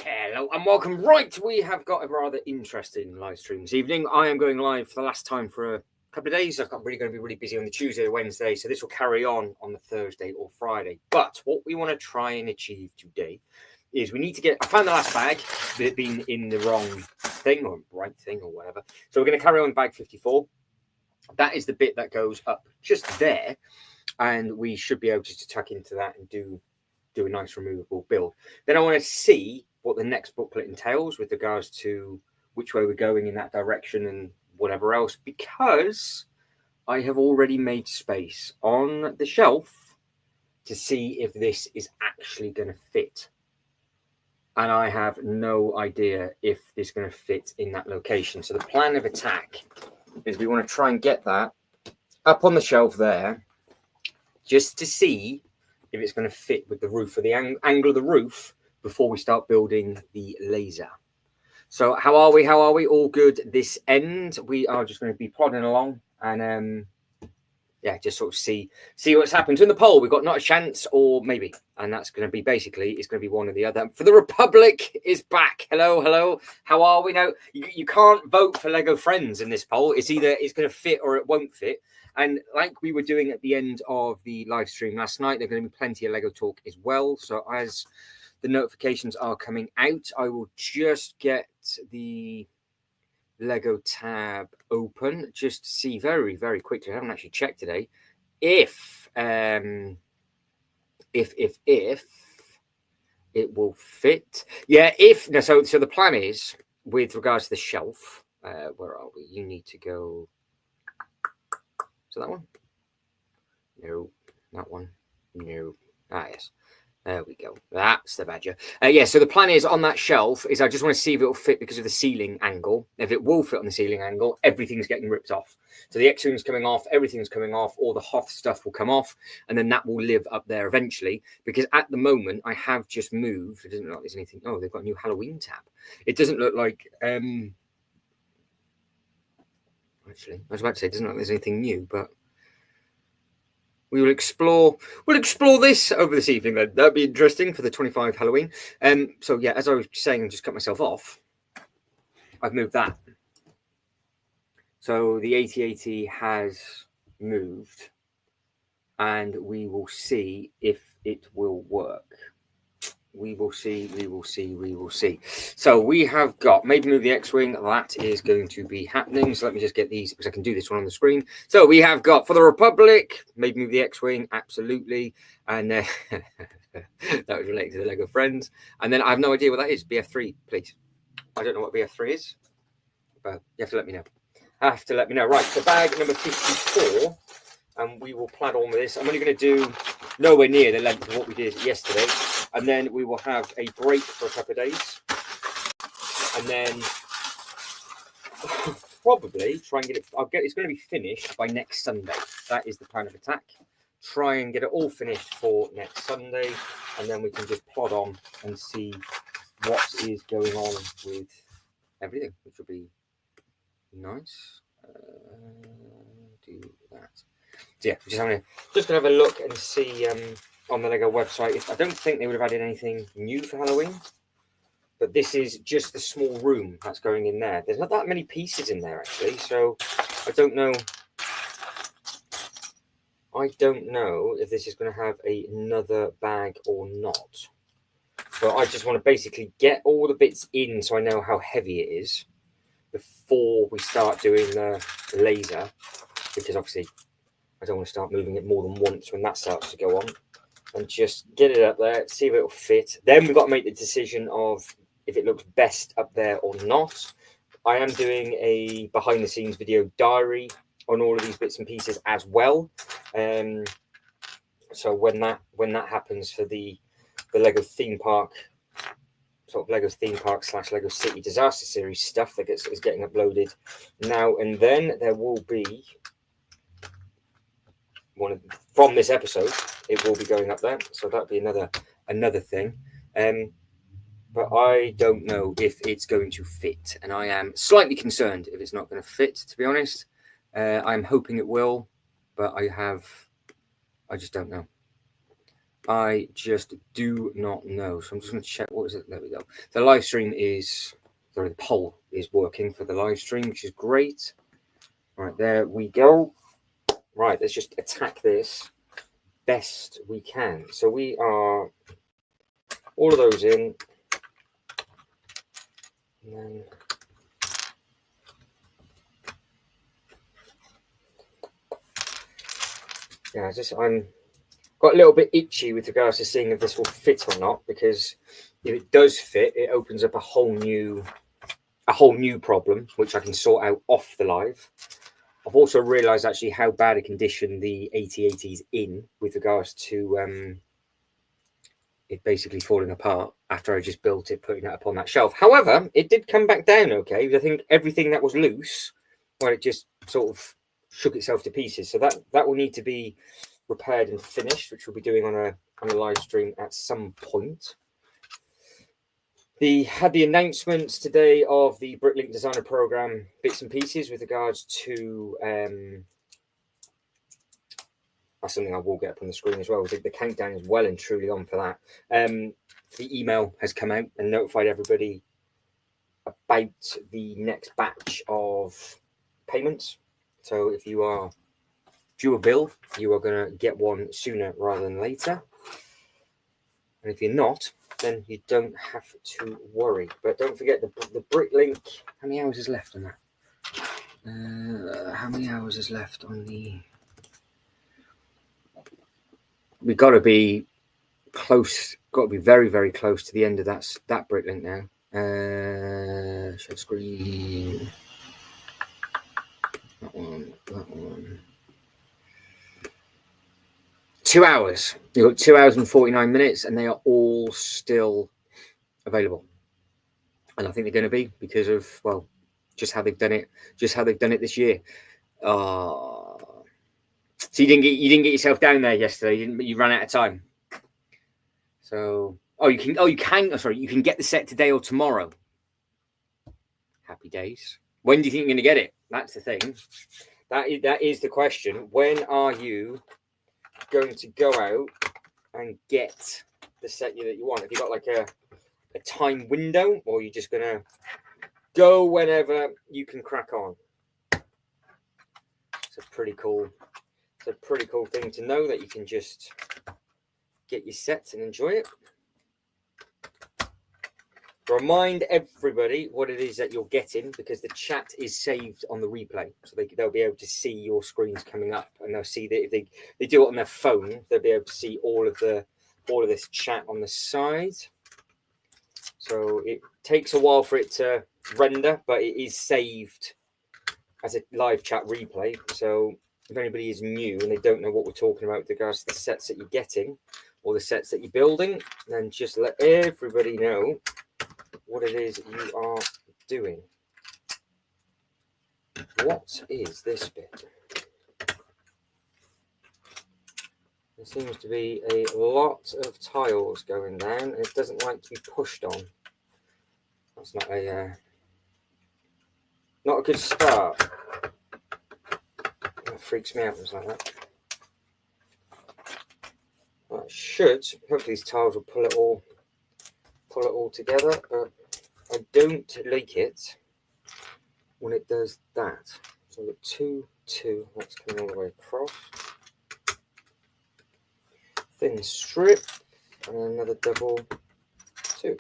Hello and welcome. Right, we have got a rather interesting live stream this evening. I am going live for the last time for a couple of days. I'm really going to be really busy on the Tuesday or Wednesday, so this will carry on the Thursday or Friday. But what we want to try and achieve today is we need to get... I found the last bag that had been in the wrong thing or right thing or whatever. So we're going to carry on bag 54. That is the bit that goes up just there, and we should be able to tuck into that and do a nice removable build. Then I want to see what the next booklet entails with regards to which way we're going in that direction and whatever else, because I have already made space on the shelf to see if this is actually going to fit. And I have no idea if this is going to fit in that location. So the plan of attack is we want to try and get that up on the shelf there just to see if it's going to fit with the roof or the angle of the roof before we start building the laser. So how are we? All good this end. We are just going to be plodding along and yeah, just sort of see what's happened. So in the poll, we've got not a chance or maybe, and that's going to be basically, it's going to be one or the other. For the Republic is back. Hello. How are we now? You can't vote for Lego Friends in this poll. It's either it's going to fit or it won't fit. And like we were doing at the end of the live stream last night, there's going to be plenty of Lego talk as well. So as the notifications are coming out, I will just get the Lego tab open just to see very, very quickly. I haven't actually checked today if it will fit. Yeah, so the plan is with regards to the shelf. Where are we? You need to go. So that one? No, that one. No. Yes. There we go. That's the badger. Yeah, so the plan is on that shelf is I just want to see if it will fit because of the ceiling angle. If it will fit on the ceiling angle, everything's getting ripped off. So the X-Wing's coming off, everything's coming off, all the Hoth stuff will come off, and then that will live up there eventually. Because at the moment, I have just moved. It doesn't look like there's anything. Oh, they've got a new Halloween tab. It doesn't look like... Actually, I was about to say it doesn't look like there's anything new, but... We'll explore this over this evening. That'd be interesting for the 25 Halloween. So yeah, as I was saying, I just cut myself off. I've moved that. So the 8080 has moved, and we will see if it will work. We will see. So we have got maybe move the X-Wing. That is going to be happening. So let me just get these because I can do this one on the screen. So we have got for the Republic, maybe move the X-Wing. Absolutely. And that was related to the Lego Friends. And then I have no idea what that is. BF3, please. I don't know what BF3 is, but you have to let me know. Right. So bag number 54. And we will plan on with this. I'm only going to do nowhere near the length of what we did yesterday. And then we will have a break for a couple of days. And then probably try and get it. It's going to be finished by next Sunday. That is the plan of attack. Try and get it all finished for next Sunday. And then we can just plod on and see what is going on with everything, which will be nice. Do that. So yeah, just gonna have a look and see on the Lego website. I don't think they would have added anything new for Halloween, but this is just the small room that's going in there. There's not that many pieces in there actually, so I don't know if this is going to have another bag or not. So I just want to basically get all the bits in so I know how heavy it is before we start doing the laser, because obviously I don't want to start moving it more than once when that starts to go on, and just get it up there, see if it will fit. Then we've got to make the decision of if it looks best up there or not. I am doing a behind the scenes video diary on all of these bits and pieces as well. So when that happens for the Lego theme park, sort of Lego theme park / Lego City Disaster Series stuff that is getting uploaded now and then, there will be from this episode, it will be going up there, so that'll be another thing. But I don't know if it's going to fit, and I am slightly concerned if it's not going to fit, to be honest. I'm hoping it will, but I just don't know. I just do not know. So I'm just going to check. What is it? There we go. The live stream is, sorry, the poll is working for the live stream, which is great. Right, there we go. Right, let's just attack this best we can. So we are all of those in. And then yeah, I'm got a little bit itchy with regards to seeing if this will fit or not, because if it does fit, it opens up a whole new problem, which I can sort out off the live. I've also realised actually how bad a condition the AT-AT is in with regards to it basically falling apart after I just built it, putting it up on that shelf. However, it did come back down okay. I think everything that was loose, well, it just sort of shook itself to pieces. So that will need to be repaired and finished, which we'll be doing on a live stream at some point. Had the announcements today of the Bricklink Designer Program bits and pieces with regards to that's something I will get up on the screen as well. The countdown is well and truly on for that. The email has come out and notified everybody about the next batch of payments. So if you are due a bill, you are going to get one sooner rather than later. And if you're not, then you don't have to worry. But don't forget the Bricklink. How many hours is left on that? How many hours is left on the? We've got to be close. Got to be very, very close to the end of that Bricklink now. Show screen. That one. 2 hours. You've got 2 hours and 49 minutes, and they are all still available. And I think they're going to be because of, well, just how they've done it this year. So you didn't get yourself down there yesterday, you ran out of time. So you can get the set today or tomorrow. Happy days. When do you think you're going to get it? That's the thing. That is the question. When are you going to go out and get the set that you want? Have you got like a time window, or are you just gonna go whenever you can crack on? It's a pretty cool thing to know that you can just get your sets and enjoy it. Remind everybody what it is that you're getting, because the chat is saved on the replay, so they'll be able to see your screens coming up, and they'll see that if they do it on their phone, they'll be able to see all of this chat on the side. So it takes a while for it to render, but it is saved as a live chat replay. So if anybody is new and they don't know what we're talking about with regards to the sets that you're getting or the sets that you're building, then just let everybody know what it is you are doing. What is this bit? There seems to be a lot of tiles going down, and it doesn't like to be pushed on. That's not a good start. That freaks me out. It's like that. That should, hopefully these tiles will pull it all together, but I don't like it when it does that. So we've got 2, 2, that's coming all the way across. Thin strip, and another double 2.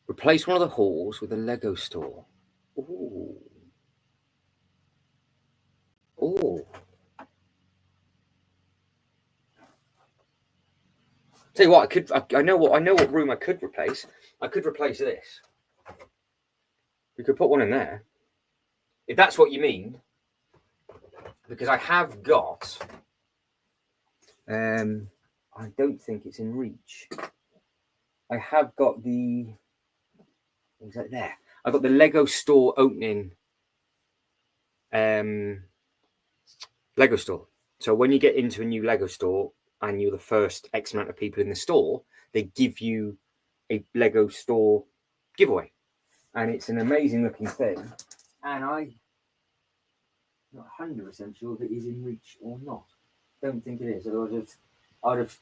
Replace one of the halls with a Lego store. Ooh. Ooh. Tell you what, I know what room I could replace. I could replace this. We could put one in there, if that's what you mean, because I have got. I don't think it's in reach. I have got the. What was that there? I've got the Lego store opening. Lego store. So when you get into a new Lego store and you're the first X amount of people in the store, they give you a Lego store giveaway. And it's an amazing looking thing. and I'm not 100% sure if it is in reach or not. Don't think it is. I'd have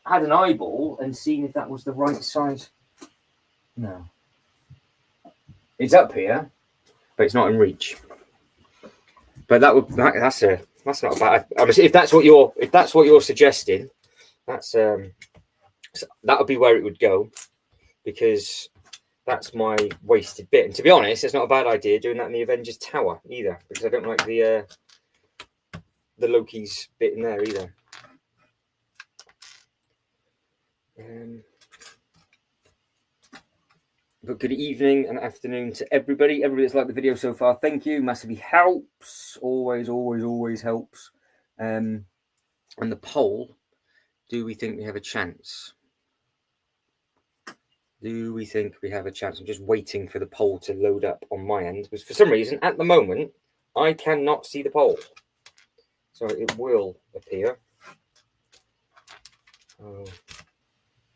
had an eyeball and seen if that was the right size. No, it's up here, but it's not in reach. But that's not bad. Honestly, if that's what you're suggesting, that's that would be where it would go, because that's my wasted bit. And to be honest, it's not a bad idea doing that in the Avengers Tower either, because I don't like the Loki's bit in there either. But good evening and afternoon to everybody. Everybody that's liked the video so far, thank you. Massively helps. Always helps. And the poll, do we think we have a chance? Do we think we have a chance? I'm just waiting for the poll to load up on my end, because for some reason, at the moment, I cannot see the poll. So it will appear.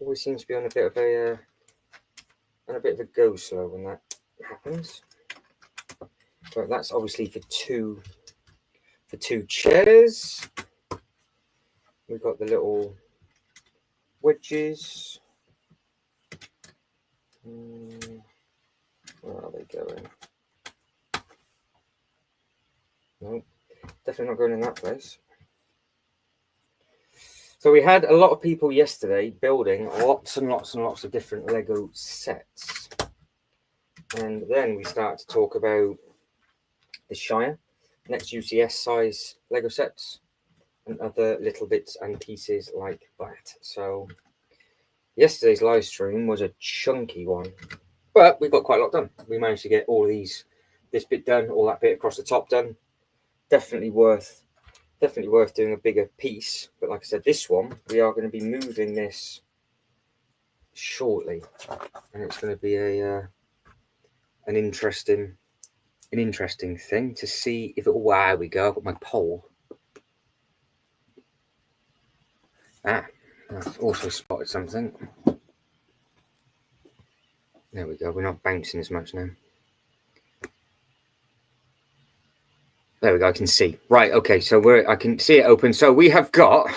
Always seems to be on a bit of a go slow when that happens. But that's obviously for two chairs. We've got the little wedges. Where are they going? No, definitely not going in that place. So we had a lot of people yesterday building lots and lots of different Lego sets. And then we start to talk about the Shire, next UCS size Lego sets, and other little bits and pieces like that. So yesterday's live stream was a chunky one, but we got quite a lot done. We managed to get all of this bit done, all that bit across the top done. Definitely worth doing a bigger piece. But like I said, this one, we are going to be moving this shortly, and it's going to be an interesting thing to see if it. Wow, we go. I've got my pole. I've also spotted something. There we go. We're not bouncing as much now. There we go. I can see. Right. Okay. So I can see it open. So we have got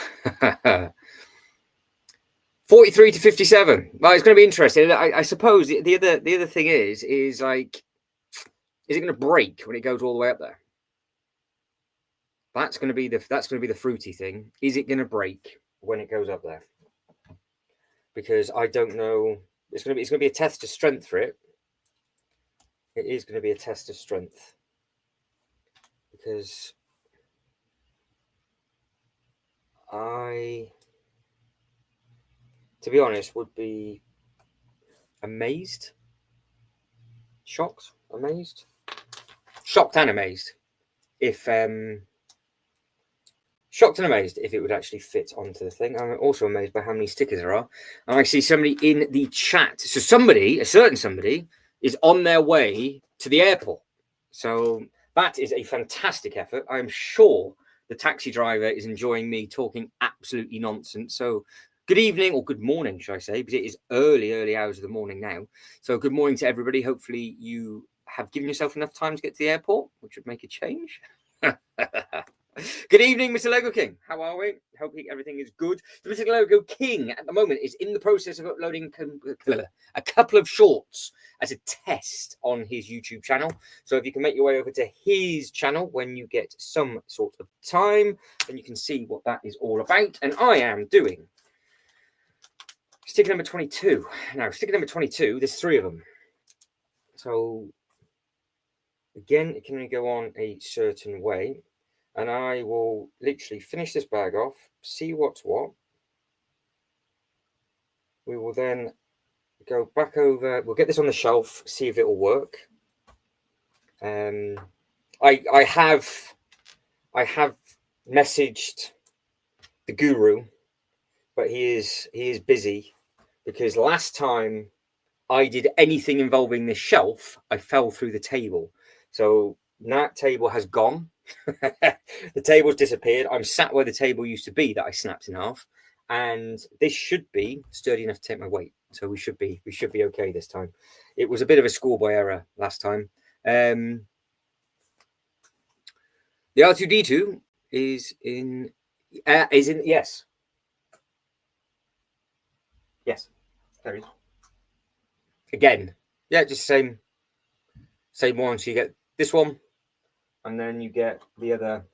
43 to 57. Well, it's going to be interesting. I suppose the other thing is like, is it going to break when it goes all the way up there? That's going to be the fruity thing. Is it going to break when it goes up there? Because I don't know. It's going to be a test of strength for it. It is going to be a test of strength, because I, to be honest, would be amazed, shocked and amazed if it would actually fit onto the thing. I'm also amazed by how many stickers there are. And I see somebody in the chat. So a certain somebody is on their way to the airport. So that is a fantastic effort. I'm sure the taxi driver is enjoying me talking absolutely nonsense. So good evening, or good morning, should I say, because it is early hours of the morning now. So good morning to everybody. Hopefully you have given yourself enough time to get to the airport, which would make a change. Good evening, Mr. Lego King. How are we? Hoping everything is good. The Mr. Lego King at the moment is in the process of uploading a couple of shorts as a test on his YouTube channel. So if you can make your way over to his channel when you get some sort of time, then you can see what that is all about. And I am doing sticker number 22. Now, sticker number 22, there's 3 of them. So again, it can only go on a certain way. And I will literally finish this bag off, see what's what. We will then go back over. We'll get this on the shelf, see if it will work. I have messaged the guru, but he is busy, because last time I did anything involving this shelf, I fell through the table. So that table has gone. The table's disappeared. I'm sat where the table used to be that I snapped in half, and this should be sturdy enough to take my weight. So we should be okay this time. It was a bit of a schoolboy error last time. The R2D2 is in yes. Yes, there is. Again, yeah, just same one. So you get this one, and then you get the other.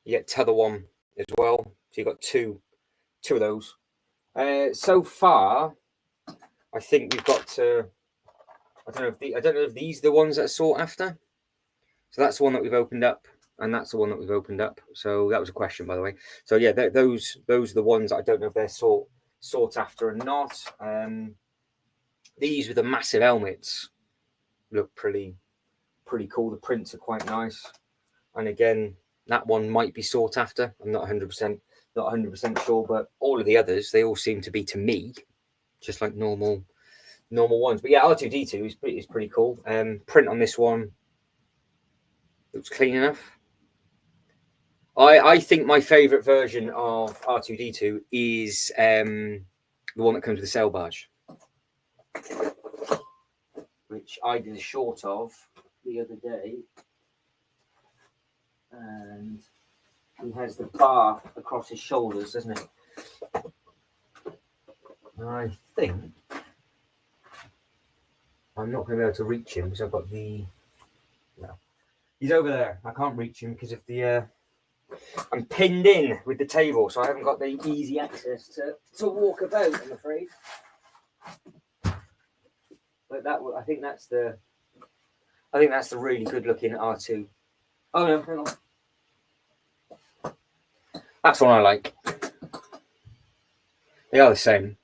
You get t'other one as well. So you got two of those. So far, I think we've got to. I don't know if these are the ones that are sought after. So that's the one that we've opened up, and that's the one that we've opened up. So that was a question, by the way. So yeah, those are the ones that I don't know if they're sought after or not. These with the massive helmets look pretty cool. The prints are quite nice, and again, that one might be sought after. I'm not 100% sure, but all of the others, they all seem to be, to me, just like normal ones. But yeah, R2D2 is pretty cool. Print on this one looks clean enough. I think my favourite version of R2D2 is the one that comes with the sail barge, which I did a short of the other day, and he has the bar across his shoulders, doesn't he? I think I'm not going to be able to reach him because I've got the. No, he's over there. I can't reach him because of the. I'm pinned in with the table, so I haven't got the easy access to walk about, I'm afraid. But I think that's the really good looking R2. Oh no, hang on. That's one I like. They are the same.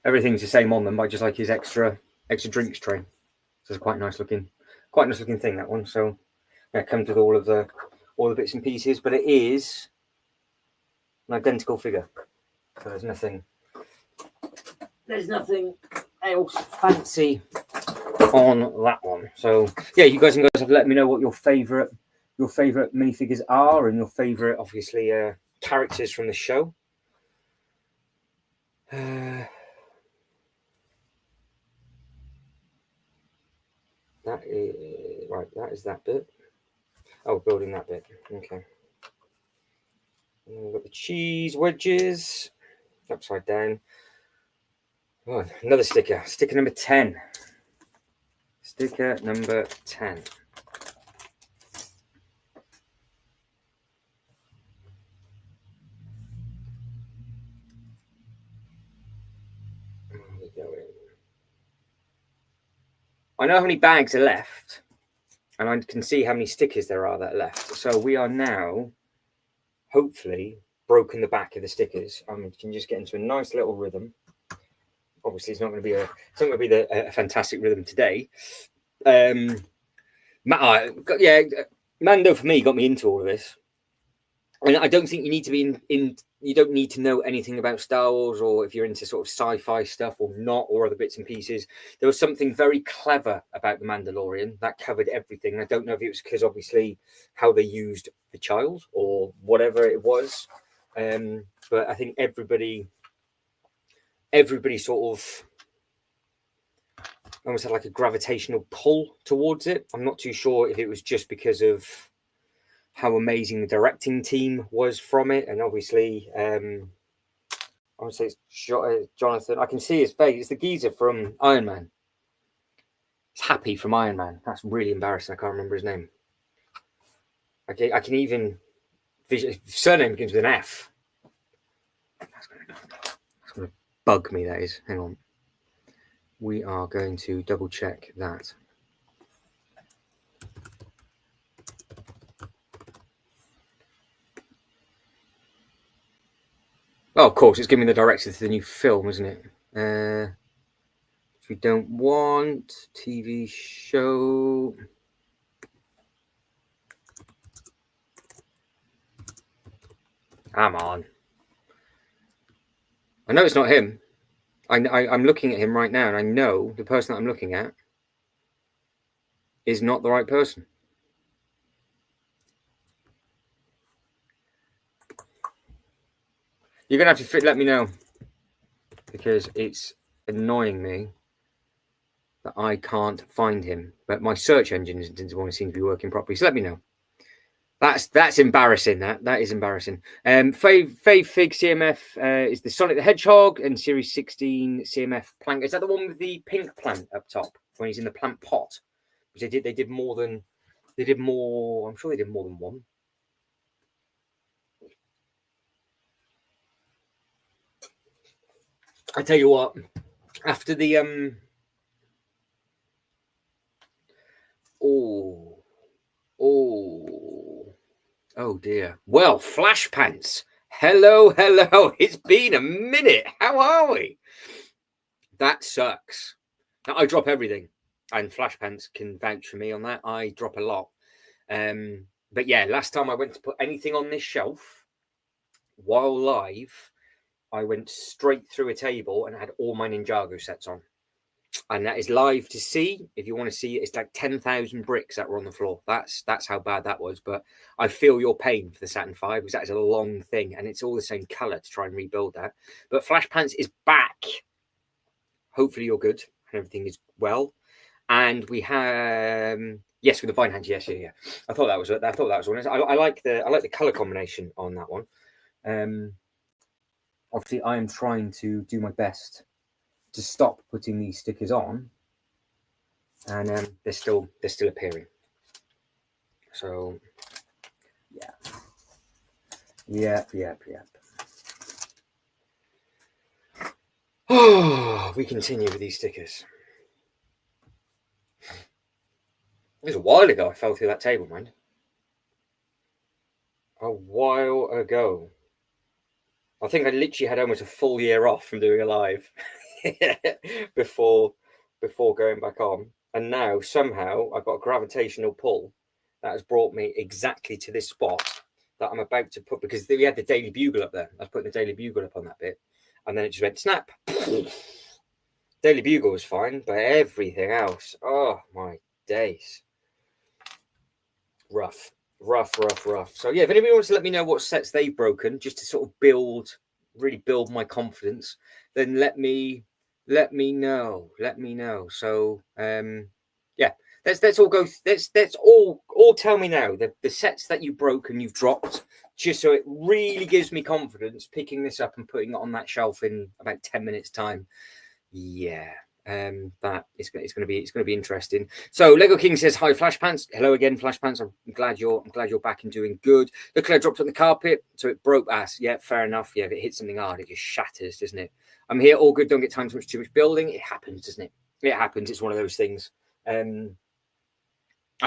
Everything's the same on them, but I just like his extra drinks tray. So it's quite nice looking thing, that one. So yeah, it comes with all the bits and pieces, but it is an identical figure. So there's nothing else fancy on that one. So yeah, you guys have to let me know what your favourite minifigures are and your favourite, obviously, characters from the show. That is right. That is that bit. Oh, building that bit. Okay. And we've got the cheese wedges upside down. Oh, another sticker. Sticker number 10. Sticker number 10. I know how many bags are left, and I can see how many stickers there are that are left. So we are now, hopefully, broken the back of the stickers. We can just get into a nice little rhythm. Obviously, it's not going to be a fantastic rhythm today. Mando for me got me into all of this. And I don't think you need to be you don't need to know anything about Star Wars, or if you're into sort of sci-fi stuff or not, or other bits and pieces. There was something very clever about The Mandalorian that covered everything. I don't know if it was because obviously how they used the child or whatever it was. But I think everybody sort of almost had like a gravitational pull towards it. I'm not too sure if it was just because of how amazing the directing team was from it, and obviously, I would say it's Jonathan. I can see his face. It's the geezer from Iron Man. It's Happy from Iron Man. That's really embarrassing. I can't remember his name. I can even his surname begins with an F. That's going to bug me. That is. Hang on. We are going to double check that. Oh, of course, it's giving me the director to the new film, isn't it? If we don't want TV show. Come on. I know it's not him. I'm looking at him right now, and I know the person that I'm looking at is not the right person. You're going to have to let me know, because it's annoying me that I can't find him. But my search engine doesn't want to seem to be working properly. So let me know. That's embarrassing. That is embarrassing. Fave Fig CMF is the Sonic the Hedgehog and Series 16 CMF plant. Is that the one with the pink plant up top when he's in the plant pot? Because they did more. I'm sure they did more than one. I tell you what, after the oh dear. Well, Flash Pants. Hello. It's been a minute. How are we? That sucks. Now, I drop everything, and Flash Pants can vouch for me on that. I drop a lot. But yeah, last time I went to put anything on this shelf while live, I went straight through a table and had all my Ninjago sets on. And that is live to see. If you want to see it, it's like 10,000 bricks that were on the floor. That's how bad that was. But I feel your pain for the Saturn V because that is a long thing and it's all the same color to try and rebuild that. But Flash Pants is back. Hopefully you're good and everything is well. And we have yes, with the Vine Hands. Yes, yeah. I thought that was one. I like the color combination on that one. Obviously, I am trying to do my best to stop putting these stickers on, and they're still appearing. So, yeah. Oh, we continue with these stickers. It was a while ago I fell through that table, man. A while ago. I think I literally had almost a full year off from doing a live before going back on. And now somehow I've got a gravitational pull that has brought me exactly to this spot that I'm about to put, because we had the Daily Bugle up there. I was putting the Daily Bugle up on that bit. And then it just went snap. Daily Bugle was fine, but everything else, oh my days. Rough. So yeah, if anybody wants to let me know what sets they've broken, just to sort of really build my confidence, then let me know. So yeah, let's all go. Let's all tell me now the sets that you broke and you've dropped, just so it really gives me confidence picking this up and putting it on that shelf in about 10 minutes time. Yeah. That it's going to be interesting. So Lego King says hi, Flash Pants. Hello again, Flash Pants. I'm glad you're back and doing good. The clay dropped on the carpet, so it broke ass. Yeah, fair enough. Yeah, if it hits something hard, it just shatters, doesn't it? I'm here, all good. Don't get time too much building. It happens, doesn't it? It happens. It's one of those things. I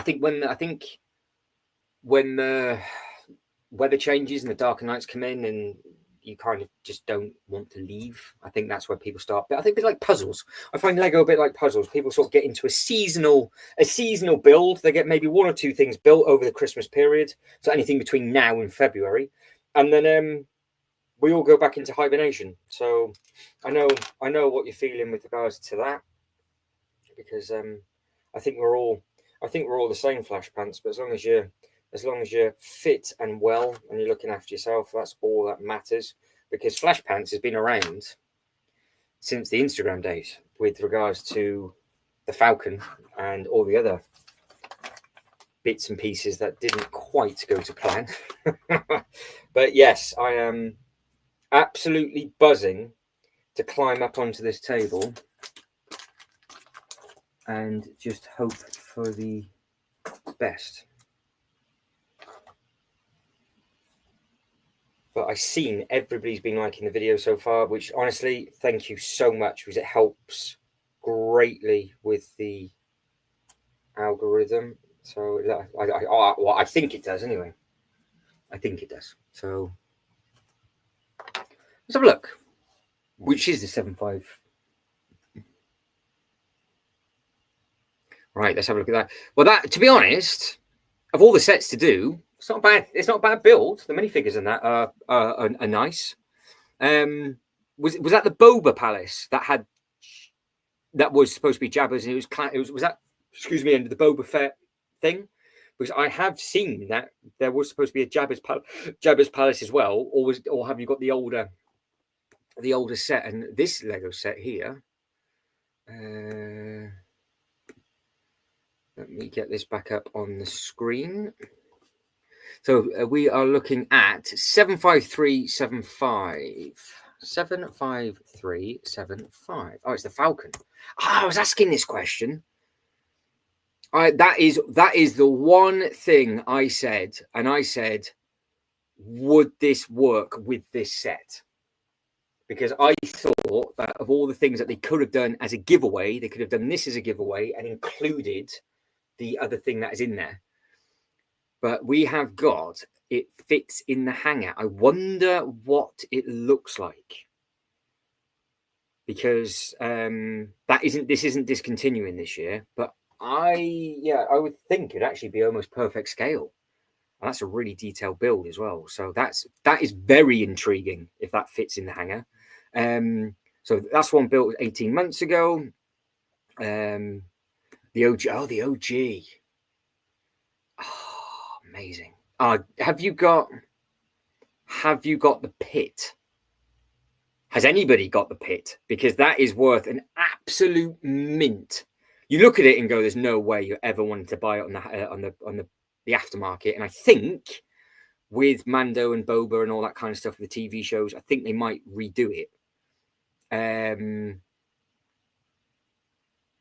think when the weather changes and the darker nights come in and you kind of just don't want to leave, I think that's where people start. But I think it's like puzzles. I find Lego a bit like puzzles. People sort of get into a seasonal build. They get maybe one or two things built over the Christmas period, so anything between now and February, and then we all go back into hibernation. So I know what you're feeling with regards to that, because I think we're all the same, Flash Pants. But as long as you're fit and well and you're looking after yourself, that's all that matters. Because Flash Pants has been around since the Instagram days with regards to the Falcon and all the other bits and pieces that didn't quite go to plan. But yes, I am absolutely buzzing to climb up onto this table and just hope for the best. But I've seen everybody's been liking the video so far, which honestly, thank you so much, because it helps greatly with the algorithm. So I think it does anyway. I think it does. So let's have a look. Which is the 7.5? Right, let's have a look at that. Well, that, to be honest, of all the sets to do, it's not bad. It's not a bad build. The minifigures in that are nice. Was that the Boba Palace that was supposed to be Jabba's, and was that, excuse me, under the Boba Fett thing? Because I have seen that there was supposed to be a Jabba's Palace as well, or have you got the older set? And this Lego set here, Let me get this back up on the screen. So we are looking at 75375. 75375. Oh, it's the Falcon. I was asking this question. That is the one thing I said, and I said, would this work with this set? Because I thought that of all the things that they could have done as a giveaway, they could have done this as a giveaway and included the other thing that is in there. But we have got, it fits in the hanger. I wonder what it looks like. Because this isn't discontinuing this year, but I would think it'd actually be almost perfect scale. And that's a really detailed build as well. So that is very intriguing if that fits in the hanger. So that's one built 18 months ago. The OG. Oh, the OG. Oh, amazing. Have you got the pit? Has anybody got the pit? Because that is worth an absolute mint. You look at it and go, "There's no way you ever wanted to buy it on the aftermarket." And I think with Mando and Boba and all that kind of stuff with the TV shows, I think they might redo it.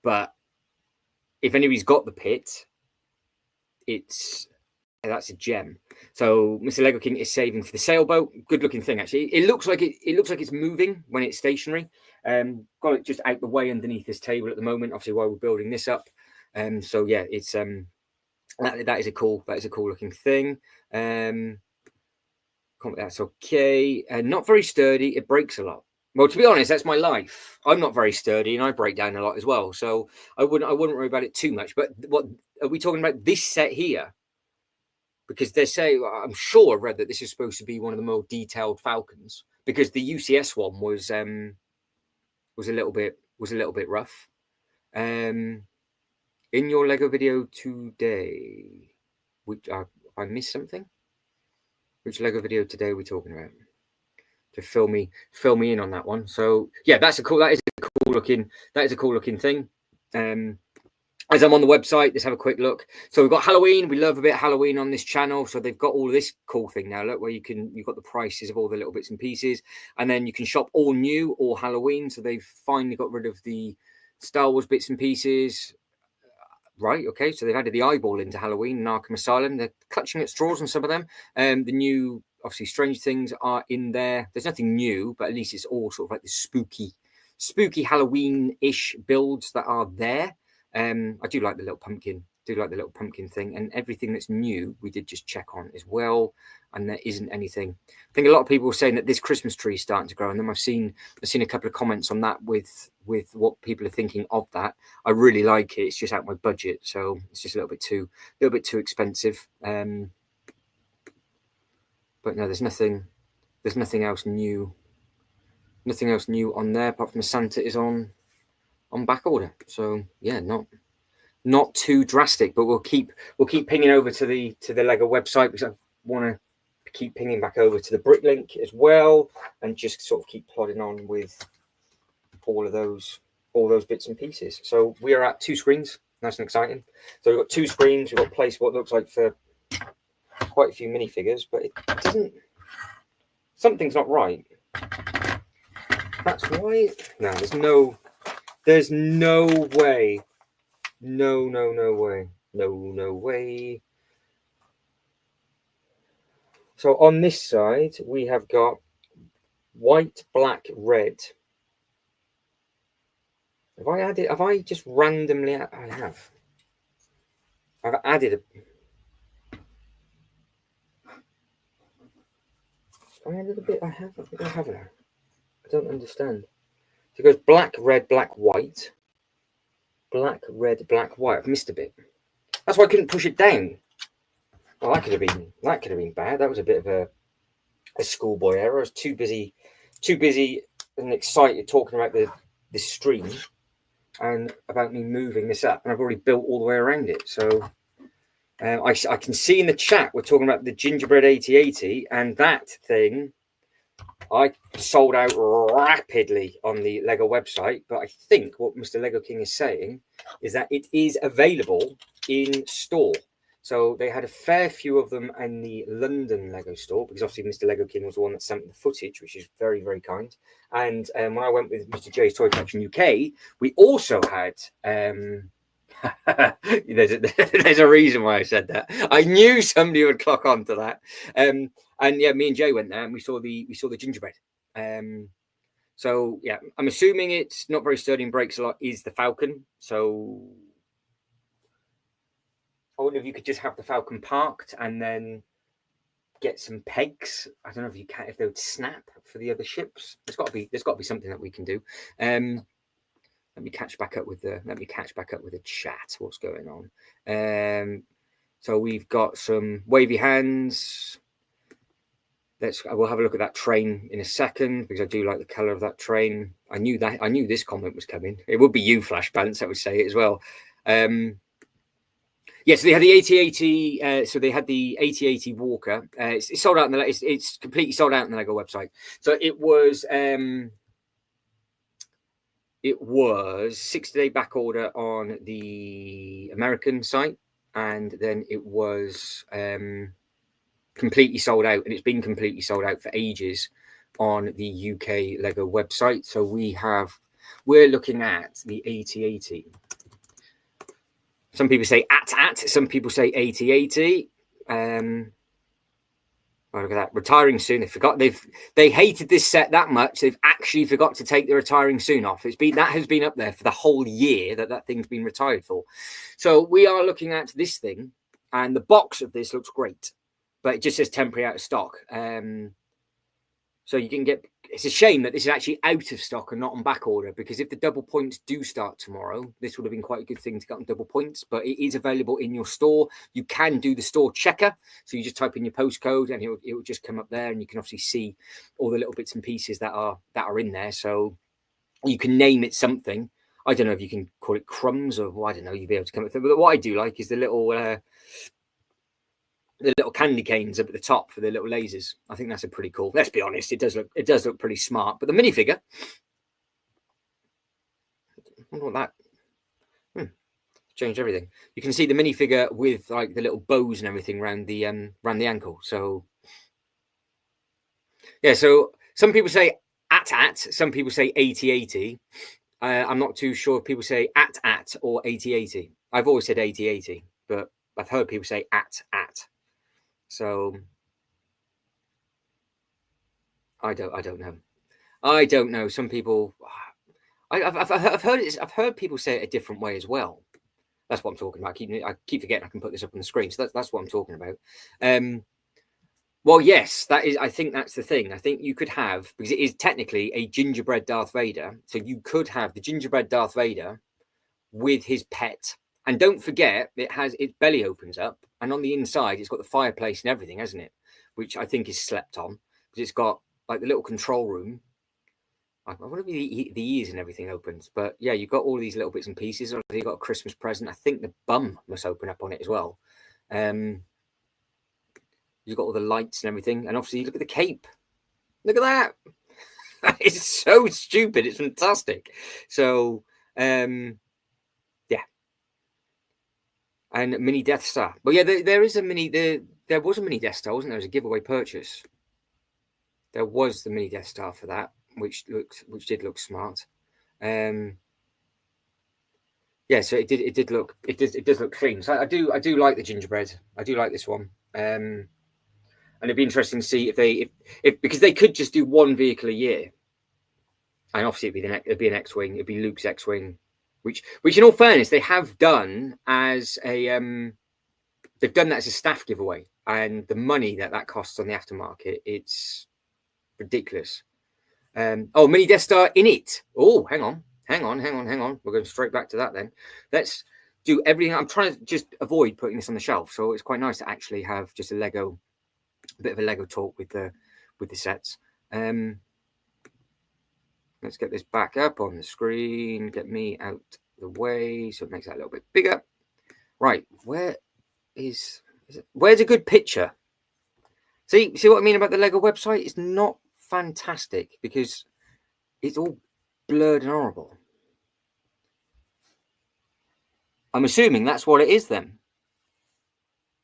But if anybody's got the pit, that's a gem. So Mr. Lego King is saving for the sailboat. Good looking thing, actually. It looks like it's moving when it's stationary. Got it just out the way underneath this table at the moment, obviously while we're building this up. So yeah, it's that is a cool looking thing. That's okay. Not very sturdy. It breaks a lot. Well, to be honest, that's my life. I'm not very sturdy and I break down a lot as well. So I wouldn't worry about it too much. But what are we talking about? This set here? Because they say, I'm sure I've read that this is supposed to be one of the more detailed Falcons, because the UCS one was a little bit rough. In your Lego video today, which I missed something. Which Lego video today are we talking about? To fill me in on that one. So yeah, that is a cool looking thing. As I'm on the website, let's have a quick look. So we've got Halloween. We love a bit of Halloween on this channel. So they've got all of this cool thing now. Look, where you've got the prices of all the little bits and pieces. And then you can shop all new or Halloween. So they've finally got rid of the Star Wars bits and pieces. Right, okay. So they've added the eyeball into Halloween and Arkham Asylum. They're clutching at straws on some of them. The new, obviously, Strange Things are in there. There's nothing new, but at least it's all sort of like the spooky Halloween-ish builds that are there. I do like the little pumpkin. Thing, and everything that's new we did just check on as well, and there isn't anything. I think a lot of people were saying that this Christmas tree is starting to grow, and then I've seen a couple of comments on that with what people are thinking of that. I really like it. It's just out my budget, so it's just a little bit too expensive. But no, there's nothing else new. Nothing else new on there apart from the Santa is on back order. So yeah, not too drastic, but we'll keep pinging over to the Lego website, because I want to keep pinging back over to the Bricklink as well, and just sort of keep plodding on with all those bits and pieces. So we are at 2 screens. Nice and exciting. So we've got 2 screens. We've got place what looks like for quite a few minifigures, but it doesn't. Something's not right. That's why. No, there's no way. No way. So on this side, we have got white, black, red. Have I just randomly? I have. I've added a bit. I have. I think I have now. I don't understand. So it goes black, red, black, white. Black, red, black, white. I've missed a bit. That's why I couldn't push it down. Oh, that could have been bad. That was a bit of a schoolboy error. I was too busy and excited talking about the stream and about me moving this up, and I've already built all the way around it. So I can see in the chat we're talking about the Gingerbread 8080, and that thing I sold out rapidly on the Lego website, but I think what Mr. Lego King is saying is that it is available in store. So they had a fair few of them in the London Lego store, because obviously Mr. Lego King was the one that sent the footage, which is very, very kind. And when I went with Mr. J's Toy Collection UK, we also had there's a reason why I said that. I knew somebody would clock on to that. And yeah, me and Jay went there and we saw the gingerbread. So yeah, I'm assuming it's not very sturdy and breaks a lot. Is the Falcon? So I wonder if you could just have the Falcon parked and then get some pegs. I don't know if you can, if they would snap for the other ships. There's got to be something that we can do. Let me catch back up with the chat. What's going on? So we've got some wavy hands. We'll have a look at that train in a second, because I do like the color of that train. I knew this comment was coming. It would be you, Flash Pants, I would say it as well. Yeah, so they had the AT-AT. So they had the AT-AT Walker. It's sold out. It's completely sold out on the Lego website. So it was 60-day back order on the American site, and then it was completely sold out, and it's been completely sold out for ages on the UK Lego website. So we're looking at the AT-AT. Some people say AT-AT, some people say AT-AT. Oh, look at that, retiring soon. They hated this set that much, they've actually forgot to take the retiring soon off. That has been up there for the whole year that thing's been retired for. So we are looking at this thing, and the box of this looks great, but it just says temporary out of stock. So you can get. It's a shame that this is actually out of stock and not on back order, because if the double points do start tomorrow, this would have been quite a good thing to get on double points. But it is available in your store. You can do the store checker, so you just type in your postcode and it will just come up there, and you can obviously see all the little bits and pieces that are in there. So you can name it something. I don't know if you can call it crumbs, or I don't know. You'll be able to come up with it. But what I do like is the little candy canes up at the top for the little lasers. I think that's a pretty cool. Let's be honest, it does look pretty smart. But the minifigure, I wonder what that changed everything. You can see the minifigure with like the little bows and everything around the ankle. So yeah, so some people say AT-AT, some people say AT-AT. I'm not too sure if people say AT-AT or AT-AT. I've always said AT-AT, but I've heard people say AT-AT. So I don't know. Some people, I've heard people say it a different way as well. That's what I'm talking about. I keep forgetting I can put this up on the screen. So that's what I'm talking about. Well, yes, that is. I think that's the thing. I think you could have, because it is technically a gingerbread Darth Vader. So you could have the gingerbread Darth Vader with his pet. And don't forget, its belly opens up, and on the inside, it's got the fireplace and everything, hasn't it? Which I think is slept on, because it's got like the little control room. I wonder if the ears and everything opens. But yeah, you've got all these little bits and pieces. You've got a Christmas present. I think the bum must open up on it as well. You've got all the lights and everything. And obviously, look at the cape. Look at that. It's so stupid. It's fantastic. So, and mini Death Star. But yeah, there was a mini Death Star, wasn't there? It was a giveaway purchase. There was the mini Death Star for that, which did look smart. Yeah, so it does look clean. So I do like the gingerbread. I do like this one. And it'd be interesting to see if because they could just do one vehicle a year. And obviously it'd be an X-Wing, it'd be Luke's X-Wing. Which in all fairness, they have done as they've done that as a staff giveaway, and the money that costs on the aftermarket, it's ridiculous. Mini Death Star in it. Oh, hang on. We're going straight back to that then. Let's do everything. I'm trying to just avoid putting this on the shelf, so it's quite nice to actually have just a bit of a Lego talk with the sets. Let's get this back up on the screen. Get me out the way so it makes that a little bit bigger. Right, where's a good picture? See what I mean about the Lego website? It's not fantastic because it's all blurred and horrible. I'm assuming that's what it is then.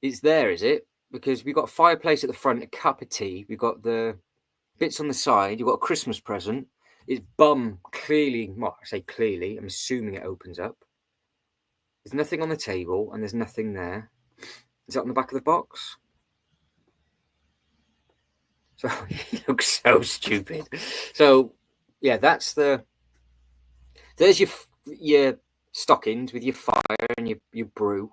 It's there, is it? Because we've got a fireplace at the front, a cup of tea. We've got the bits on the side. You've got a Christmas present. It's bum clearly, well, I say clearly, I'm assuming it opens up. There's nothing on the table and there's nothing there. Is that on the back of the box? So it looks so stupid. So yeah, there's your stockings with your fire and your brew.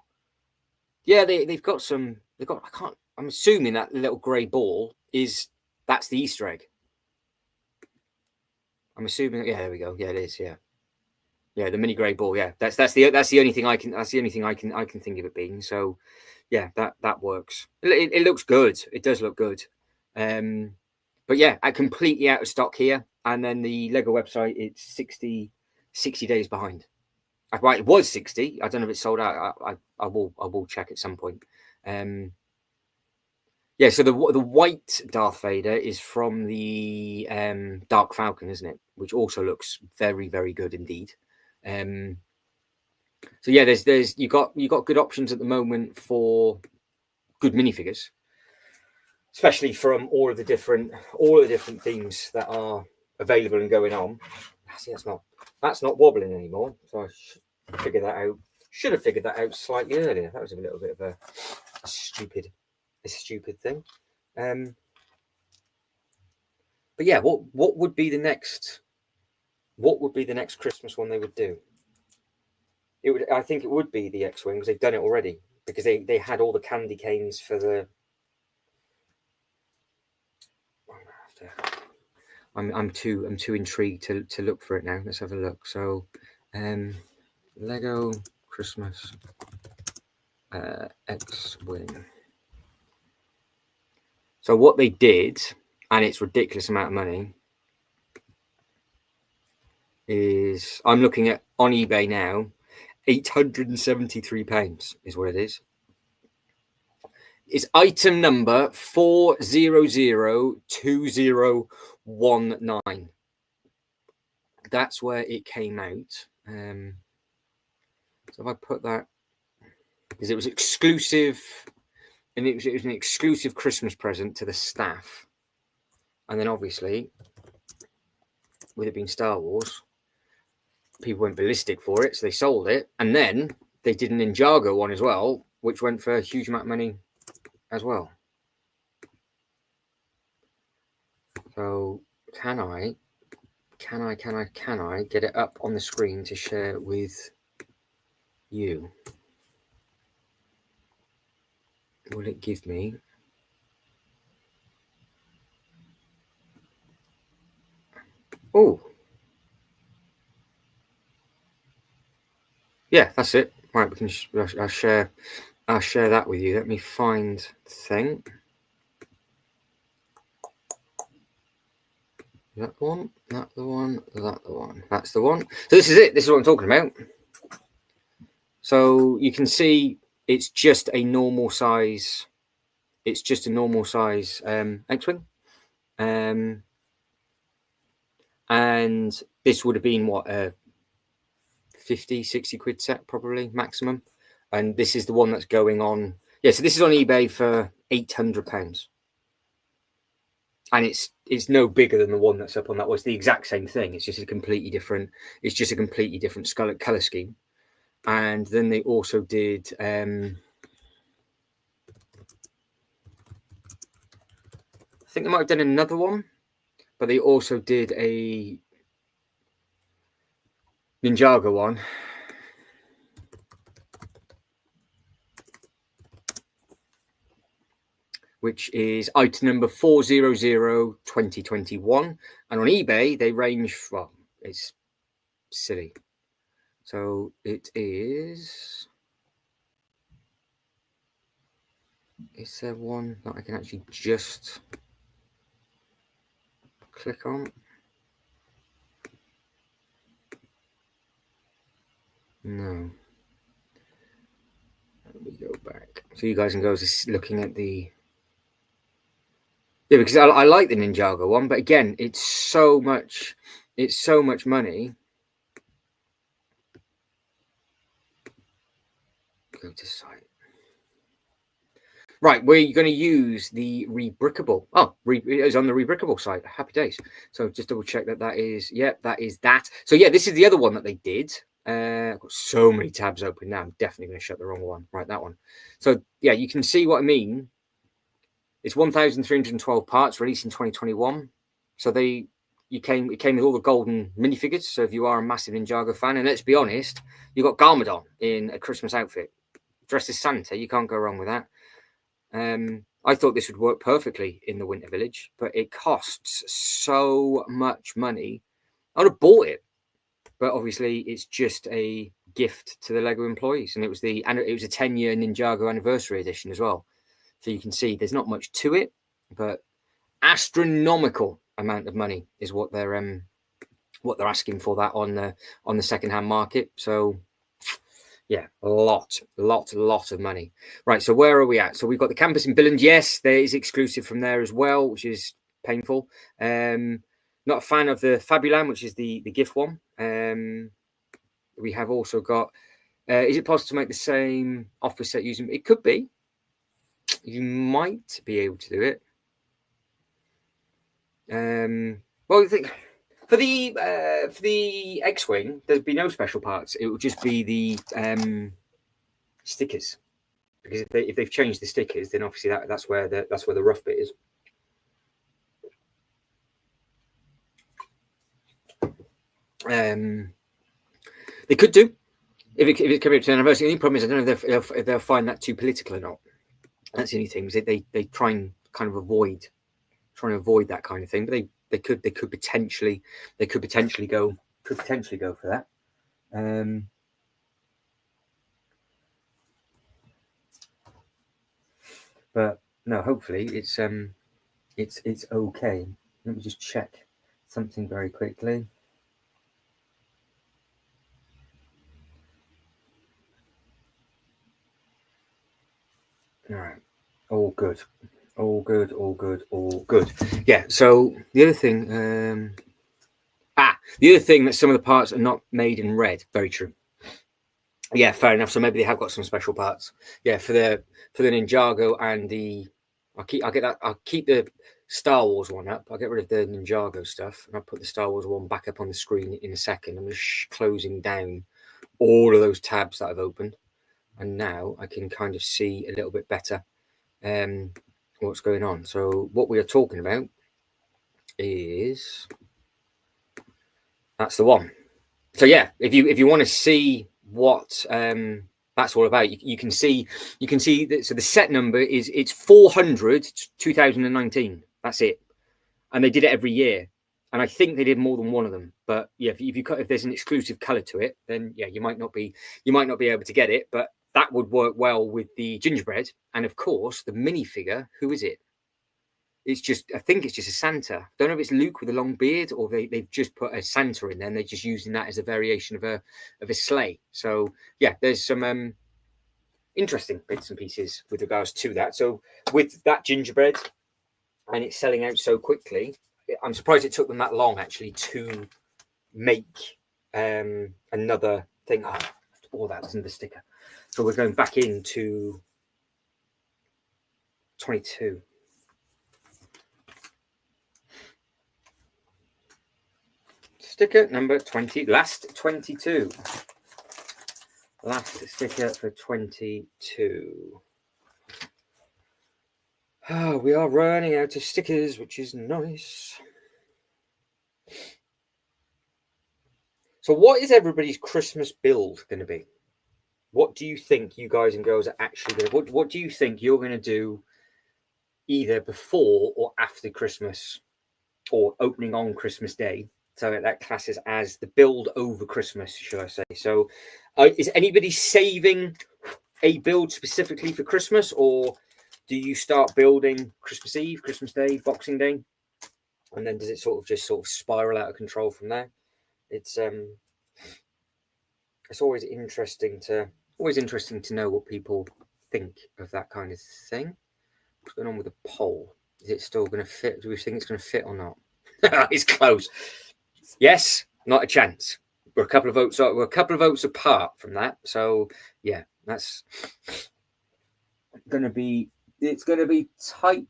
Yeah, they've got I'm assuming that little grey ball that's the Easter egg. I'm assuming, yeah, there we go. Yeah, it is, yeah. Yeah, the mini grey ball, yeah. That's the only thing I can think of it being. So yeah, that works. It looks good. It does look good. But yeah, completely out of stock here. And then the Lego website, it's 60 days behind. Well, it was 60. I don't know if it's sold out. I will check at some point. Yeah, so the white Darth Vader is from the Dark Falcon, isn't it? Which also looks very, very good indeed. So yeah, there's you got good options at the moment for good minifigures, especially from all the different themes that are available and going on. See, that's not wobbling anymore. So I should have figured that out slightly earlier. That was a little bit of a stupid thing. But yeah, what would be the next Christmas one they would do? I think it would be the X-Wing, because they've done it already, because they had all the candy canes for the. I'm too intrigued to look for it now. Let's have a look. So, Lego Christmas X-Wing. So what they did, and it's ridiculous amount of money, is I'm looking at on eBay now. £873 is what it is. It's item number 4002019. That's where it came out. So if I put that, because it was exclusive, and it was an exclusive Christmas present to the staff. And then obviously, with it being Star Wars, people went ballistic for it, so they sold it. And then they did an Ninjago one as well, which went for a huge amount of money as well. So can I get it up on the screen to share with you? Will it give me? Oh, yeah, that's it. Right, we can. I'll share that with you. Let me find the thing. That the one. That the one. That the one. That's the one. So this is it. This is what I'm talking about. So you can see it's just a normal size. It's just a normal size X-Wing. And this would have been what, a 50-60 quid set probably maximum. And this is the one that's going on. Yeah, so this is on eBay for £800. And it's no bigger than the one that's up on that. Was the exact same thing. It's just a completely different. It's just a completely different color scheme. And then they also did. I think they might have done another one, but they also did a Ninjago one, which is item number 4002021. And on eBay, they range, well, it's silly. So it is there one that I can actually just click on? No. Let me go back. So you guys can go looking at the Yeah, because I like the Ninjago one, but again, it's so much money. Go to site. Right, we're going to use the Rebrickable. Oh, it's on the Rebrickable site. Happy days. So just double check that is, yep, that is that. So yeah, this is the other one that they did. I've got so many tabs open now. I'm definitely going to shut the wrong one. Right, that one. So yeah, you can see what I mean. It's 1,312 parts, released in 2021. So it came with all the golden minifigures. So if you are a massive Ninjago fan, and let's be honest, you got Garmadon in a Christmas outfit, dressed as Santa. You can't go wrong with that. I thought this would work perfectly in the Winter Village, but it costs so much money. I would have bought it, but obviously it's just a gift to the Lego employees, and it was a 10-year Ninjago anniversary edition as well. So you can see there's not much to it, but astronomical amount of money is what they're asking for that on the secondhand market. So yeah, a lot of money. Right, so where are we at? So we've got the campus in Billund. Yes, there is exclusive from there as well, which is painful. Not a fan of the Fabuland, which is the gift one. We have also got, is it possible to make the same office set using, it could be. You might be able to do it. Well, I think for the X-Wing, there'd be no special parts. It would just be the stickers, because if they've changed the stickers, then obviously that's where the rough bit is. They could do if it's coming up to an anniversary. The only problem is I don't know if they'll find that too political or not. That's the only thing. Is they try and kind of avoid that kind of thing, but they could potentially go for that. But no, hopefully it's okay. Let me just check something very quickly. All right, all good. Yeah. So the other thing, the other thing that some of the parts are not made in red. Very true. Yeah, fair enough. So maybe they have got some special parts. Yeah, for the Ninjago and I'll keep the Star Wars one up. I'll get rid of the Ninjago stuff, and I'll put the Star Wars one back up on the screen in a second. I'm just closing down all of those tabs that I've opened, and now I can kind of see a little bit better what's going on. So what we are talking about is that's the one. So yeah, if you want to see what that's all about, you can see that. So the set number it's 400 2019. That's it, and they did it every year, and I think they did more than one of them. But yeah, if there's an exclusive color to it, then yeah, you might not be able to get it, but that would work well with the gingerbread, and of course the minifigure. Who is it? I think it's just a Santa. Don't know if it's Luke with a long beard or they've just put a Santa in there and they're just using that as a variation of a sleigh. So yeah, there's some interesting bits and pieces with regards to that. So with that gingerbread and it's selling out so quickly, I'm surprised it took them that long actually to make another thing. All that was in the sticker. So we're going back into 22. Sticker number 20, last 22. Last sticker for 22. Oh, we are running out of stickers, which is nice. So what is everybody's Christmas build going to be? What do you think you guys and girls are actually going to... What do you think you're going to do either before or after Christmas or opening on Christmas Day? So that classes as the build over Christmas, should I say. So is anybody saving a build specifically for Christmas, or do you start building Christmas Eve, Christmas Day, Boxing Day, and then does it sort of spiral out of control from there? It's always interesting to know what people think of that kind of thing. What's going on with the poll? Is it still going to fit? Do we think it's going to fit or not? It's close. Yes, not a chance. We're a couple of votes apart from that. So yeah, that's going to be. It's going to be tight.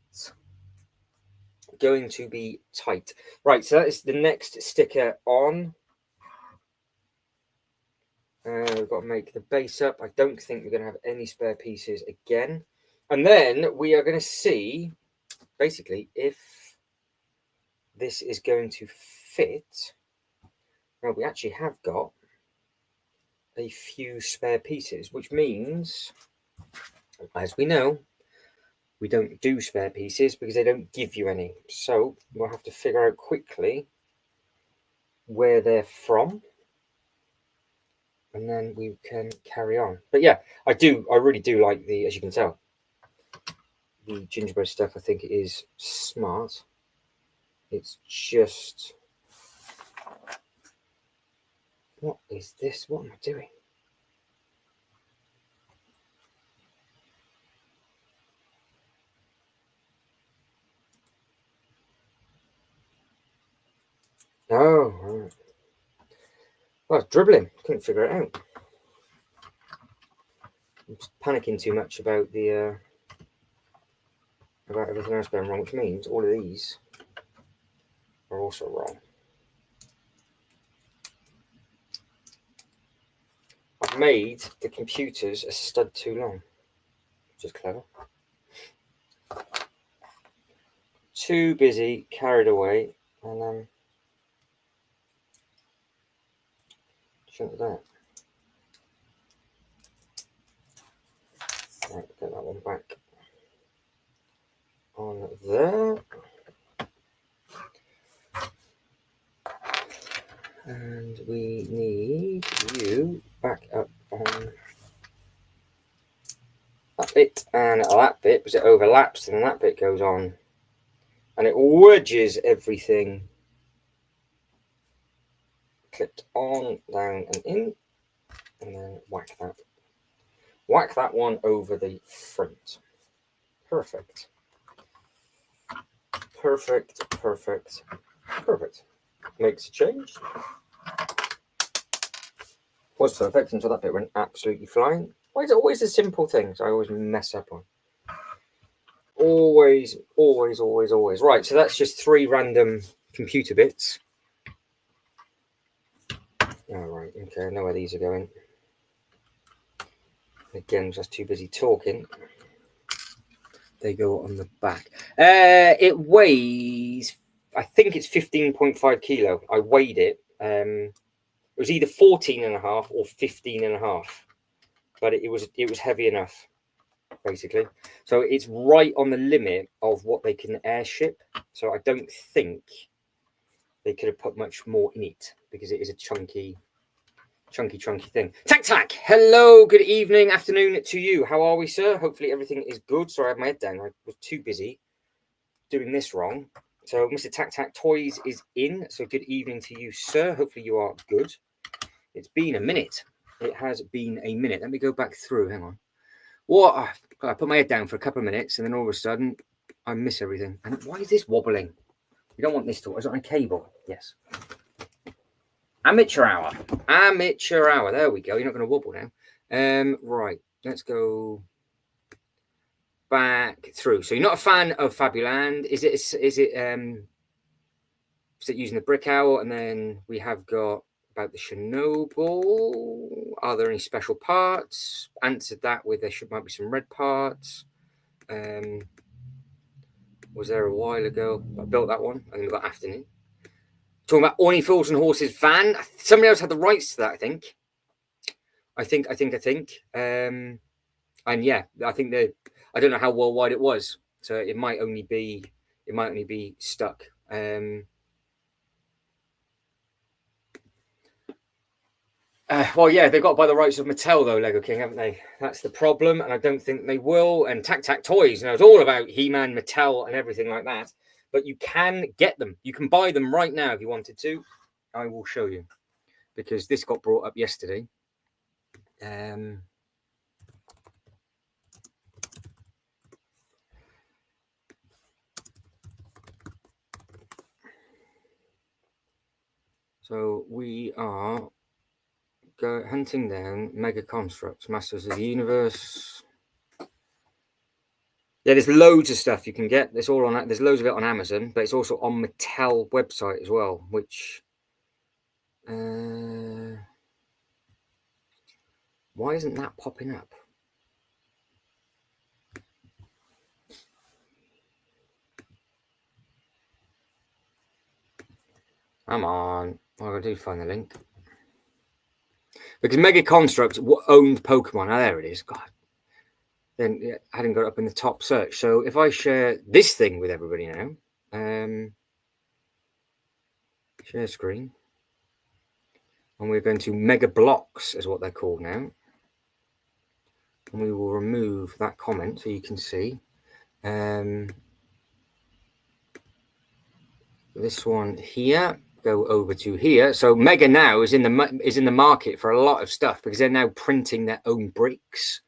Going to be tight. Right. So that is the next sticker on. We've got to make the base up. I don't think we're going to have any spare pieces again. And then we are going to see, basically, if this is going to fit. Now, we actually have got a few spare pieces, which means, as we know, we don't do spare pieces because they don't give you any. So we'll have to figure out quickly where they're from. And then we can carry on. But yeah, I really do like the, as you can tell, the gingerbread stuff. I think it is smart. It's just, what is this? What am I doing? Oh, right. Well, I was dribbling. Couldn't figure it out. I'm just panicking too much about the about everything else going wrong, which means all of these are also wrong. I've made the computers a stud too long, which is clever. Too busy, carried away, and shouldn't have done it. Right, get that one back on there. And we need you back up on that bit and that bit, because it overlaps and that bit goes on. And it wedges everything. Clipped on, down and in. And then whack that. Whack that one over the front. Perfect. Perfect, perfect, perfect. Makes a change. Was perfect until that bit went absolutely flying. Why is it always the simple things I always mess up on? Always, always, always, always. Right, so that's just 3 random computer bits. Oh, right, okay, I know where these are going. Again, just too busy talking. They go on the back. It weighs, I think it's 15.5 kilo. I weighed it. It was either 14.5 or 15.5, but it was heavy enough, basically. So it's right on the limit of what they can airship. So I don't think they could have put much more in it because it is a chunky thing. Tac, hello, good evening, afternoon to you. How are we, sir? Hopefully everything is good. Sorry, I have my head down. I was too busy doing this wrong. So Mr. Tac Toys is in. So good evening to you, sir. Hopefully you are good. It's been a minute. It has been a minute. Let me go back through. Hang on. What? I put my head down for a couple of minutes, and then all of a sudden, I miss everything. And why is this wobbling? You don't want this to. Is it on a cable? Yes. Amateur hour. Amateur hour. There we go. You're not going to wobble now. Right. Let's go back through. So you're not a fan of Fabuland. Is it using the brick owl? And then we have got about the Chernobyl. Are there any special parts? Answered that with there might be some red parts. Was there a while ago? I built that one. I think we got afternoon. Talking about Orny Fools and Horses van. Somebody else had the rights to that, I think. And yeah, I think I don't know how worldwide it was, so it might only be stuck. Well, yeah, they've got to buy the rights of Mattel, though, Lego King, haven't they? That's the problem, and I don't think they will. And Tac Toys, it's all about He-Man, Mattel, and everything like that. But you can get them. You can buy them right now if you wanted to. I will show you, because this got brought up yesterday. So we are hunting down Mega Construx, Masters of the Universe. Yeah, there's loads of stuff you can get. There's all on. There's loads of it on Amazon, but it's also on Mattel website as well. Which, why isn't that popping up? Come on, I do find the link because Mega Construx owned Pokemon. Oh, there it is. God, then I hadn't got it up in the top search. So if I share this thing with everybody now, share screen, and we're going to Mega Blocks, is what they're called now, and we will remove that comment so you can see. This one here, go over to here. So Mega now is in the market for a lot of stuff because they're now printing their own bricks.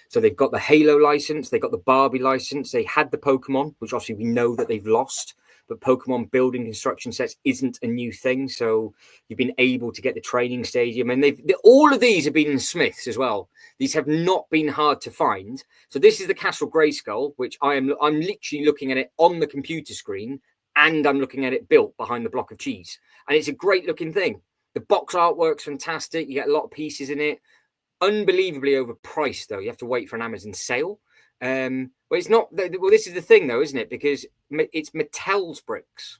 So they've got the Halo license, they've got the Barbie license, they had the Pokemon, which obviously we know that they've lost, but Pokemon building construction sets isn't a new thing. So you've been able to get the training stadium, and all of these have been in Smiths as well. These have not been hard to find. So this is the Castle Grayskull, which I'm literally looking at it on the computer screen, and I'm looking at it built behind the block of cheese. And it's a great looking thing. The box artwork's fantastic. You get a lot of pieces in it. Unbelievably overpriced, though. You have to wait for an Amazon sale. But it's not. Well, this is the thing, though, isn't it? Because it's Mattel's bricks.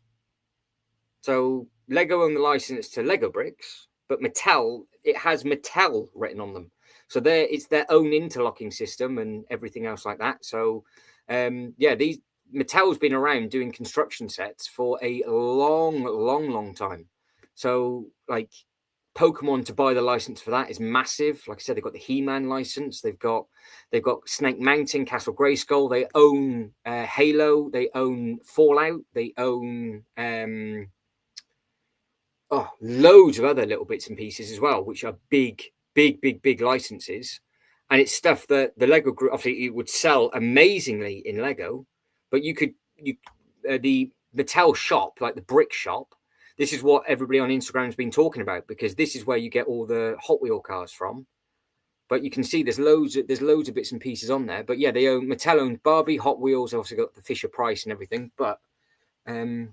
So Lego own the license to Lego bricks, but Mattel, it has Mattel written on them. So it's their own interlocking system and everything else like that. So Mattel's been around doing construction sets for a long time. So like Pokemon, to buy the license for that is massive. Like I said, they've got the He-Man license. They've got Snake Mountain, Castle Grayskull. They own Halo. They own Fallout. They own loads of other little bits and pieces as well, which are big licenses. And it's stuff that the Lego group, obviously, it would sell amazingly in Lego, but the Mattel shop, like the brick shop, this is what everybody on Instagram has been talking about, because this is where you get all the Hot Wheel cars from. But you can see there's loads of bits and pieces on there. But yeah, Mattel owns Barbie, Hot Wheels. They've also got the Fisher Price and everything. But I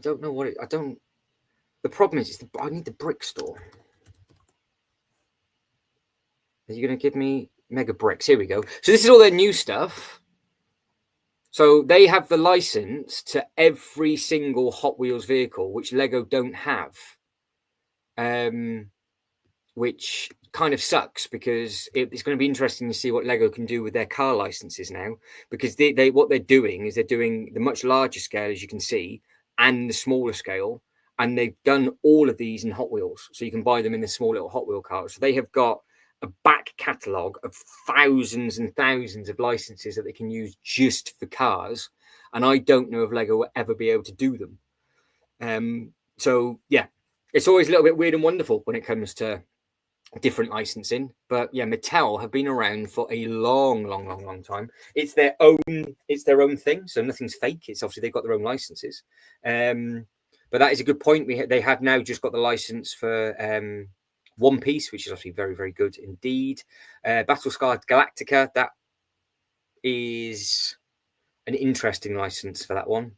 don't know what the problem is I need the brick store. Are you going to give me Mega Bricks? Here we go. So this is all their new stuff. So they have the license to every single Hot Wheels vehicle, which Lego don't have, which kind of sucks, because it's going to be interesting to see what Lego can do with their car licenses now, because what they're doing is they're doing the much larger scale, as you can see, and the smaller scale, and they've done all of these in Hot Wheels, so you can buy them in the small little Hot Wheel cars. So they have got a back catalogue of thousands and thousands of licenses that they can use just for cars, and I don't know if Lego will ever be able to do them. So yeah, it's always a little bit weird and wonderful when it comes to different licensing. But yeah, Mattel have been around for a long time. It's their own thing, so nothing's fake. It's obviously they've got their own licenses. But that is a good point. They have now just got the license for One Piece, which is obviously very good indeed. Battlestar Galactica, that is an interesting license for that one,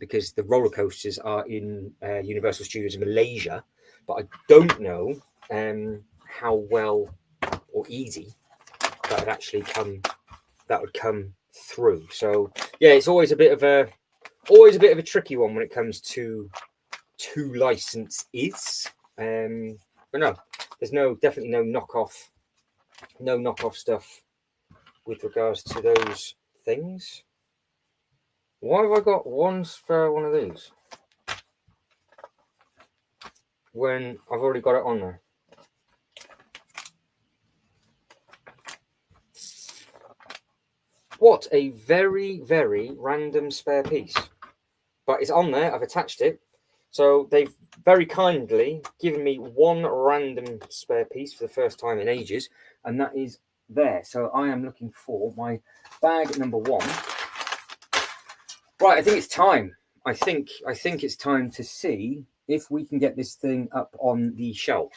because the roller coasters are in Universal Studios in Malaysia, but I don't know how well or easy that would actually come through. So yeah, it's always a bit of a tricky one when it comes to licenses. But no, there's definitely no knockoff stuff with regards to those things. Why have I got one spare one of these when I've already got it on there? What a very random spare piece. But it's on there, I've attached it. So they've very kindly given me one random spare piece for the first time in ages, and that is there. So I am looking for my bag number one. Right, I think it's time. I think it's time to see if we can get this thing up on the shelf,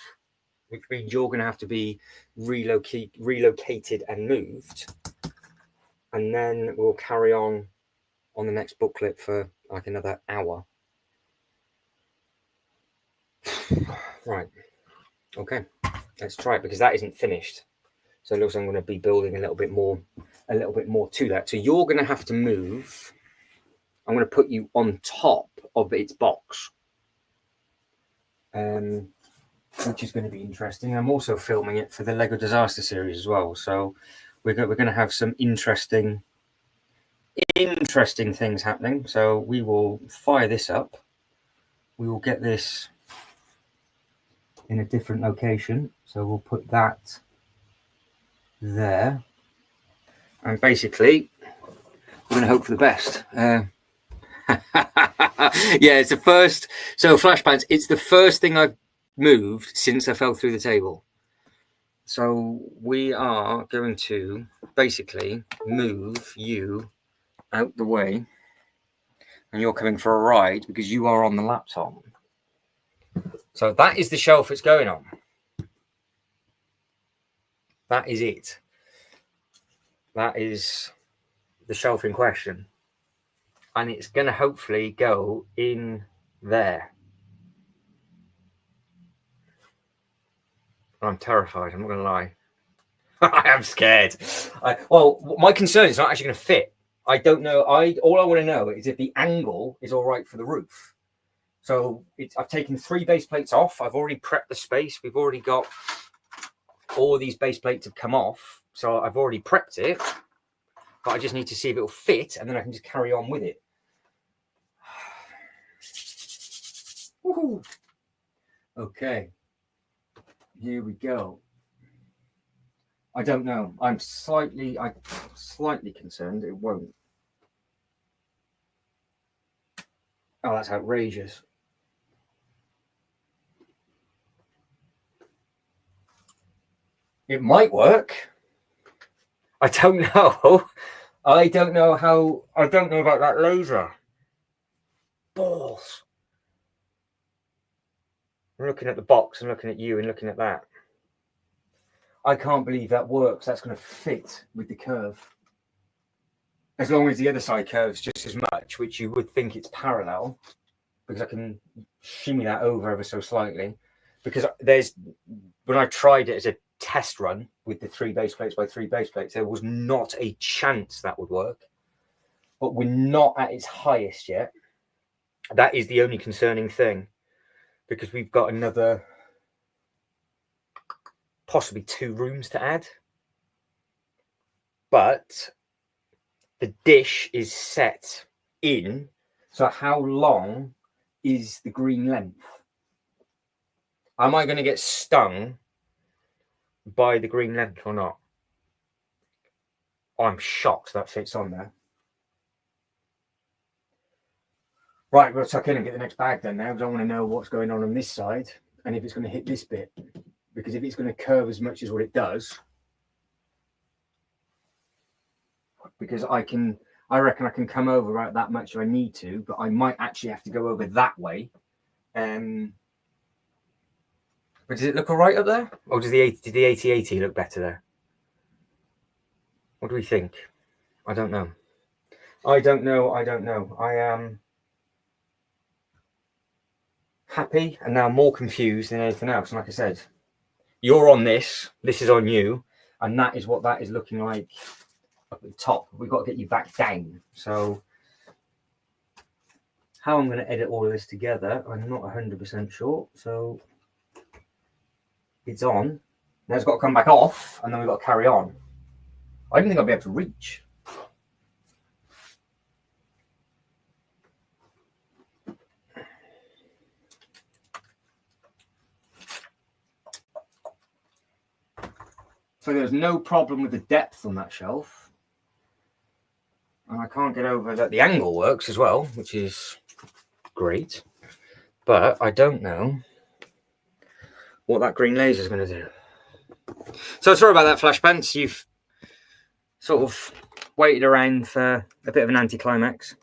which means you're going to have to be relocated and moved, and then we'll carry on the next booklet for like another hour. Right. Okay. Let's try it, because that isn't finished. So it looks like I'm going to be building a little bit more to that. So you're going to have to move. I'm going to put you on top of its box, which is going to be interesting. I'm also filming it for the Lego Disaster series as well. So we're going to have some interesting things happening. So we will fire this up. We will get this in a different location. So we'll put that there. And basically, we're going to hope for the best. Yeah, it's the first. So Flashpants, it's the first thing I've moved since I fell through the table. So we are going to basically move you out the way, and you're coming for a ride because you are on the laptop. So that is the shelf it's going on. That is it. That is the shelf in question. And it's going to hopefully go in there. I'm terrified. I'm not going to lie. I am scared. Well, my concern is not actually going to fit. I don't know. All I want to know is if the angle is all right for the roof. So I've taken 3 base plates off. I've already prepped the space. We've already got all these base plates have come off. So I've already prepped it. But I just need to see if it will fit, and then I can just carry on with it. Woohoo. Okay. Here we go. I don't know. I'm slightly concerned it won't. Oh, that's outrageous. It might work. I don't know. I don't know about that laser. Balls. I'm looking at the box and looking at you and looking at that. I can't believe that works. That's going to fit with the curve. As long as the other side curves just as much, which you would think it's parallel, because I can shimmy that over ever so slightly. Because when I tried it as a test run with the 3 base plates by 3 base plates, there was not a chance that would work. But we're not at its highest yet. That is the only concerning thing, because we've got another possibly 2 rooms to add. But the dish is set in. So how long is the green length? Am I going to get stung by the green length or not? I'm shocked that fits on there. Right, we'll tuck in and get the next bag then now, because I want to know what's going on this side and if it's going to hit this bit. Because if it's going to curve as much as what it does, because I reckon I can come over right that much if I need to, but I might actually have to go over that way. But does it look all right up there? Or did the 8080 look better there? What do we think? I don't know. I don't know. I am happy and now more confused than anything else. And like I said, you're on this is on you, and that is what that is looking like up at the top. We've got to get you back down. So how I'm going to edit all of this together, I'm not 100% sure. So it's on. Now it's got to come back off, and then we've got to carry on. I didn't think I'd be able to reach. So there's no problem with the depth on that shelf. And I can't get over that the angle works as well, which is great. But I don't know what that green laser is going to do. So sorry about that, Flashpants. You've sort of waited around for a bit of an anticlimax.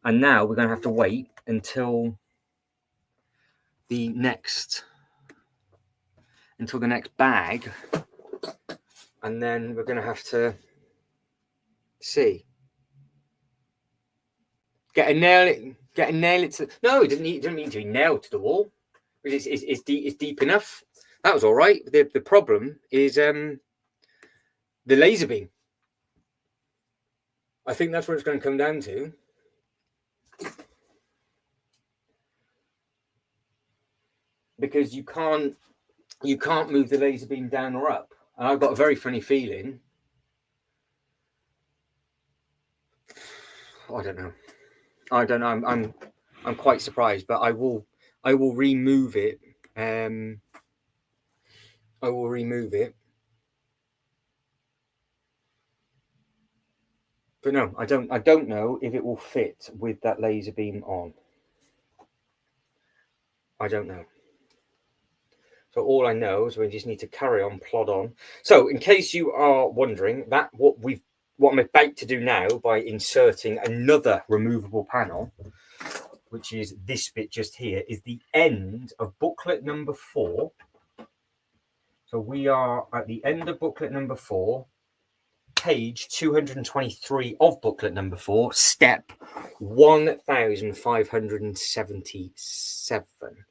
And now we're going to have to wait until the next bag, and then we're going to have to see. Get a nail it to. No, it doesn't need to be nailed to the wall. It's deep enough. That was all right. The problem is the laser beam. I think that's what it's going to come down to. Because you can't move the laser beam down or up. And I've got a very funny feeling. I don't know. I'm quite surprised, but I will remove it. I will remove it. But no, I don't know if it will fit with that laser beam on. I don't know. So all I know is we just need to carry on, plod on. So in case you are wondering, that what I'm about to do now by inserting another removable panel, which is this bit just here, is the end of booklet number 4. So we are at the end of booklet number 4, page 223 of booklet number 4, step 1577.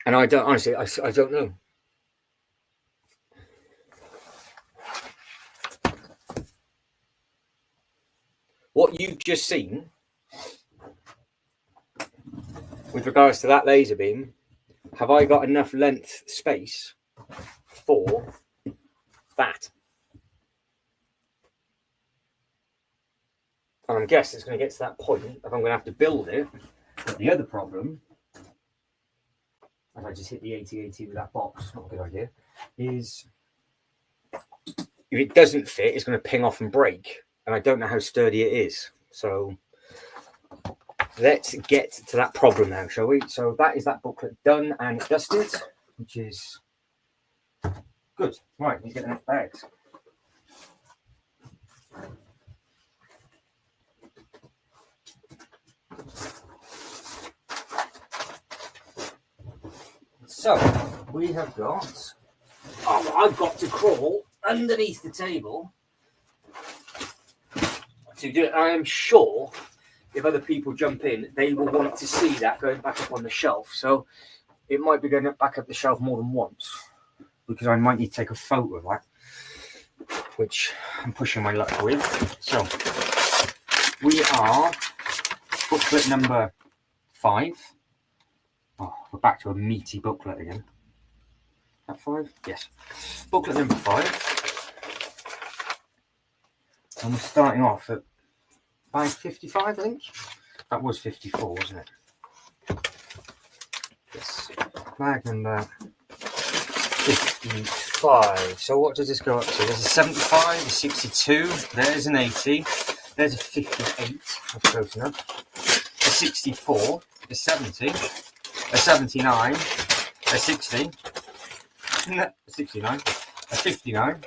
And I don't, honestly, I don't know. What you've just seen with regards to that laser beam, have I got enough length space for that? And I'm guessing it's going to get to that point if I'm going to have to build it. But the other problem, and I just hit the 8080 with that box, not a good idea, is if it doesn't fit, it's going to ping off and break. And I don't know how sturdy it is. So let's get to that problem now, shall we? So that is that booklet done and dusted, which is good. Right, we get the next bags. So we have got. Oh, I've got to crawl underneath the table to do it. I am sure if other people jump in, they will want to see that going back up on the shelf. So it might be going back up the shelf more than once, because I might need to take a photo of that, which I'm pushing my luck with. So we are booklet number 5. Oh, we're back to a meaty booklet again. That 5? Yes. Booklet number 5. And we're starting off at bag 55, I think. That was 54, wasn't it? Yes. Bag number 55. So what does this go up to? There's a 75, a 62, there's an 80, there's a 58, that's close enough. A 64, a 70, a 79, a 60, a 69, a 59,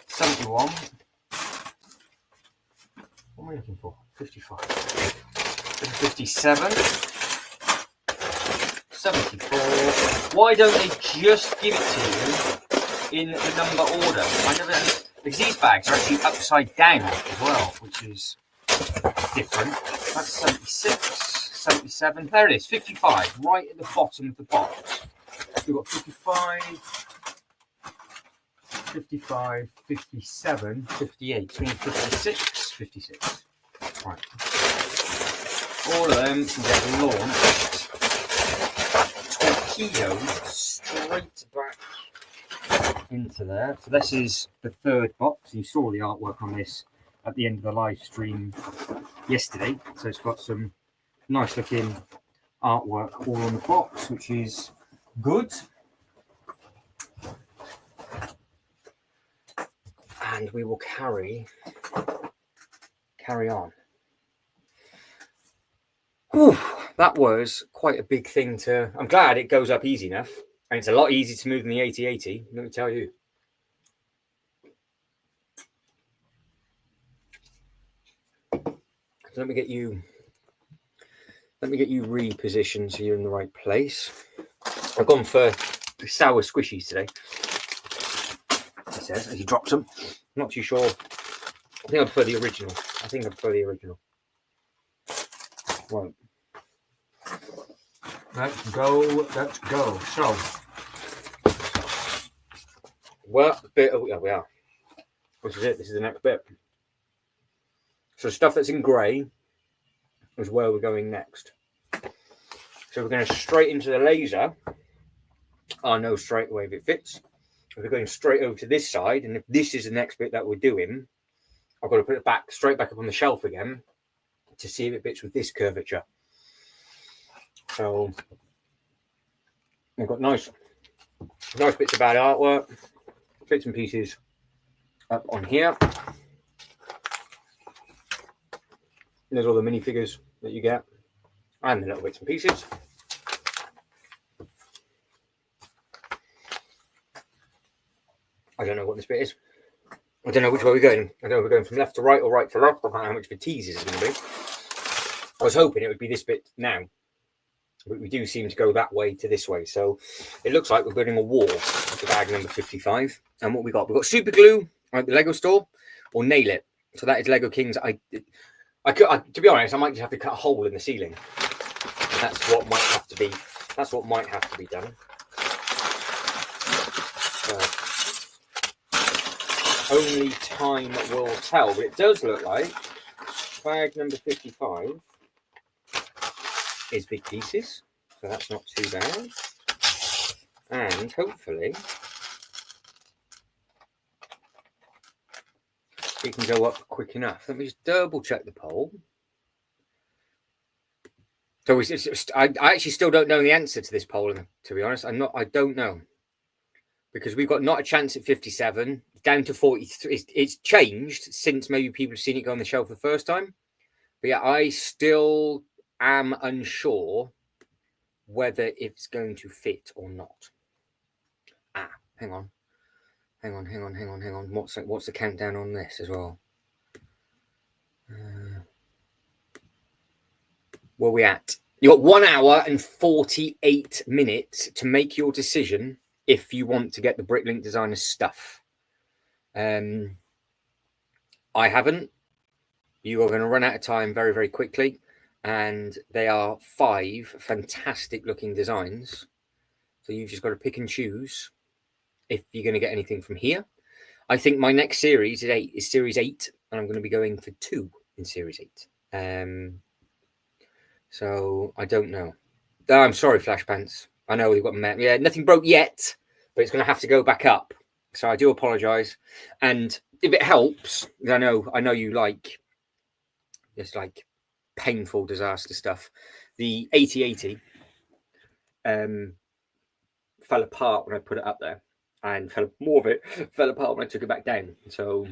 71. What am I looking for? 55. 57. 74. Why don't they just give it to you in the number order? I never, because these bags are actually upside down as well, which is different. That's 76, 77. There it is, 55, right at the bottom of the box. We've got 55, 55, 57, 58, 56, 56. Right. All of them can get launched, torpedoed straight back into there. So this is the third box. You saw the artwork on this at the end of the live stream yesterday. So it's got some nice looking artwork all on the box, which is good. And we will carry on. Whew, that was quite a big thing to. I'm glad it goes up easy enough, and it's a lot easier to move than the 8080. Let me tell you. Let me get you repositioned so you're in the right place. I've gone for sour squishies today. It says as you drop some. I'm not too sure. I think I'd prefer the original. Right. Let's go. So, what bit? Oh, yeah, we are. This is it. This is the next bit. So, stuff that's in grey is where we're going next. So, we're going straight into the laser. I know straight away if it fits. If we're going straight over to this side, and if this is the next bit that we're doing, I've got to put it straight back up on the shelf again to see if it fits with this curvature. So we've got nice bits of bad artwork, bits and pieces up on here. There's all the minifigures that you get, and the little bits and pieces. I don't know what this bit is. I don't know which way we're going. I don't know if we're going from left to right or right to left. I don't know how much of a tease this is going to be. I was hoping it would be this bit now, but we do seem to go that way to this way. So it looks like we're building a wall to bag number 55. And what we got? We've got super glue at the Lego store or nail it. So that is Lego Kings. I to be honest, I might just have to cut a hole in the ceiling. That's what might have to be. That's what might have to be done. Only time will tell, but it does look like bag number 55 is big pieces, so that's not too bad. And hopefully it can go up quick enough. Let me just double check the poll. So I actually still don't know the answer to this poll, to be honest. I don't know. Because we've got not a chance at 57, down to 43. It's changed since maybe people have seen it go on the shelf the first time. But yeah, I still am unsure whether it's going to fit or not. Hang on. What's the countdown on this as well? Where are we at? You got 1 hour and 48 minutes to make your decision if you want to get the Bricklink Designer stuff. I haven't. You are going to run out of time very, very quickly. And they are 5 fantastic looking designs. So you've just got to pick and choose if you're going to get anything from here. I think my next series is Series 8. And I'm going to be going for 2 in Series 8. So I don't know. Oh, I'm sorry, Flash Pants. I know we've got nothing broke yet, but it's going to have to go back up. So I do apologise. And if it helps, I know you like this like painful disaster stuff. The 8080 fell apart when I put it up there, and more of it fell apart when I took it back down. So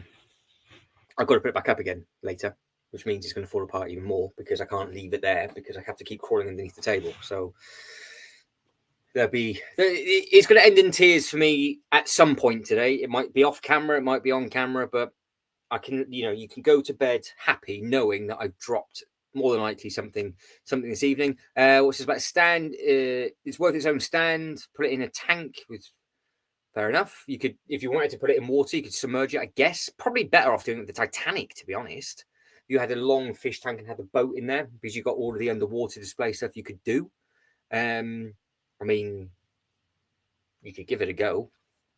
I've got to put it back up again later, which means it's going to fall apart even more because I can't leave it there because I have to keep crawling underneath the table. So it's going to end in tears for me at some point today. It might be off camera, it might be on camera, but I can, you can go to bed happy knowing that I've dropped more than likely something this evening. What's this about a stand? It's worth its own stand. Put it in a tank. Fair enough. You could, if you wanted to put it in water, you could submerge it, I guess. Probably better off doing it with the Titanic, to be honest. You had a long fish tank and had the boat in there because you got all of the underwater display stuff you could do. I mean, you could give it a go.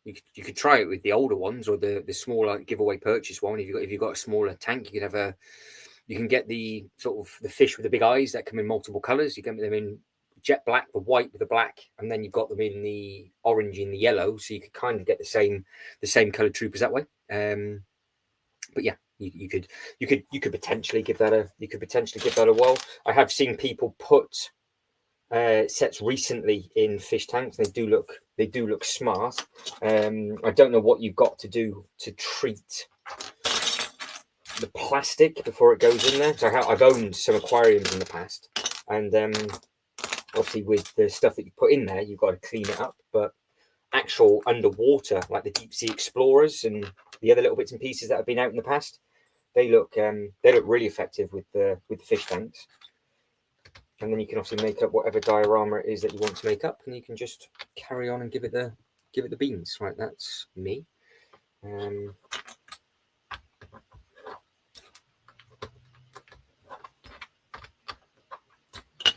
You could try it with the older ones or the smaller giveaway purchase one. If you've got a smaller tank, you can get the sort of the fish with the big eyes that come in multiple colors. You get them in jet black, the white with the black, and then you've got them in the orange and the yellow. So you could kind of get the same colored troopers that way. But yeah, you could potentially give that a whirl. I have seen people put sets recently in fish tanks. They do look smart. I don't know what you've got to do to treat the plastic before it goes in there. So I've owned some aquariums in the past, and obviously with the stuff that you put in there, you've got to clean it up. But actual underwater, like the deep sea explorers and the other little bits and pieces that have been out in the past, they look really effective with the fish tanks. And then you can obviously make up whatever diorama it is that you want to make up, and you can just carry on and give it the beans. Right, that's me.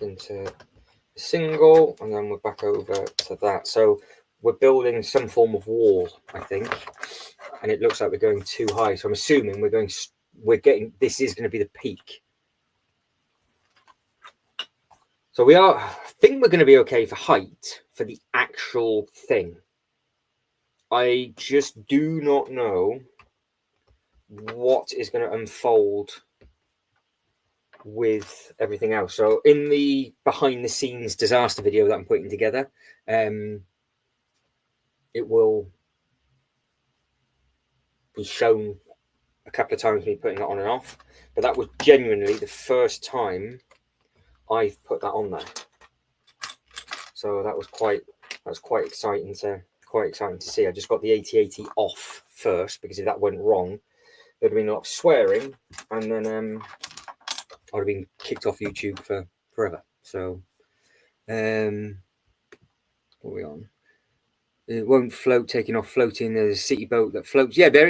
Into single, and then we're back over to that. So we're building some form of wall, I think, and it looks like we're going too high. So I'm assuming this is going to be the peak. So I think we're going to be okay for height for the actual thing. I just do not know what is going to unfold with everything else. So in the behind the scenes disaster video that I'm putting together, it will be shown a couple of times me putting it on and off, but that was genuinely the first time I've put that on there. So that was quite exciting to see. I just got the 8080 off first, because if that went wrong, there'd have been a lot of swearing, and then I'd have been kicked off YouTube for forever. So what are we on? It won't float, taking off floating. There's a city boat that floats. Yeah, there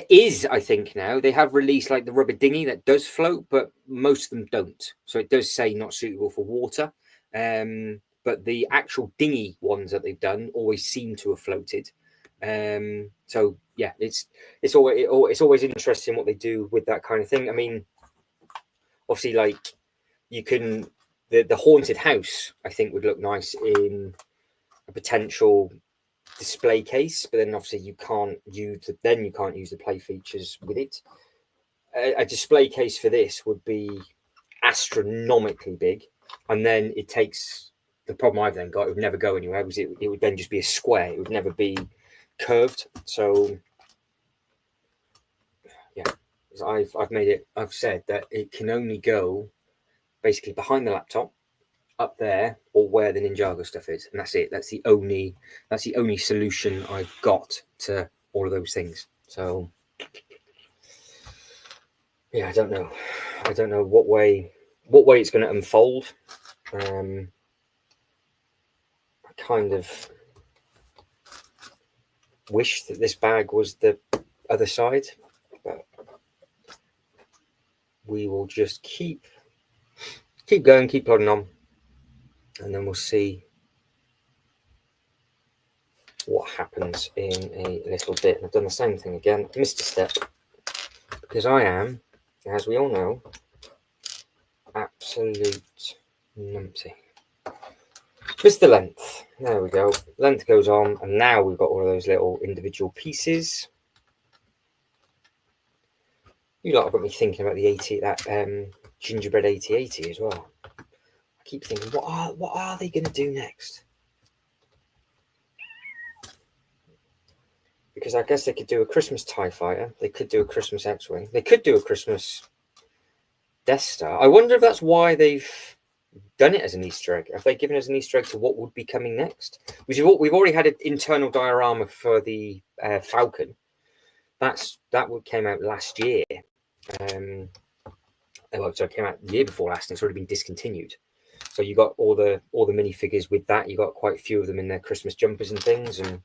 is, I think now, they have released like the rubber dinghy that does float, but most of them don't. So it does say not suitable for water. But the actual dinghy ones that they've done always seem to have floated. So yeah, it's always interesting what they do with that kind of thing. I mean, obviously, like you can the haunted house, I think, would look nice in a potential display case, but then obviously you can't use the play features with it. A display case for this would be astronomically big, and then it takes the problem I've then got. It would never go anywhere, because it would then just be a square. It would never be curved. So yeah, I've said that it can only go basically behind the laptop, up there, or where the Ninjago stuff is, and that's it. That's the only solution I've got to all of those things. So yeah, I don't know what way it's going to unfold. I kind of wish that this bag was the other side, but we will just keep going, keep plodding on, and then we'll see what happens in a little bit. I've done the same thing again, missed a step, because I am, as we all know, absolute numpty. Just the length. There we go. Length goes on, and now we've got all of those little individual pieces. You lot have got me thinking about the gingerbread 8080 as well. I keep thinking, what are they going to do next? Because I guess they could do a Christmas TIE Fighter. They could do a Christmas X-Wing. They could do a Christmas Death Star. I wonder if that's why they've done it as an Easter egg. Have they given us an Easter egg to what would be coming next? Because we've already had an internal diorama for the Falcon. That came out last year. Well, so it came out the year before last, and it's already been discontinued. So you got all the minifigures with that. You got quite a few of them in their Christmas jumpers and things, and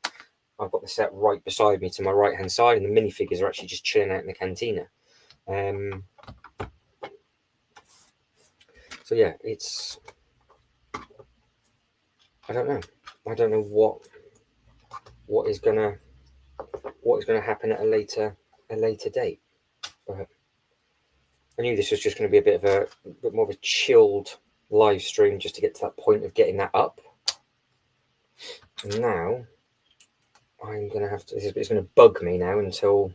I've got the set right beside me to my right hand side, and the minifigures are actually just chilling out in the cantina. So yeah, I don't know what is gonna happen at a later date. But I knew this was just going to be a bit more of a chilled live stream, just to get to that point of getting that up. And now I'm going to have to. It's going to bug me now until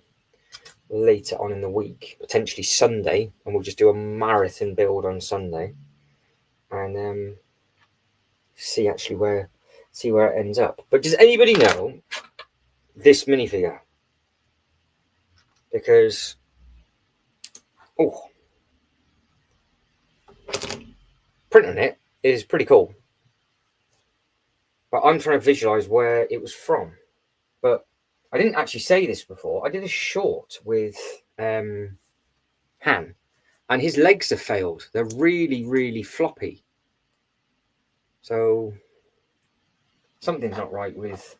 later on in the week, potentially Sunday, and we'll just do a marathon build on Sunday, and see where it ends up. But does anybody know this minifigure? Because print on it is pretty cool, but I'm trying to visualize where it was from. But I didn't actually say this before. I did a short with Han, and his legs have failed. They're really, really floppy. So something's not right with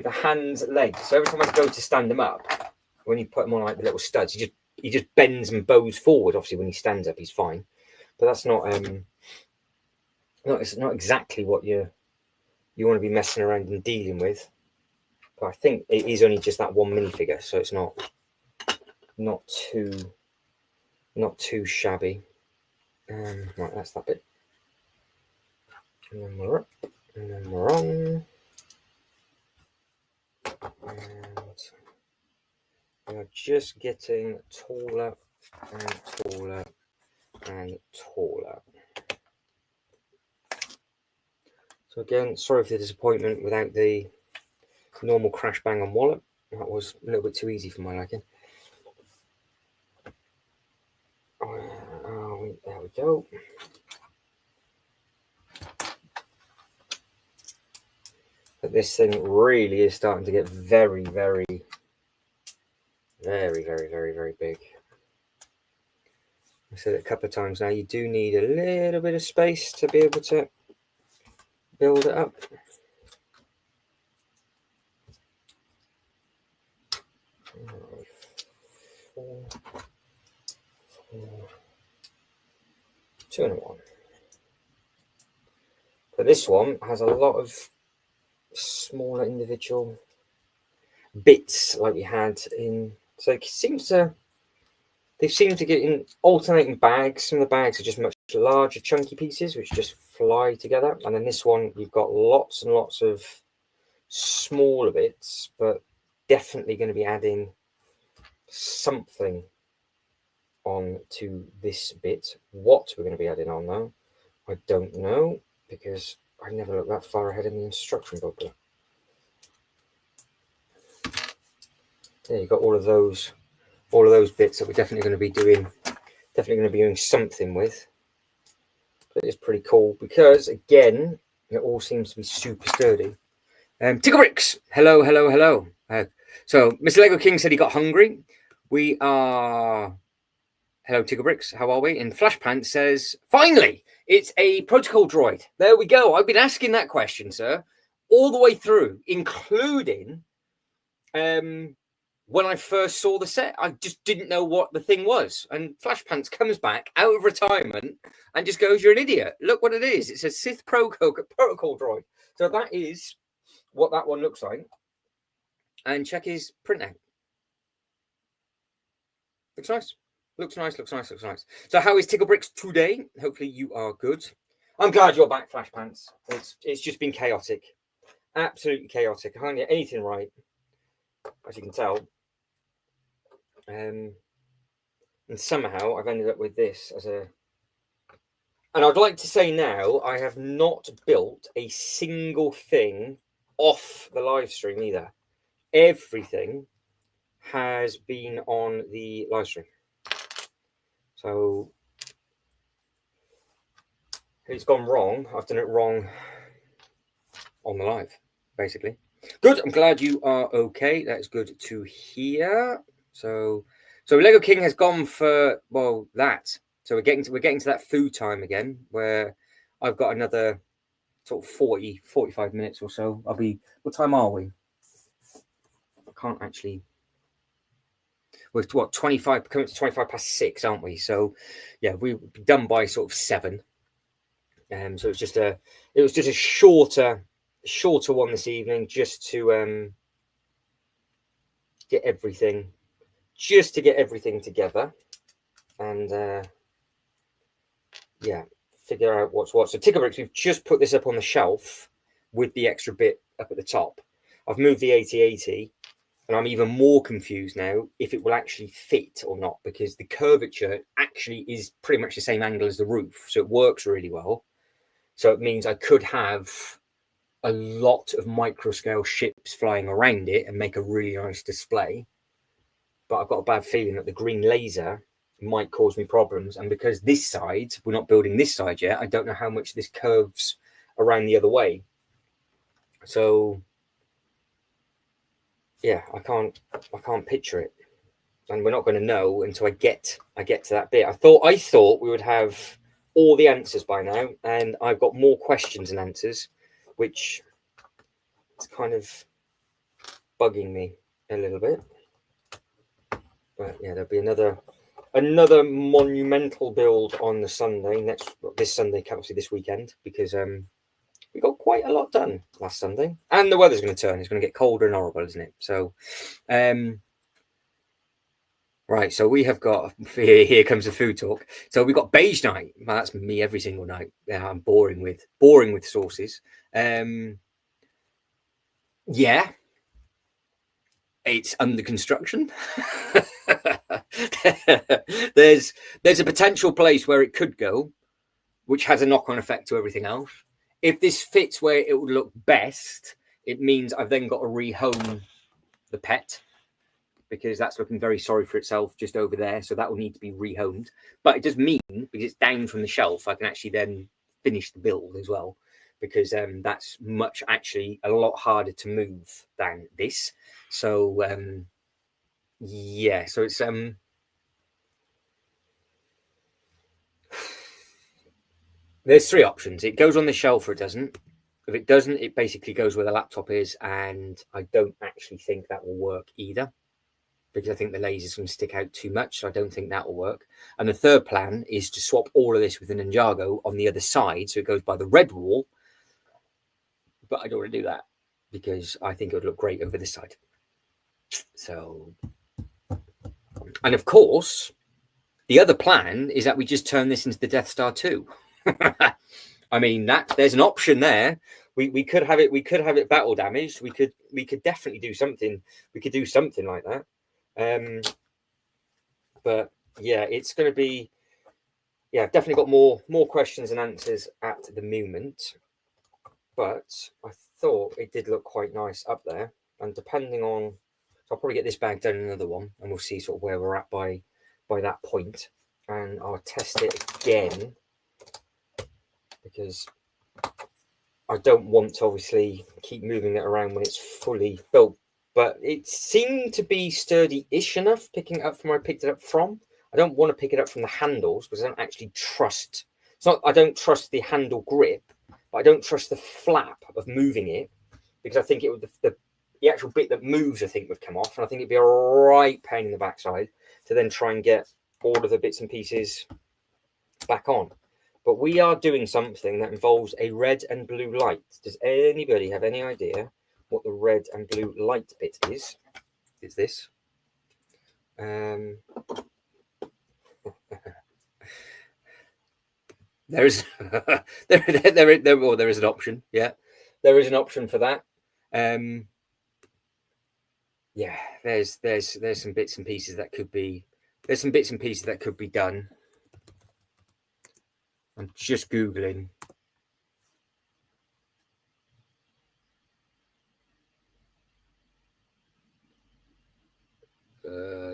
a Han's legs. So every time I go to stand him up, when you put him on like the little studs, he just bends and bows forward. Obviously, when he stands up, he's fine. But that's it's not exactly what you want to be messing around and dealing with. But I think it is only just that one minifigure, so it's not too shabby. Right, that's that bit. And then we're up, and then we're on. And we are just getting taller and taller and taller. So again, sorry for the disappointment without the normal crash bang and wallop. That was a little bit too easy for my liking. There we go. But this thing really is starting to get very, very, very, very, very, very big. I said it a couple of times now, you do need a little bit of space to be able to build it up. Four, 2 and 1. But this one has a lot of smaller individual bits like we had in. So it seems to. They seem to get in alternating bags. Some of the bags are just much larger, chunky pieces, which just fly together. And then this one, you've got lots and lots of smaller bits, but definitely going to be adding something on to this bit. What we're going to be adding on, though, I don't know, because I never looked that far ahead in the instruction booklet. There, you've got all of those bits that we're definitely going to be doing something with. But it's pretty cool because, again, it all seems to be super sturdy. Ticklebricks, hello. So Mr. Lego King said he got hungry. We are. Hello, Ticklebricks. How are we? And Flashpants says, finally, it's a protocol droid. There we go. I've been asking that question, sir, all the way through, including when I first saw the set. I just didn't know what the thing was. And Flashpants comes back out of retirement and just goes, you're an idiot. Look what it is. It's a Sith protocol droid. So that is what that one looks like. And check his printout. Looks nice. Looks nice. So how is Ticklebricks today? Hopefully you are good. I'm glad you're back, Flashpants. It's just been chaotic. Absolutely chaotic. I can't get anything right, as you can tell. And somehow I've ended up with this as a... And I'd like to say now, I have not built a single thing off the live stream either. Everything has been on the live stream. So it's gone wrong. I've done it wrong on the live, basically. Good. I'm glad you are okay. That's good to hear. So Lego King has gone for that. So we're getting to that food time again, where I've got another sort of 45 minutes or so. What time are we? I can't actually. We're 25, coming to 25 past 6, aren't we? So yeah, we'll be done by sort of 7. So it was just a shorter one this evening, just to get everything together, and figure out what's what. So Ticklebricks, we've just put this up on the shelf with the extra bit up at the top. I've moved the 8080, and I'm even more confused now if it will actually fit or not, because the curvature actually is pretty much the same angle as the roof, so it works really well. So it means I could have a lot of micro scale ships flying around it and make a really nice display. But I've got a bad feeling that the green laser might cause me problems. And because this side, we're not building this side yet, I don't know how much this curves around the other way. So yeah, I can't picture it, and we're not going to know until I get to that bit. I thought we would have all the answers by now, and I've got more questions than answers, which is kind of bugging me a little bit. But yeah, there'll be another monumental build on the Sunday this Sunday, obviously this weekend, because we got quite a lot done last Sunday, and the weather's going to turn. It's going to get colder and horrible, isn't it? So, right. So we have got here comes the food talk. So we've got beige night. Well, that's me every single night. Yeah, I'm boring with sauces. Yeah, it's under construction. there's a potential place where it could go, which has a knock-on effect to everything else. If this fits where it would look best, it means I've then got to rehome the pet, because that's looking very sorry for itself just over there. So that will need to be rehomed. But it does mean, because it's down from the shelf, I can actually then finish the build as well, because that's actually a lot harder to move than this. So yeah, so it's there's three options. It goes on the shelf or it doesn't. If it doesn't, it basically goes where the laptop is, and I don't actually think that will work either, because I think the laser's going to stick out too much, so I don't think that will work. And the third plan is to swap all of this with an Ninjago on the other side, so it goes by the red wall. But I don't want to do that, because I think it would look great over this side. So, and of course, the other plan is that we just turn this into the Death Star 2. I mean, there's an option there. We could have it battle damaged. We could definitely do something. We could do something like that. But yeah, it's going to be. Yeah, I've definitely got more questions and answers at the moment. But I thought it did look quite nice up there, and depending on, so I'll probably get this bag done in another one, and we'll see sort of where we're at by that point, and I'll test it again, because I don't want to obviously keep moving it around when it's fully built. But it seemed to be sturdy-ish enough, picking it up from where I picked it up from. I don't want to pick it up from the handles, because I don't actually trust. I don't trust the handle grip, but I don't trust the flap of moving it, because I think it would the actual bit that moves, I think, would come off, and I think it'd be a right pain in the backside to then try and get all of the bits and pieces back on. But we are doing something that involves a red and blue light. Does anybody have any idea what the red and blue light bit is? It's this. There is there is an option. Yeah, there is an option for that. Yeah, there's some bits and pieces that could be done. I'm just Googling.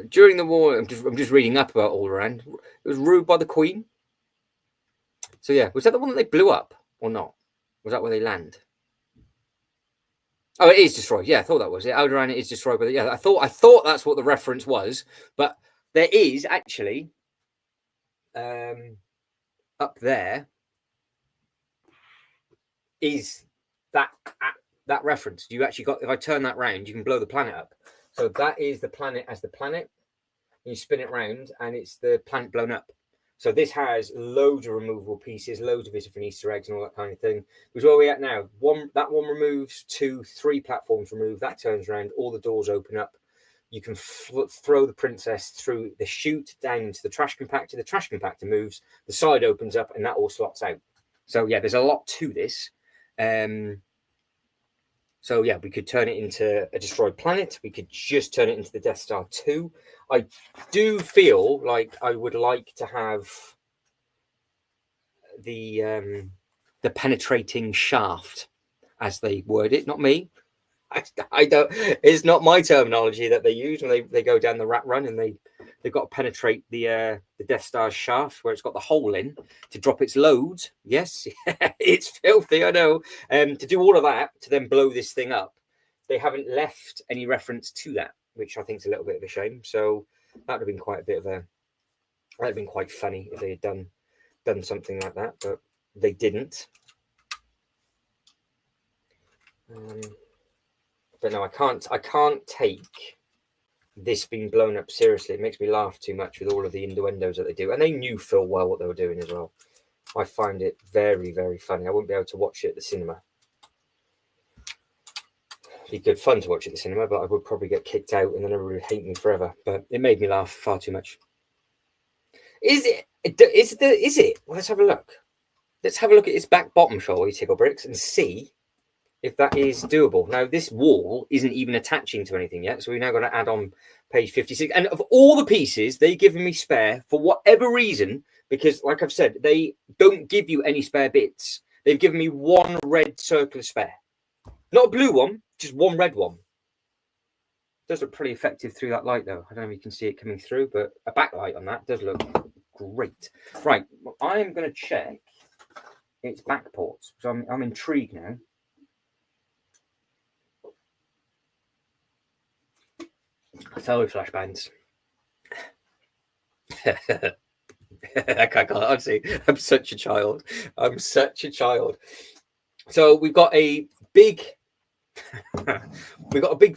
During the war, I'm just reading up about Alderaan. It was ruled by the Queen. So yeah, was that the one that they blew up or not? Was that where they land? Oh, it is destroyed. Yeah, I thought that was it. Alderaan is destroyed by I thought that's what the reference was, but there is actually up there is that reference. You actually got, if I turn that round, you can blow the planet up. So that is the planet as the planet. You spin it round, and it's the planet blown up. So this has loads of removable pieces, loads of different Easter eggs and all that kind of thing. Because where are we at now? That one removes, 2, 3 platforms removed. That turns around, all the doors open up. You can throw the princess through the chute down into the trash compactor. The trash compactor moves, the side opens up, and that all slots out. So yeah, there's a lot to this. So yeah, we could turn it into a destroyed planet. We could just turn it into the Death Star 2. I do feel like I would like to have the penetrating shaft, as they word it. Not me. I don't. It's not my terminology that they use when they go down the rat run, and they've got to penetrate the Death Star's shaft where it's got the hole in to drop its loads. Yes, it's filthy, I know. To do all of that, to then blow this thing up, they haven't left any reference to that, which I think is a little bit of a shame. So that would have been quite a bit of a, that would have been quite funny if they had done something like that, but they didn't. But no, I can't take this being blown up seriously. It makes me laugh too much with all of the innuendos that they do, and they knew full well what they were doing as well. I find it very, very funny. I wouldn't be able to watch it at the cinema. It'd be good fun to watch at the cinema, but I would probably get kicked out and then everybody would hate me forever. But it made me laugh far too much. Is it? Is it? Well, let's have a look. Let's have a look at its back bottom, shall we, Tickle Bricks, and see if that is doable. Now, this wall isn't even attaching to anything yet, so we've now got to add on page 56. And of all the pieces they've given me spare, for whatever reason, because like I've said, they don't give you any spare bits. They've given me one red circular spare. Not a blue one, just one red one. Does look pretty effective through that light, though. I don't know if you can see it coming through, but a backlight on that does look great. Right, well, I am going to check its back ports, because I'm intrigued now. I tell you, flashbangs. I can't honestly. I'm such a child. I'm such a child. So we've got a big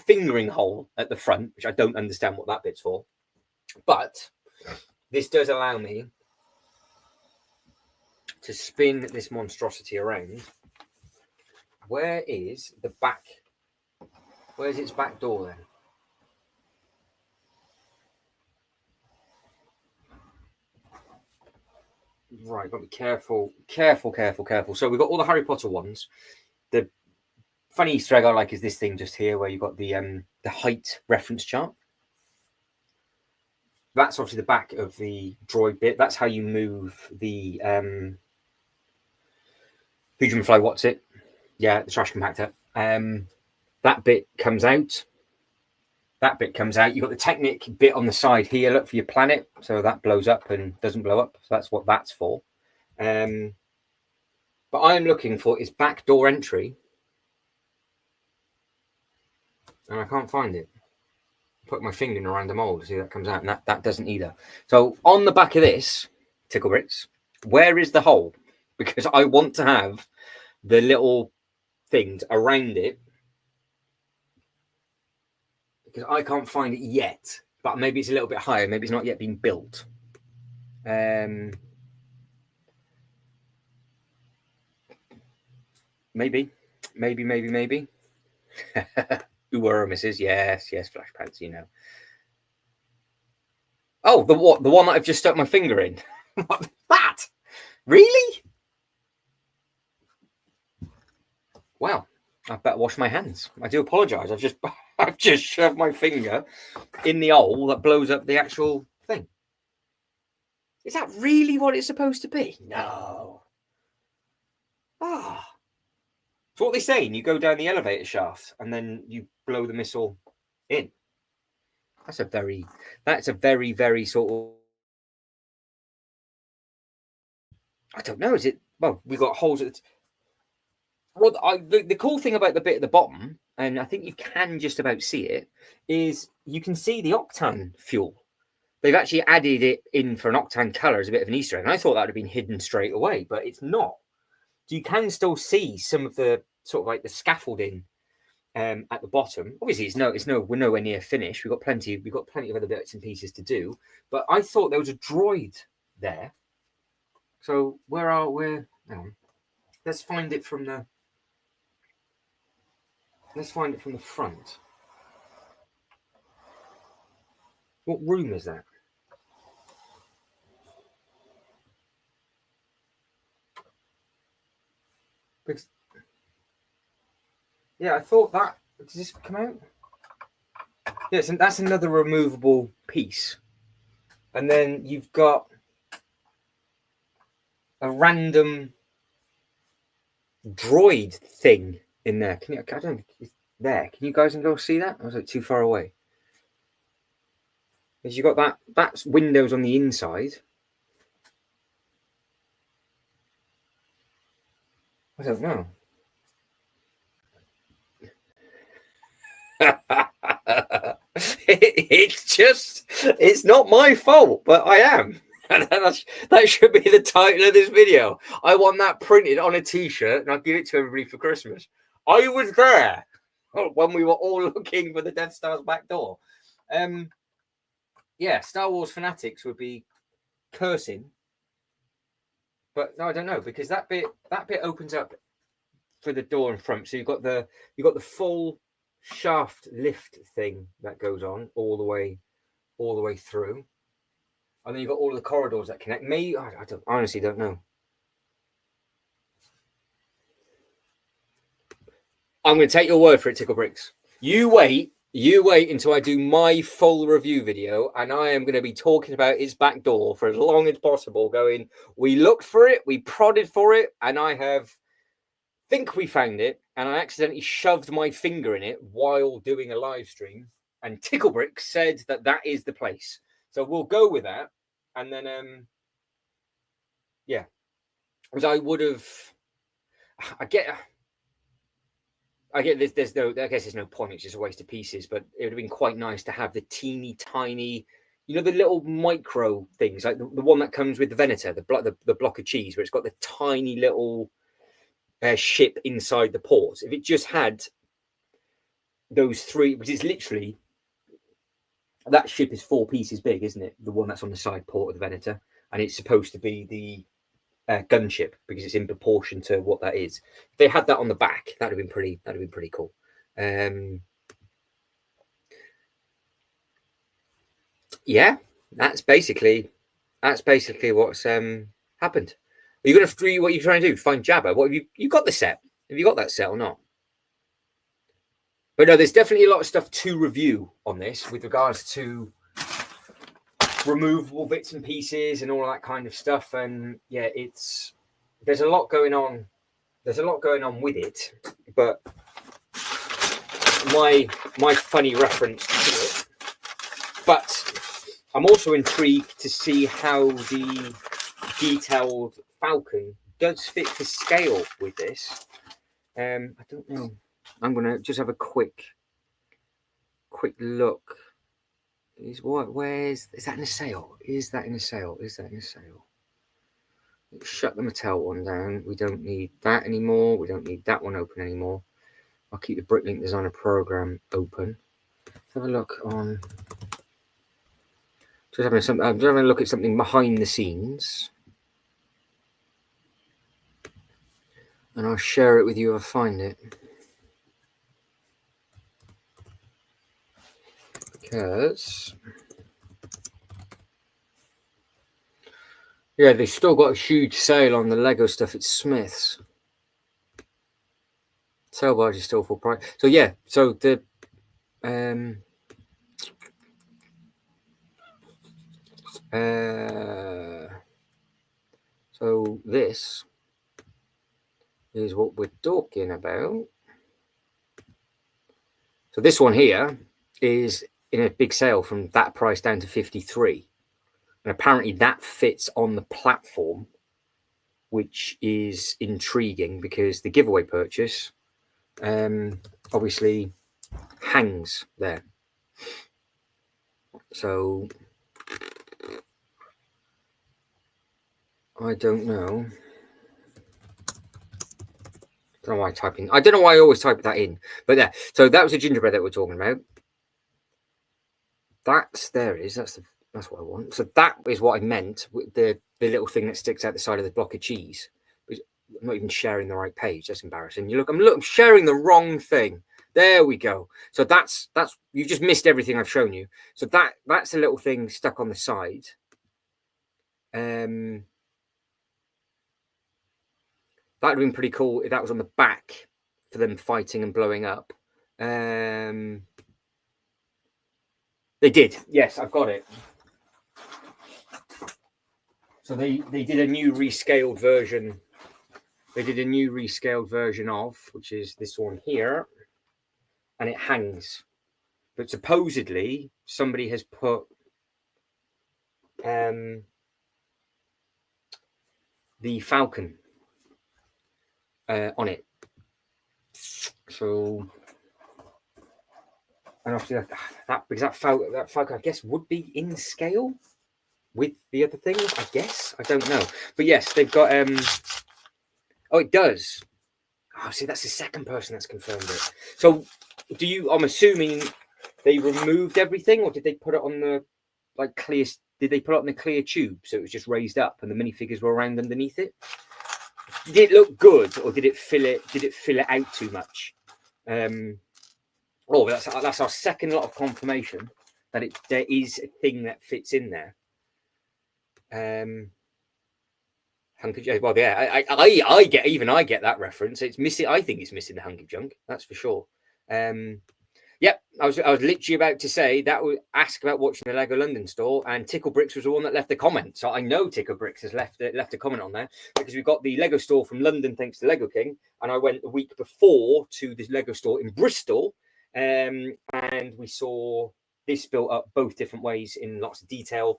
fingering hole at the front, which I don't understand what that bit's for. But this does allow me to spin this monstrosity around. Where is the back? Where's its back door then? Right, got to be careful. So we've got all the Harry Potter ones. The funny Easter egg I like is this thing just here, where you've got the height reference chart. That's obviously the back of the droid bit. That's how you move the Who Fly What's It? Yeah, the trash compactor. That bit comes out. That bit comes out. You've got the Technic bit on the side here. Look for your planet. So that blows up and doesn't blow up. So that's what that's for. But I'm looking for its back door entry. And I can't find it. Put my finger in a random hole to see that comes out. And that doesn't either. So on the back of this, Tickle Bricks, where is the hole? Because I want to have the little things around it. Because I can't find it yet, but maybe it's a little bit higher. Maybe it's not yet been built. Maybe. Ooh, misses. Yes, Flash Pants, you know. Oh, the what? The one that I've just stuck my finger in. What? That? Really? Wow. I better wash my hands. I do apologise. I've just shoved my finger in the hole that blows up the actual thing. Is that really what it's supposed to be? No. Ah. So what they're saying, you go down the elevator shaft and then you blow the missile in. That's a very, very sort of. I don't know. Is it? Well, we've got holes at the. Well, the cool thing about the bit at the bottom, and I think you can just about see it, is you can see the octane fuel. They've actually added it in for an octane color as a bit of an Easter egg. And I thought that would have been hidden straight away, but it's not. So you can still see some of the sort of like the scaffolding at the bottom. Obviously, we're nowhere near finished. We've got plenty of other bits and pieces to do. But I thought there was a droid there. So where are we? Hang on. Let's find it from the front. What room is that? Because, yeah, I thought that. Does this come out? Yes, and that's another removable piece. And then you've got a random droid thing in there. I don't know. It's there. Can you guys go see that? Or was it too far away? Because you've got that's windows on the inside. I don't know. It's not my fault, but I am. That should be the title of this video. I want that printed on a t-shirt and I'll give it to everybody for Christmas. I was there when we were all looking for the Death Star's back door. Yeah, Star Wars fanatics would be cursing. But no, I don't know, because that bit opens up for the door in front. So you've got the full shaft lift thing that goes on all the way through, and then you've got all the corridors that connect. I honestly don't know. I'm going to take your word for it, Tickle Bricks. You wait until I do my full review video, and I am going to be talking about its back door for as long as possible, going, we looked for it, we prodded for it, and think we found it, and I accidentally shoved my finger in it while doing a live stream, and Tickle Bricks said that is the place. So we'll go with that, and then yeah, because I get this. There's no point. It's just a waste of pieces. But it would have been quite nice to have the teeny tiny, the little micro things, like the one that comes with the Venator, the block of cheese, where it's got the tiny little ship inside the port. If it just had those three, because it's literally, that ship is 4 pieces big, isn't it? The one that's on the side port of the Venator, and it's supposed to be the gunship because it's in proportion to what that is. If they had that on the back, that'd have been pretty cool. Yeah, that's basically what's happened. Are you going to do what you're trying to do? Find Jabba? What have you got the set? Have you got that set or not? But no, there's definitely a lot of stuff to review on this with regards to removable bits and pieces and all that kind of stuff. And yeah, there's a lot going on. There's a lot going on with it. But my funny reference to it. But I'm also intrigued to see how the detailed Falcon does fit to scale with this. I don't know. I'm gonna just have a quick look. Is that in a sale? Is that in a sale? Shut the Mattel one down. We don't need that anymore. We don't need that one open anymore. I'll keep the Bricklink Designer program open. Let's have a look on. I'm just having a look at something behind the scenes, and I'll share it with you if I find it. Because yeah, they've still got a huge sale on the Lego stuff at Smith's. Sale barge is still full price. So yeah, so the so this is what we're talking about. So this one here is in a big sale from that price down to 53. And apparently that fits on the platform, which is intriguing because the giveaway purchase obviously hangs there. So I don't know. I don't know why I always type that in. But yeah, so that was a gingerbread that we're talking about. That's what I want. So that is what I meant with the little thing that sticks out the side of the block of cheese. I'm not even sharing the right page. That's embarrassing. I'm sharing the wrong thing. There we go. So that's you just missed everything I've shown you. So that's a little thing stuck on the side. That'd have been pretty cool if that was on the back for them fighting and blowing up. They did. Yes, I've got it. So they did a new rescaled version. They did a new rescaled version of, which is this one here, and it hangs. But supposedly somebody has put the Falcon on it. So And obviously because that Falcon, I guess, would be in scale with the other things. I guess, I don't know, but yes, they've got. Oh, it does. Oh, see, that's the second person that's confirmed it. So, I'm assuming they removed everything, or did they put it on the clear? Did they put it on the clear tube so it was just raised up and the minifigures were around underneath it? Did it look good, or did it fill it? Did it fill it out too much? That's our second lot of confirmation that there is a thing that fits in there. Well, yeah, I get that reference. It's missing. I think it's missing the hunky junk. That's for sure. Yep, I was literally about to say that. Would ask about watching the Lego London store, and Tickle Bricks was the one that left the comment. So I know Tickle Bricks has left a comment on there because we've got the Lego store from London, thanks to Lego King, and I went the week before to the Lego store in Bristol, and we saw this built up both different ways in lots of detail,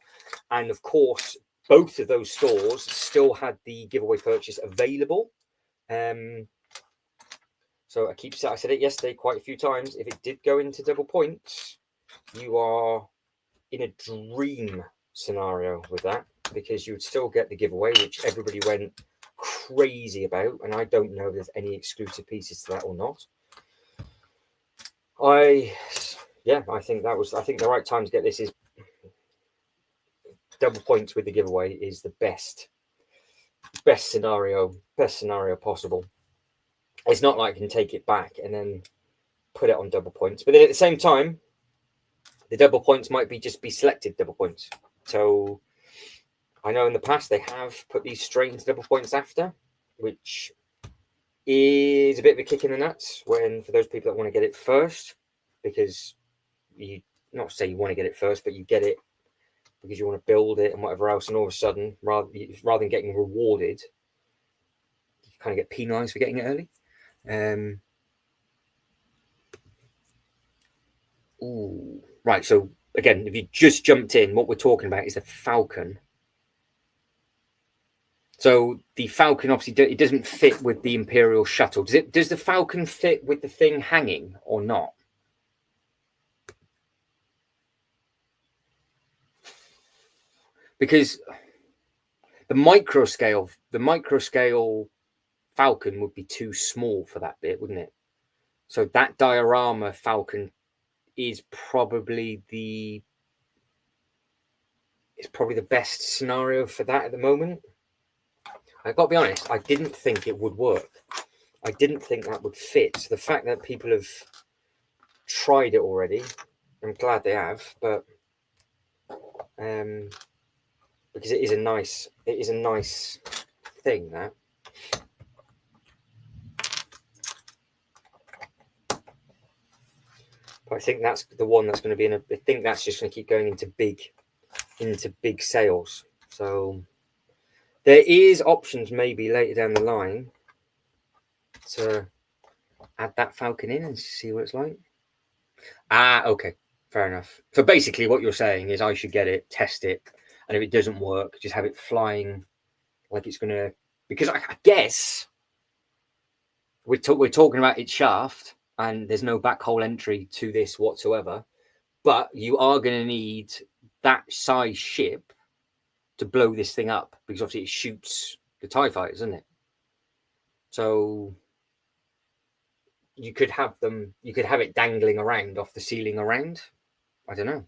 and of course, both of those stores still had the giveaway purchase available. So I said it yesterday quite a few times. If it did go into double points, you are in a dream scenario with that, because you would still get the giveaway, which everybody went crazy about. And I don't know if there's any exclusive pieces to that or not. I think the right time to get this is double points with the giveaway is the best scenario possible. It's not like I can take it back and then put it on double points. But then at the same time, the double points might be selected double points. So I know in the past they have put these straight into double points after, which is a bit of a kick in the nuts for those people that want to get it first, because you not say you want to get it first, but you get it because you want to build it and whatever else. And all of a sudden, rather than getting rewarded, you kind of get penalized for getting it early. Right, so again, if you just jumped in, what we're talking about is the Falcon. So the Falcon, obviously, it doesn't fit with the Imperial shuttle. Does the Falcon fit with the thing hanging or not? Because the micro scale Falcon would be too small for that bit, wouldn't it? So that diorama Falcon is probably the best scenario for that at the moment. I've got to be honest, I didn't think it would work. I didn't think that would fit. So the fact that people have tried it already, I'm glad they have, but because it is a nice thing, that. But I think that's the one that's going to be I think that's just going to keep going into big sales. So there is options maybe later down the line to add that Falcon in and see what it's like. Okay, fair enough. So basically what you're saying is I should get it, test it, and if it doesn't work, just have it flying like it's going to, because I guess we're talking about its shaft, and there's no back hole entry to this whatsoever, but you are going to need that size ship to blow this thing up, because obviously it shoots the TIE fighters, doesn't it? So you could have it dangling around off the ceiling around. I don't know.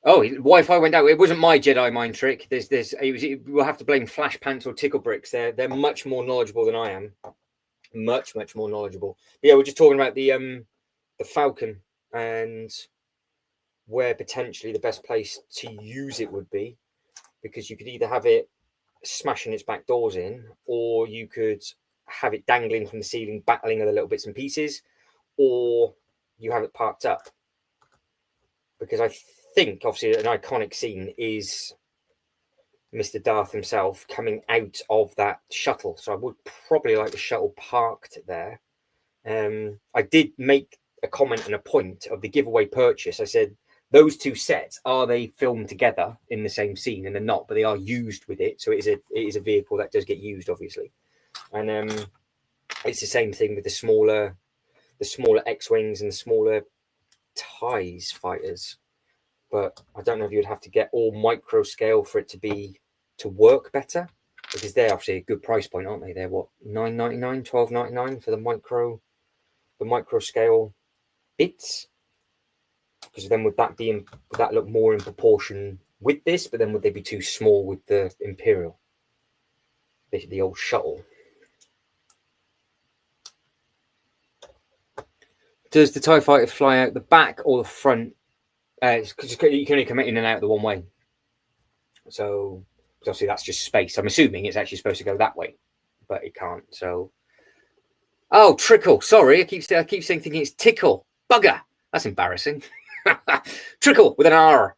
Wi-Fi went out. It wasn't my Jedi mind trick. We'll have to blame Flash Pants or Tickle Bricks. They're much more knowledgeable than I am. Much more knowledgeable. But yeah, we're just talking about the Falcon and where potentially the best place to use it would be, because you could either have it smashing its back doors in, or you could have it dangling from the ceiling, battling other little bits and pieces, or you have it parked up. Because I think, obviously, an iconic scene is Mr. Darth himself coming out of that shuttle. So I would probably like the shuttle parked there. I did make a comment and a point of the giveaway purchase. I said, those two sets, are they filmed together in the same scene? And they're not, but they are used with it. So it is a vehicle that does get used, obviously. And It's the same thing with the smaller X-wings and the smaller TIEs fighters. But I don't know if you'd have to get all micro scale for it to work better, because they're obviously a good price point, aren't they? They're what, $9.99, $12.99 for the micro scale bits. Because then would that look more in proportion with this? But then would they be too small with the Imperial, the old shuttle? Does the TIE fighter fly out the back or the front? Because you can only come in and out the one way. So obviously that's just space. I'm assuming it's actually supposed to go that way, but it can't. So, oh, trickle. Sorry, I keep saying thinking it's tickle. Bugger. That's embarrassing. Trickle with an R.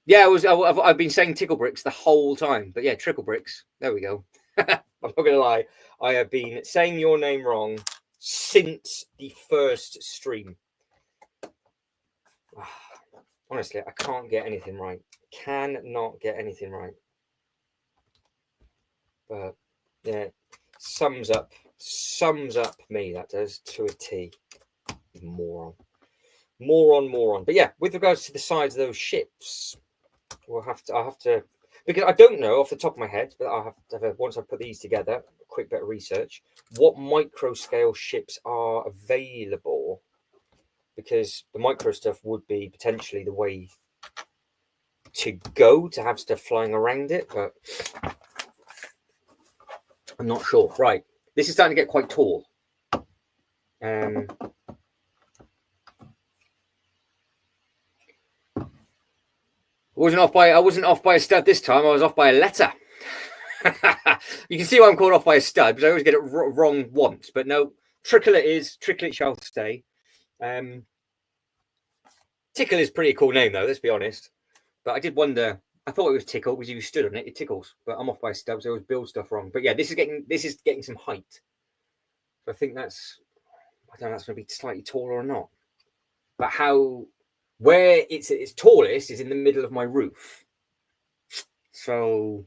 Yeah, I've been saying tickle bricks the whole time, but yeah, trickle bricks. There we go. I'm not gonna lie, I have been saying your name wrong since the first stream. Honestly, I can't get anything right. Cannot get anything right. But yeah, sums up me, that does, to a T. Moron. But yeah, with regards to the size of those ships, I'll have to, because I don't know off the top of my head, but I'll have to, once I put these together, a quick bit of research, what micro scale ships are available, because the micro stuff would be potentially the way to go to have stuff flying around it, but I'm not sure. Right, this is starting to get quite tall. I wasn't off by a stud this time. I was off by a letter. You can see why I'm called off by a stud, because I always get it wrong once. But no, trickle it is. Trickle it shall stay. Tickle is a pretty cool name, though. Let's be honest. But I did wonder. I thought it was tickle because you stood on it. It tickles. But I'm off by a stud, so I always build stuff wrong. But yeah, this is getting some height. So I think I don't know if that's going to be slightly taller or not. But where it's tallest is in the middle of my roof. So,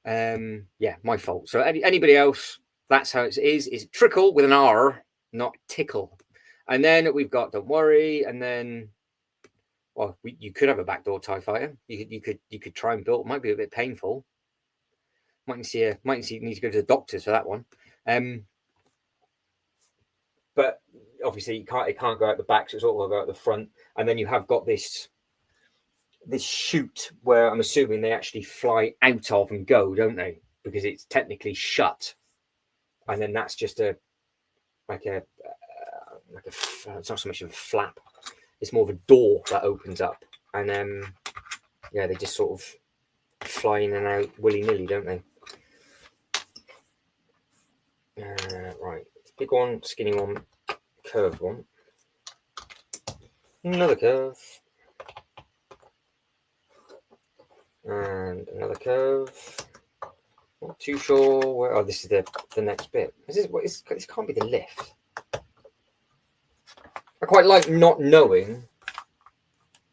yeah, my fault. So anybody else, that's how it is. It's trickle with an R, not tickle. And then we've got don't worry. And then, well, you could have a backdoor TIE fighter. You could try and build. It might be a bit painful. Might need to go to the doctors for that one. But obviously it can't go out the back, so it's all going to go out the front. And then you have got this chute where I'm assuming they actually fly out of and go, don't they? Because it's technically shut. And then that's just it's not so much of a flap. It's more of a door that opens up. And yeah, they just sort of fly in and out willy-nilly, don't they? Right, big one, skinny one, curved one. Another curve. And another curve. Not too sure where. Oh, this is the next bit. This can't be the lift. I quite like not knowing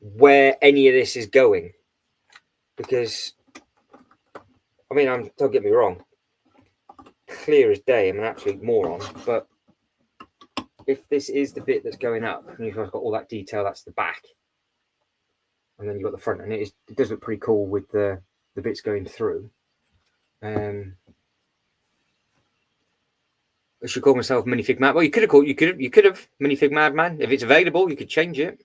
where any of this is going, because I mean, don't get me wrong, clear as day, I'm an absolute moron, but if this is the bit that's going up and you've got all that detail, that's the back, and then you've got the front, and it does look pretty cool with the bits going through. I should call myself Minifig Mad. Well, you could have Minifig Madman. If it's available, you could change it.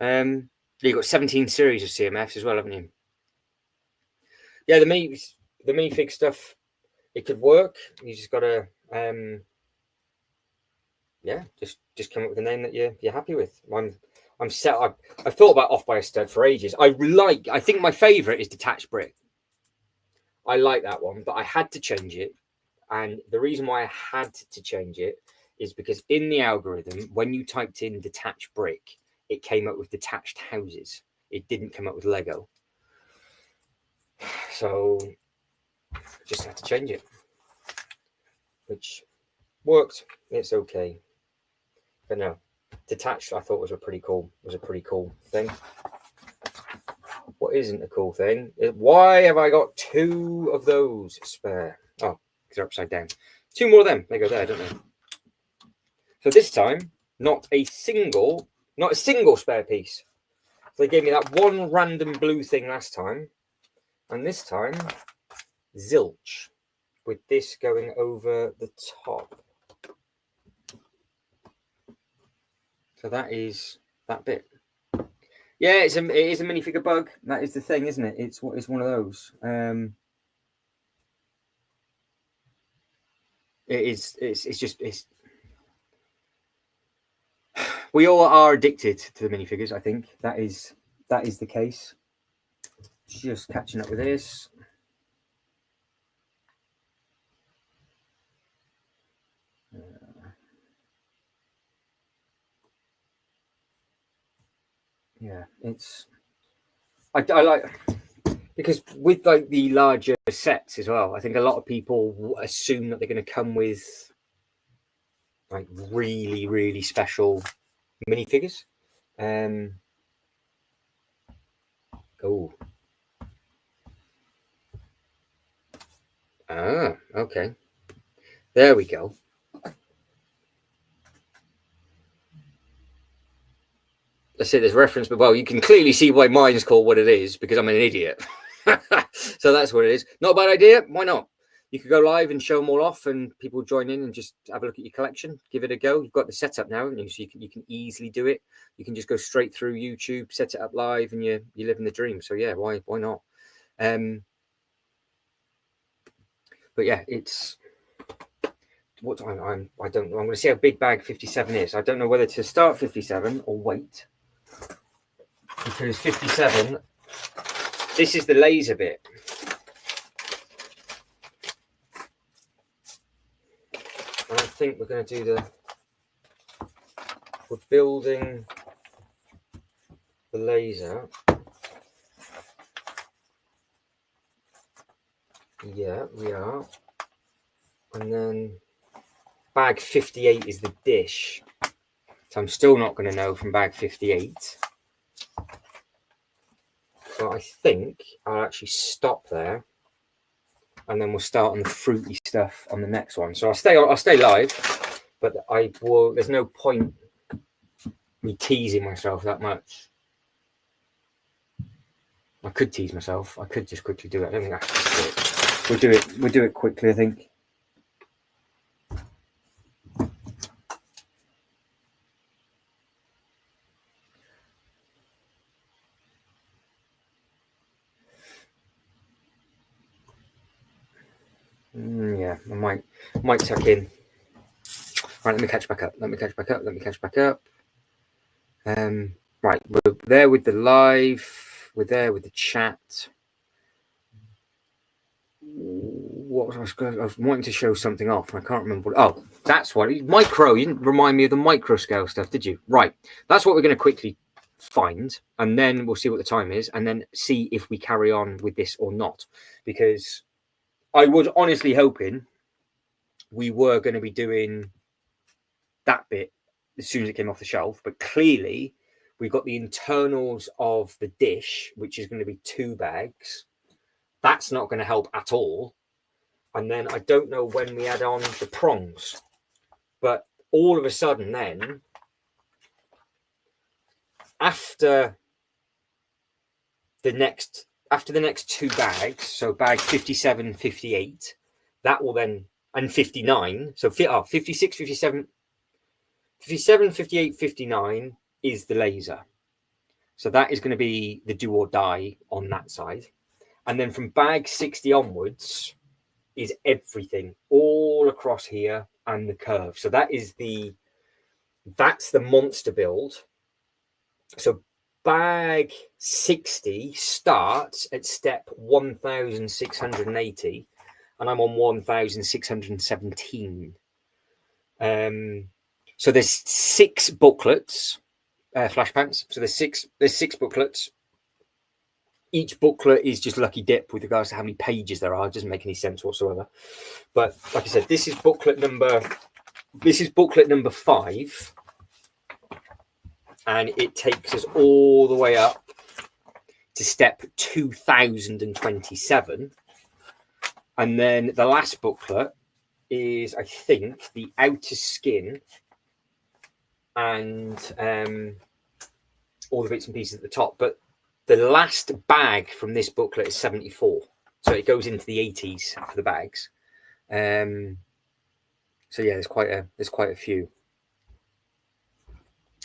You've got 17 series of CMFs as well, haven't you? Yeah, the minifig stuff, it could work. You just gotta yeah, just come up with a name that you're happy with. I'm set. I've thought about Off by a Stud for ages. I think my favorite is Detached Brick. I like that one, but I had to change it. And the reason why I had to change it is because in the algorithm, when you typed in Detached Brick, it came up with detached houses. It didn't come up with Lego. So I just had to change it, which worked. It's okay. But no, detached I thought was a pretty cool thing. What isn't a cool thing? Why have I got two of those spare? Oh, they're upside down. 2 more of them. They go there, don't they? So this time, not a single spare piece. So they gave me that one random blue thing last time, and this time, zilch, with this going over the top. So that is that bit. Yeah, it is a minifigure bug. That is the thing, isn't it? It's one of those. It's we all are addicted to the minifigures. I think that is the case. Just catching up with this. Yeah, it's I like, because with like the larger sets as well, I think a lot of people assume that they're going to come with like really, really special minifigures. Oh. Ah, okay. There we go. Let's say there's reference, but well, you can clearly see why mine's called what it is, because I'm an idiot. So that's what it is. Not a bad idea. Why not? You could go live and show them all off, and people join in and just have a look at your collection. Give it a go. You've got the setup now, haven't you? So you can easily do it. You can just go straight through YouTube, set it up live, and you're living the dream. So yeah, why not? But yeah, it's what time I don't know. I'm going to see how big bag 57 is. I don't know whether to start 57 or wait, because 57. This is the laser bit. I think we're going to do we're building the laser. Yeah, we are. And then bag 58 is the dish. So I'm still not going to know from bag 58. So I think I'll actually stop there, and then we'll start on the fruity stuff on the next one. So I'll stay live, but I will. There's no point me teasing myself that much. I could tease myself. I could just quickly do it. I don't think I should do it. We'll do it quickly, I think. Yeah, I might tuck in. Right, let me catch back up. Right, we're there with the live. We're there with the chat. What was I was wanting to show something off, and I can't remember. Oh, that's what. Micro. You didn't remind me of the micro scale stuff, did you? Right. That's what we're going to quickly find, and then we'll see what the time is, and then see if we carry on with this or not. Because I was honestly hoping we were going to be doing that bit as soon as it came off the shelf, but clearly we've got the internals of the dish, which is going to be 2 bags. That's not going to help at all. And then I don't know when we add on the prongs, but all of a sudden then, after the next 2 bags, so bag 57, 58, that will then, and 59, so 56, 57, 57, 58, 59 is the laser. So that is going to be the do or die on that side. And then from bag 60 onwards is everything all across here and the curve. So that's the monster build. So bag 60 starts at step 1680, and I'm on 1617. So there's 6 booklets, flash pants. So there's six booklets. Each booklet is just lucky dip with regards to how many pages there are. It doesn't make any sense whatsoever. But like I said, this is booklet number 5. And it takes us all the way up to step 2027. And then the last booklet is, I think, the outer skin and all the bits and pieces at the top. But the last bag from this booklet is 74, so it goes into the 80s for the bags. So yeah, there's quite a few.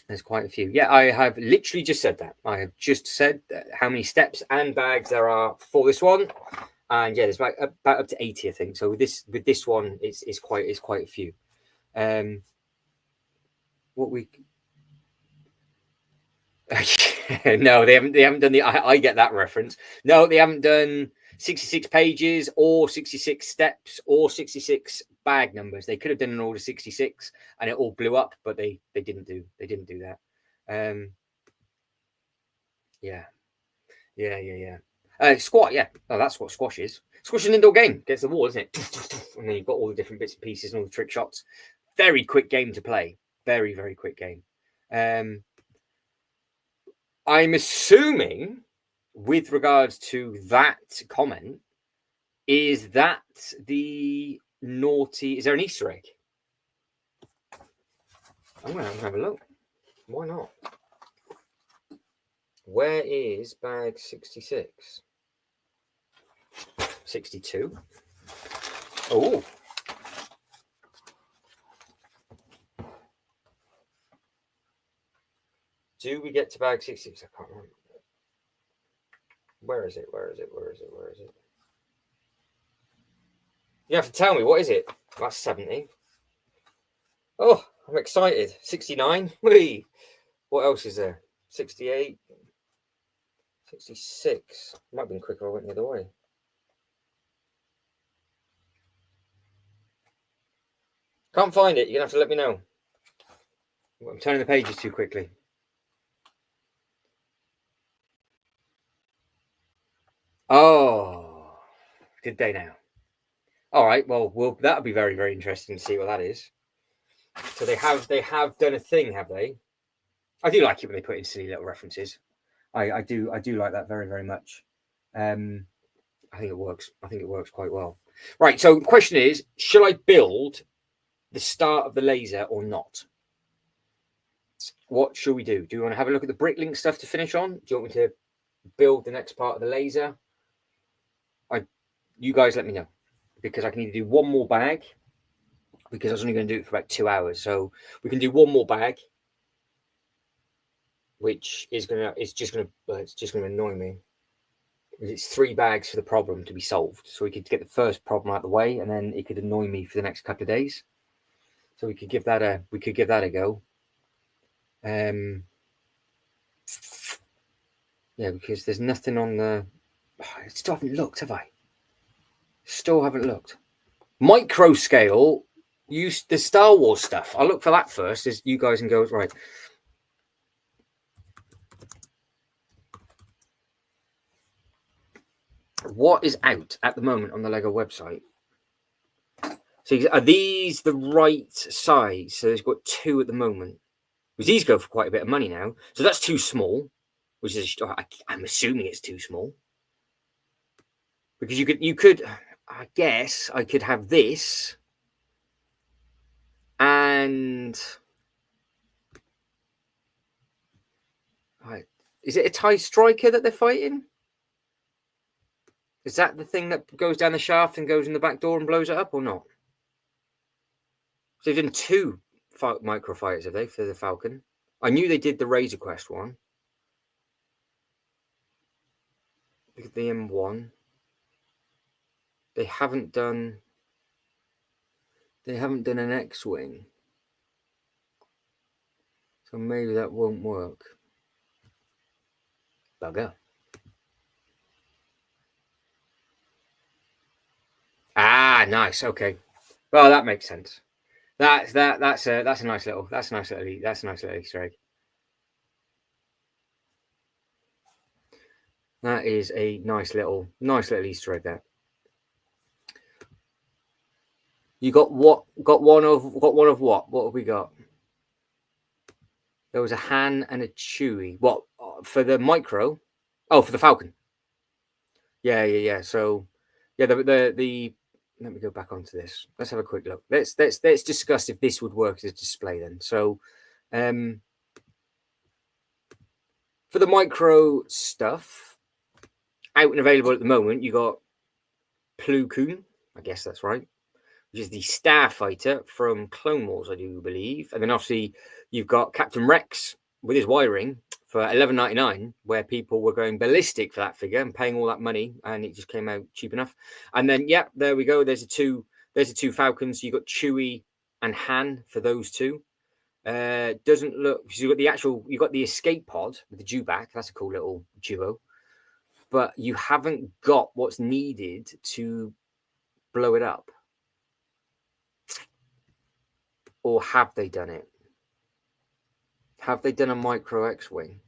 There's quite a few. Yeah, I have literally just said that. I have just said how many steps and bags there are for this one, and yeah, there's about up to 80, I think. So with this one, it's quite a few. What we no, they haven't done the. I get that reference. No, they haven't done 66 pages or 66 steps or 66 bag numbers. They could have done an order 66 and it all blew up, but they didn't do that. Yeah. Squat, yeah. Oh, that's what squash is. Squash is an indoor game against the wall, isn't it? And then you've got all the different bits and pieces and all the trick shots. Very quick game to play. Very, very quick game. I'm assuming, with regards to that comment, is that the naughty... Is there an Easter egg? I'm going to have a look. Why not? Where is bag 66? 62. Oh. Do we get to bag 66? I can't remember. Where is it? You have to tell me. What is it? That's 70. Oh, I'm excited. 69. Whee. What else is there? 68. 66. Might have been quicker. I went the other way. Can't find it. You're going to have to let me know. I'm turning the pages too quickly. Oh, good day now. All right. Well, that'll be very, very interesting to see what that is. So they have done a thing, have they? I do like it when they put in silly little references. I do like that very, very much. I think it works. I think it works quite well. Right. So the question is, shall I build the start of the laser or not? What shall we do? Do you want to have a look at the Bricklink stuff to finish on? Do you want me to build the next part of the laser? You guys let me know, because I can either do one more bag, because I was only going to do it for about 2 hours. So we can do one more bag, which is just going to annoy me. It's 3 bags for the problem to be solved. So we could get the first problem out of the way, and then it could annoy me for the next couple of days. So we could give that a go. Yeah, because there's nothing on the. I still haven't looked, have I? Still haven't looked. Micro scale, use the Star Wars stuff. I'll look for that first, as you guys can go right. What is out at the moment on the Lego website? So are these the right size? So there's got 2 at the moment. Because these go for quite a bit of money now. So that's too small, which is I'm assuming it's too small. Because you could. I guess I could have this, and is it a TIE Striker that they're fighting? Is that the thing that goes down the shaft and goes in the back door and blows it up, or not? So they've done 2 microfighters, have they, for the Falcon? I knew they did the Razor Quest one. Look at the M1. They haven't done an X-Wing. So maybe that won't work. Bugger. Ah, nice. Okay. Well, that makes sense. That's a nice little Easter egg. That is a nice little Easter egg there. You got what? Got one of what? What have we got? There was a Han and a Chewie. What for the micro? Oh, for the Falcon. Yeah. So, yeah, the let me go back onto this. Let's have a quick look. Let's discuss if this would work as a display then. So for the micro stuff, out and available at the moment, you got Plo Koon, I guess that's right, which is the Starfighter from Clone Wars, I do believe. And then obviously you've got Captain Rex with his wiring for $11.99, where people were going ballistic for that figure and paying all that money, and it just came out cheap enough. And then, yeah, there we go. There's the two Falcons. You got Chewie and Han for those two. Doesn't look, because you got the escape pod with the dewback. That's a cool little duo, but you haven't got what's needed to blow it up. Or have they done it? Have they done a micro X-wing?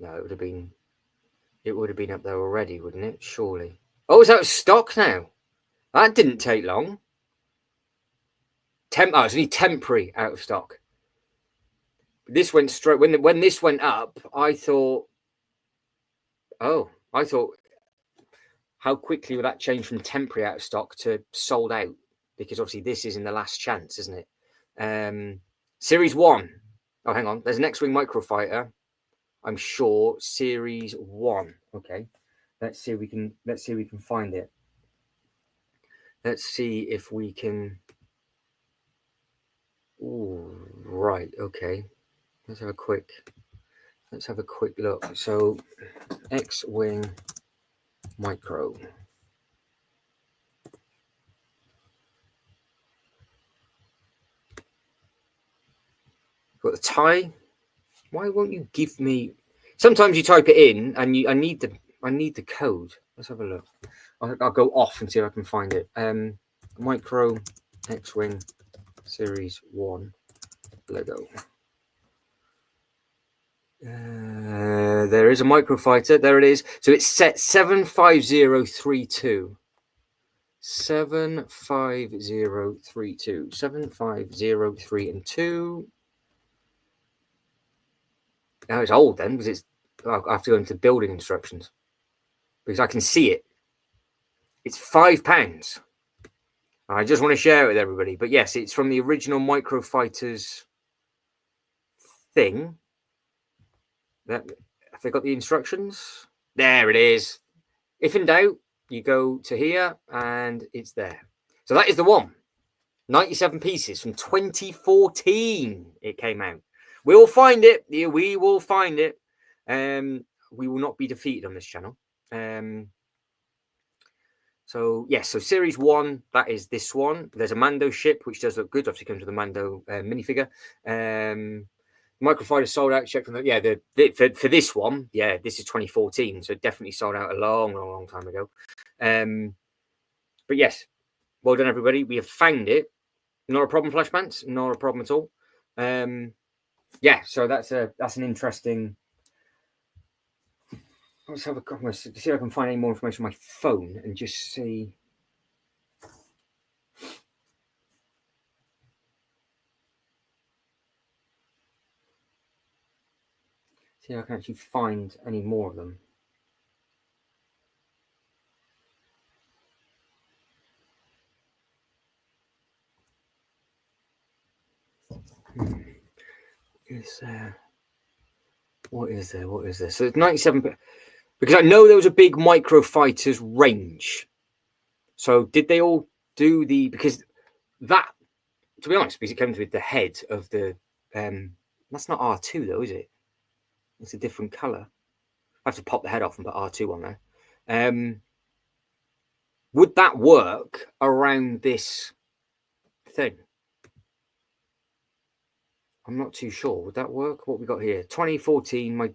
No, it would have been up there already, wouldn't it? Surely. Oh, it's out of stock now. That didn't take long. It's only temporary out of stock. This went straight when this went up. I thought, how quickly will that change from temporary out of stock to sold out? Because obviously this is in the last chance, isn't it? Series 1. Oh, hang on. There's an X-wing microfighter. I'm sure Series 1. Okay. Let's see if we can find it. Let's see if we can. Ooh, right. Okay. Let's have a quick look. So, X-wing micro. Got the tie. Why won't you give me? Sometimes you type it in, and I need the code. Let's have a look. I'll go off and see if I can find it. Micro X-wing Series 1 Lego. There is a microfighter. There it is. So it's set 75032. 75032. 7503 and 2. Now it's old then, because I have to go into building instructions because I can see it. It's £5. I just want to share it with everybody. But yes, it's from the original Microfighters thing. Have they got the instructions? There it is. If in doubt, you go to here and it's there. So that is the one. 97 pieces from 2014 it came out. We will find it. We will find it. We will not be defeated on this channel. So yes, so Series 1, that is this one. There's a Mando ship, which does look good. Obviously comes with a Mando minifigure. Microfighter sold out. Check from for this one. Yeah, this is 2014, so it definitely sold out a long time ago. But yes, well done everybody. We have found it. Not a problem, Flashpants. Not a problem at all. Yeah, so that's an interesting. Let's have a see if I can find any more information on my phone and just see. See if I can actually find any more of them. Is there? What is there? So it's 97. Because I know there was a big Microfighters range. So did they all do the? Because that, to be honest, because it comes with the head of the. That's not R2 though, is it? It's a different color. I have to pop the head off and put R2 on there. Would that work around this thing? I'm not too sure. Would that work? What we got here? 2014.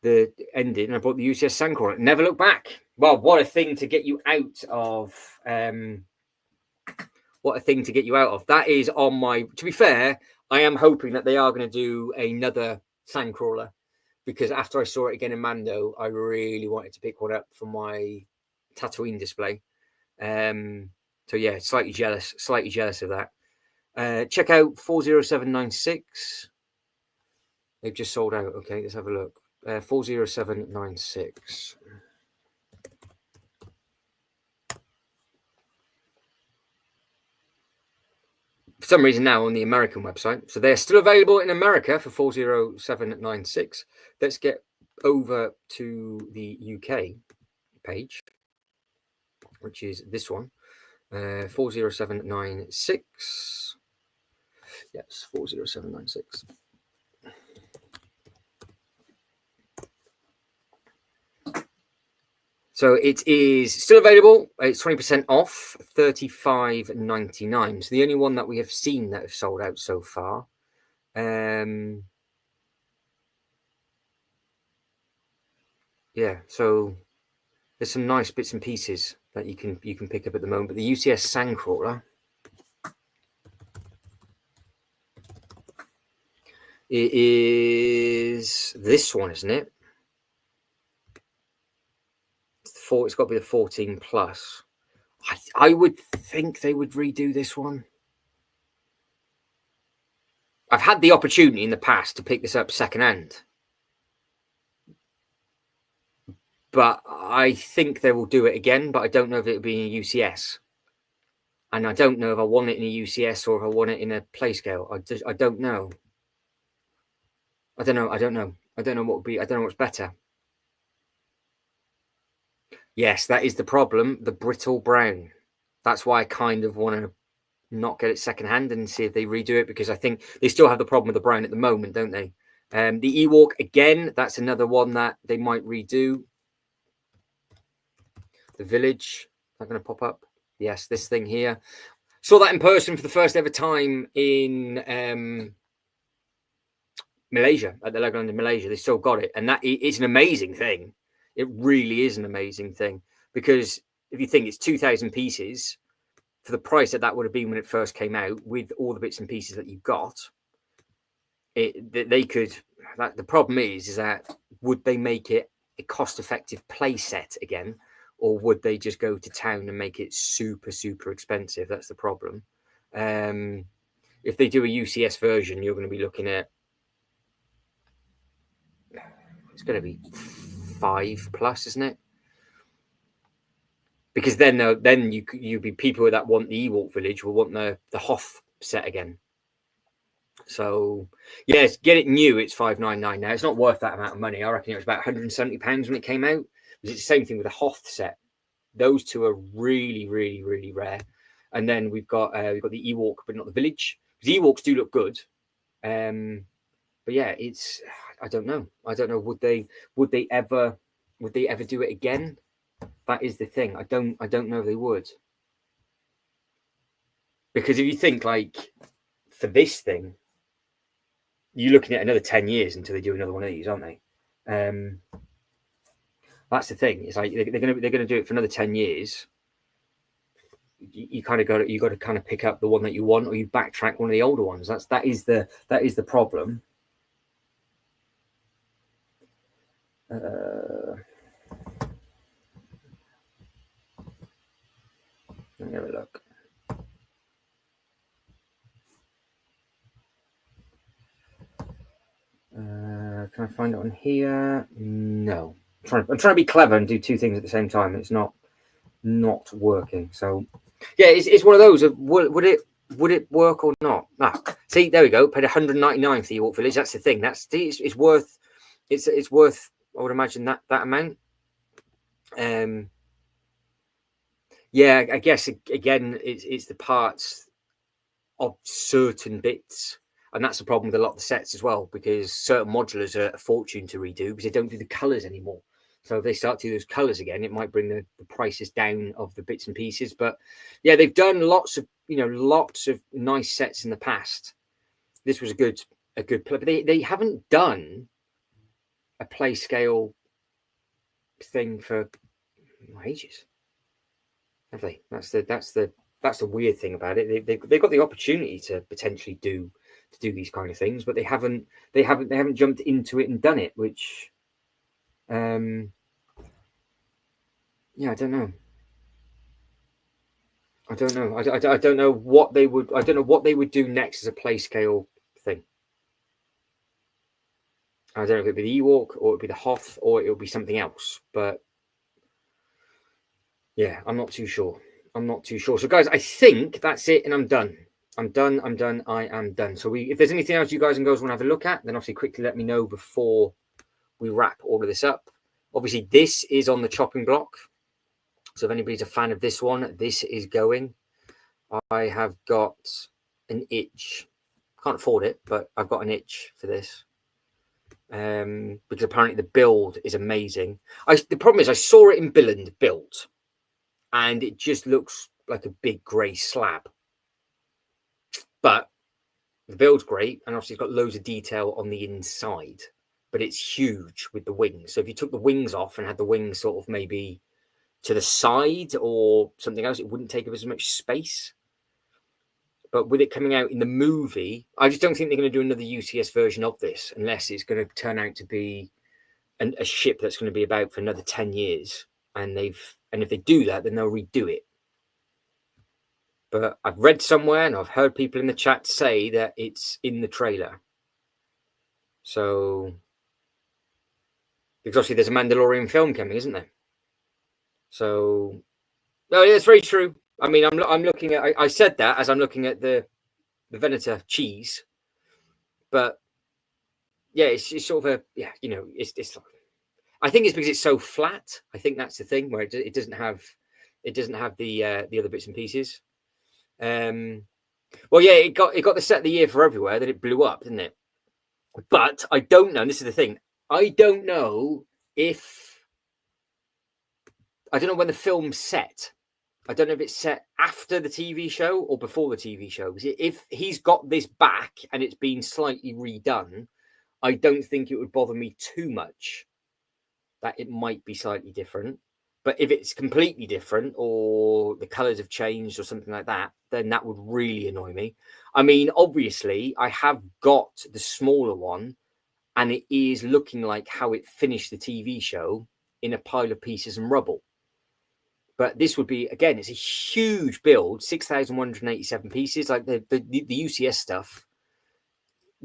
The ending. And I bought the UCS Sandcrawler. Never look back. Well, what a thing to get you out of. What a thing to get you out of. That is on my. To be fair, I am hoping that they are going to do another Sandcrawler, because after I saw it again in Mando, I really wanted to pick one up for my Tatooine display. So yeah, slightly jealous of that. Check out 40796. They've just sold out. Okay, let's have a look. 40796. for some reason now on the American website. So they're still available in America for 40796. Let's get over to the UK page, which is this one, 40796. Yes, 40796. So it is still available. It's 20% off, $35.99. So the only one that we have seen that have sold out so far. Yeah, so there's some nice bits and pieces that you can pick up at the moment. But the UCS Sandcrawler, it is this one, isn't it? It's got to be the 14 plus. I would think they would redo this one. I've had the opportunity in the past to pick this up secondhand, but I think they will do it again. But I don't know if it'll be in a UCS, and I don't know if I want it in a UCS or if I want it in a play scale. I don't know. I don't know what would be. I don't know what's better. Yes, that is the problem. The brittle brown. That's why I kind of want to not get it secondhand and see if they redo it, because I think they still have the problem with the brown at the moment, don't they? The Ewok, again, that's another one that they might redo. The Village, is that going to pop up? Yes, this thing here. Saw that in person for the first ever time in Malaysia, at the Legoland in Malaysia. They still got it, and that it's an amazing thing. It really is an amazing thing, because if you think it's 2,000 pieces for the price that would have been when it first came out, with all the bits and pieces that you got, they could. The problem is that would they make it a cost-effective play set again, or would they just go to town and make it super, super expensive? That's the problem. If they do a UCS version, you're going to be looking at, it's going to be 5+, isn't it? Because then you'd be people that want the Ewok Village will want the Hoth set again. So yes, get it new. It's $599 now. It's not worth that amount of money. I reckon it was about £170 when it came out. It's the same thing with the Hoth set. Those two are really, really, really rare. And then we've got the Ewok, but not the Village. The Ewoks do look good. But yeah, it's, I don't know. Would they ever do it again? That is the thing. I don't know if they would. Because if you think, like, for this thing, you're looking at another 10 years until they do another one of these, aren't they? That's the thing. It's like they're going to do it for another 10 years. You kind of got to kind of pick up the one that you want, or you backtrack one of the older ones. That is the problem. Let me have a look. Can I find it on here? No. I'm trying to be clever and do two things at the same time. It's not working. So yeah, it's one of those. Would it work or not? See, there we go. Paid $199 for the Ewok Village. That's the thing. It's worth. It's worth. I would imagine that amount. Yeah, I guess again, it's the parts of certain bits, and that's the problem with a lot of the sets as well, because certain modulars are a fortune to redo because they don't do the colors anymore. So if they start to do those colors again, it might bring the prices down of the bits and pieces. But yeah, they've done lots of nice sets in the past. This was a good play, but they haven't done a play scale thing for ages, have they? That's the weird thing about it. They've got the opportunity to potentially do these kind of things, but they haven't jumped into it and done it, which yeah, I don't know. I don't know what they would do next as a play scale thing. I don't know if it'd be the Ewok, or it'd be the Hoth, or it'll be something else. But yeah, I'm not too sure. So guys, I think that's it, and I'm done. I'm done. I am done. So if there's anything else you guys and girls want to have a look at, then obviously quickly let me know before we wrap all of this up. Obviously, this is on the chopping block. So if anybody's a fan of this one, this is going. I have got an itch. Can't afford it, but I've got an itch for this. Because apparently the build is amazing. The problem is I saw it in Billund built, and it just looks like a big grey slab. But the build's great, and obviously it's got loads of detail on the inside, but it's huge with the wings. So if you took the wings off and had the wings sort of maybe to the side or something else, it wouldn't take up as much space. But with it coming out in the movie, I just don't think they're going to do another UCS version of this unless it's going to turn out to be a ship that's going to be about for another 10 years. And if they do that, then they'll redo it. But I've read somewhere and I've heard people in the chat say that it's in the trailer. So, because obviously there's a Mandalorian film coming, isn't there? So, no, yeah, it's very true. I mean, I'm looking at. I said that as I'm looking at the Venator cheese, but yeah, it's sort of a it's. I think it's because it's so flat. I think that's the thing where it doesn't have the other bits and pieces. Well, yeah, it got the set of the year for everywhere. Then it blew up, didn't it? But I don't know. And this is the thing. I don't know when the film's set. I don't know if it's set after the TV show or before the TV show. If he's got this back and it's been slightly redone, I don't think it would bother me too much that it might be slightly different. But if it's completely different or the colours have changed or something like that, then that would really annoy me. I mean, obviously, I have got the smaller one and it is looking like how it finished the TV show in a pile of pieces and rubble. But this would be, again, it's a huge build, 6,187 pieces, like the UCS stuff.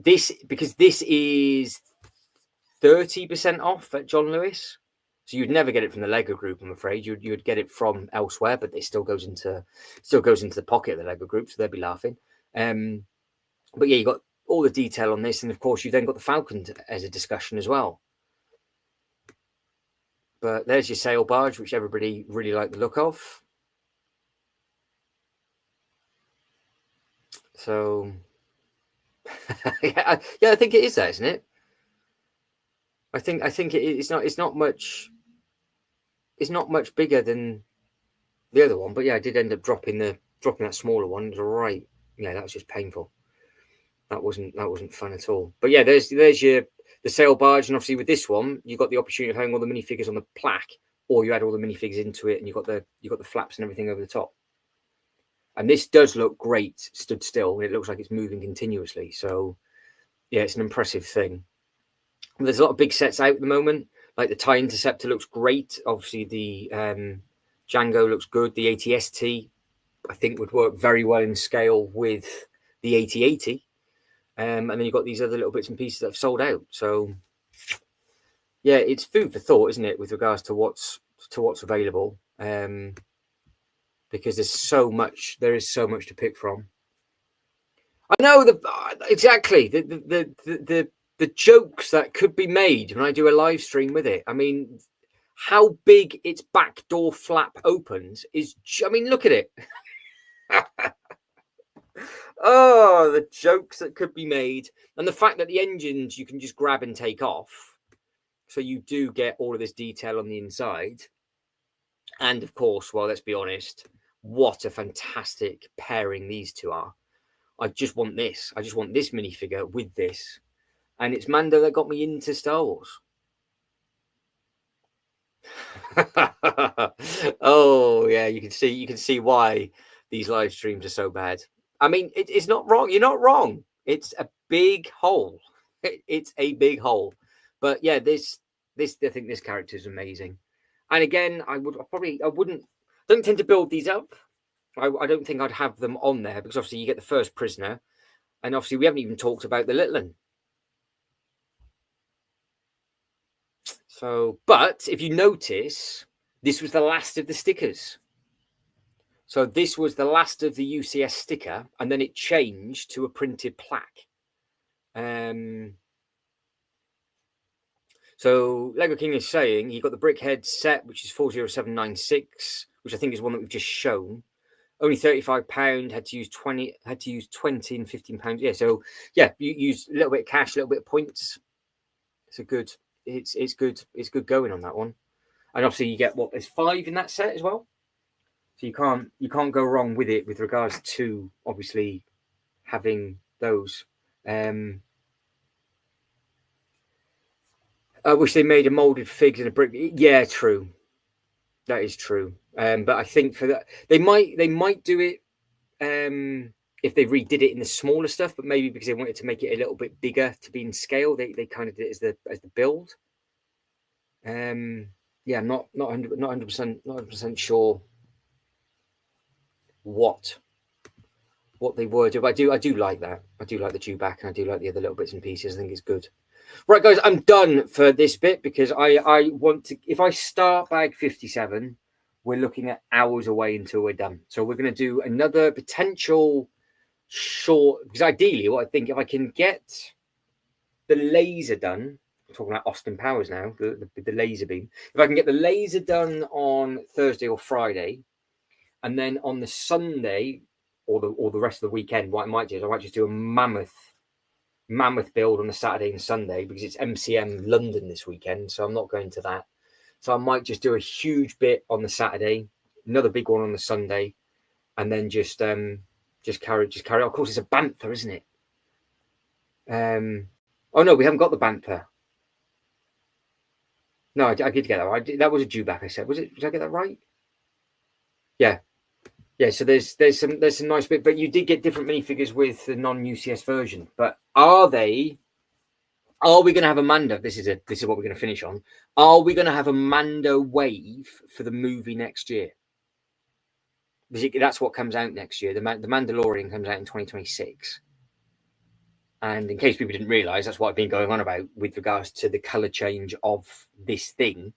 Because this is 30% off at John Lewis. So you'd never get it from the Lego Group, I'm afraid. You'd get it from elsewhere, but it still goes into the pocket of the Lego Group, so they'd be laughing. But yeah, you got all the detail on this, and of course, you've then got the Falcon as a discussion as well. But there's your sail barge, which everybody really liked the look of. So, yeah, I think it is that, isn't it? I think it's not much. It's not much bigger than the other one, but yeah, I did end up dropping that smaller one. It was right. Yeah, that was just painful. That wasn't fun at all. But yeah, there's the sail barge, and obviously with this one, you got the opportunity of having all the minifigures on the plaque, or you add all the minifigures into it, and you got the flaps and everything over the top. And this does look great, stood still. It looks like it's moving continuously. So yeah, it's an impressive thing. There's a lot of big sets out at the moment. Like the TIE Interceptor looks great. Obviously, the Django looks good. The AT-ST, I think, would work very well in scale with the AT-80. And then you've got these other little bits and pieces that have sold out. So, yeah, it's food for thought, isn't it, with regards to what's available? Because there is so much to pick from. I know exactly the jokes that could be made when I do a live stream with it. I mean, how big its back door flap opens is. I mean, look at it. Oh, the jokes that could be made, and the fact that the engines you can just grab and take off, so you do get all of this detail on the inside. And of course, well, let's be honest, what a fantastic pairing these two are. I just want this. I just want this minifigure with this. And it's Mando that got me into Star Wars. Oh, yeah, you can see why these live streams are so bad. I mean, it's not wrong. You're not wrong. It's a big hole. It's a big hole. But yeah, I think this character is amazing. And again, I don't tend to build these up. I don't think I'd have them on there because obviously you get the first prisoner, and obviously we haven't even talked about the little one. So, but if you notice, this was the last of the stickers. So this was the last of the UCS sticker, and then it changed to a printed plaque. So Lego King is saying he got the Brickhead set, which is 40796, which I think is one that we've just shown. Only £35, had to use 20 and £15. Yeah, so yeah, you use a little bit of cash, a little bit of points. It's good going on that one. And obviously you get there's 5 in that set as well. So you can't go wrong with it with regards to obviously having those. I wish they made a molded figs and a brick. Yeah, true. That is true. But I think for that they might do it if they redid it in the smaller stuff, but maybe because they wanted to make it a little bit bigger to be in scale, they kind of did it as the build. Yeah, not 100% sure what they were doing. But I do like that. I do like the dewback, and I do like the other little bits and pieces. I think it's good. Right, guys, I'm done for this bit because I want to. If I start bag 57, we're looking at hours away until we're done. So we're going to do another potential short. Because ideally, what I think, if I can get the laser done, I'm talking about Austin Powers now, the laser beam. If I can get the laser done on Thursday or Friday, and then on the Sunday or the rest of the weekend, what I might do is I might just do a mammoth build on the Saturday and Sunday because it's MCM London this weekend, so I'm not going to that. So I might just do a huge bit on the Saturday, another big one on the Sunday, and then just carry on. Of course, it's a Bantha, isn't it? Oh no, we haven't got the Bantha. No, I did get that right. That was a dewback. I said, was it? Did I get that right? Yeah. Yeah, so there's some nice bit, but you did get different minifigures with the non-UCS version. But are we going to have a Mando? This is what we're going to finish on. Are we going to have a Mando wave for the movie next year? That's what comes out next year. The Mandalorian comes out in 2026. And in case people didn't realise, that's what I've been going on about with regards to the colour change of this thing.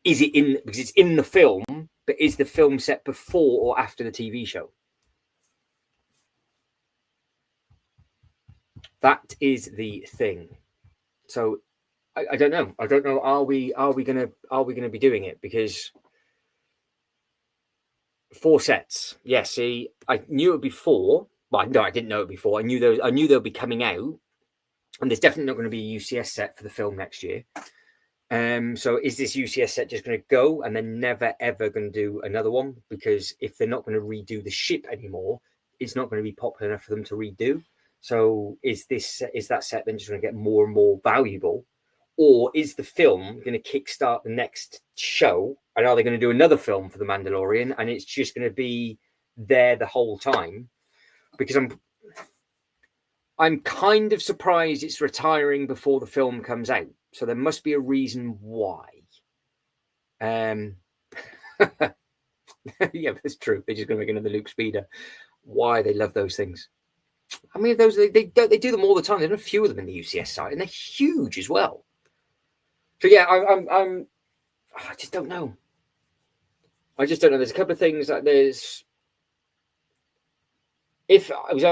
Is it because it's in the film? But is the film set before or after the TV show? That is the thing. So I don't know. I don't know. Are we gonna be doing it? Because 4 sets. Yeah. See, I knew it before. Well, no, I didn't know it before. I knew they'll be coming out, and there's definitely not going to be a UCS set for the film next year. So is this UCS set just going to go and then never ever going to do another one? Because if they're not going to redo the ship anymore, it's not going to be popular enough for them to redo. So is that set then just going to get more and more valuable, or is the film going to kickstart the next show? And are they going to do another film for the Mandalorian, and it's just going to be there the whole time? Because I'm kind of surprised it's retiring before the film comes out. So there must be a reason why. Yeah, that's true. They're just going to make another Luke Speeder. Why they love those things. I mean, those they do them all the time. There's a few of them in the UCS site, and they're huge as well. So yeah, I just don't know. There's a couple of things that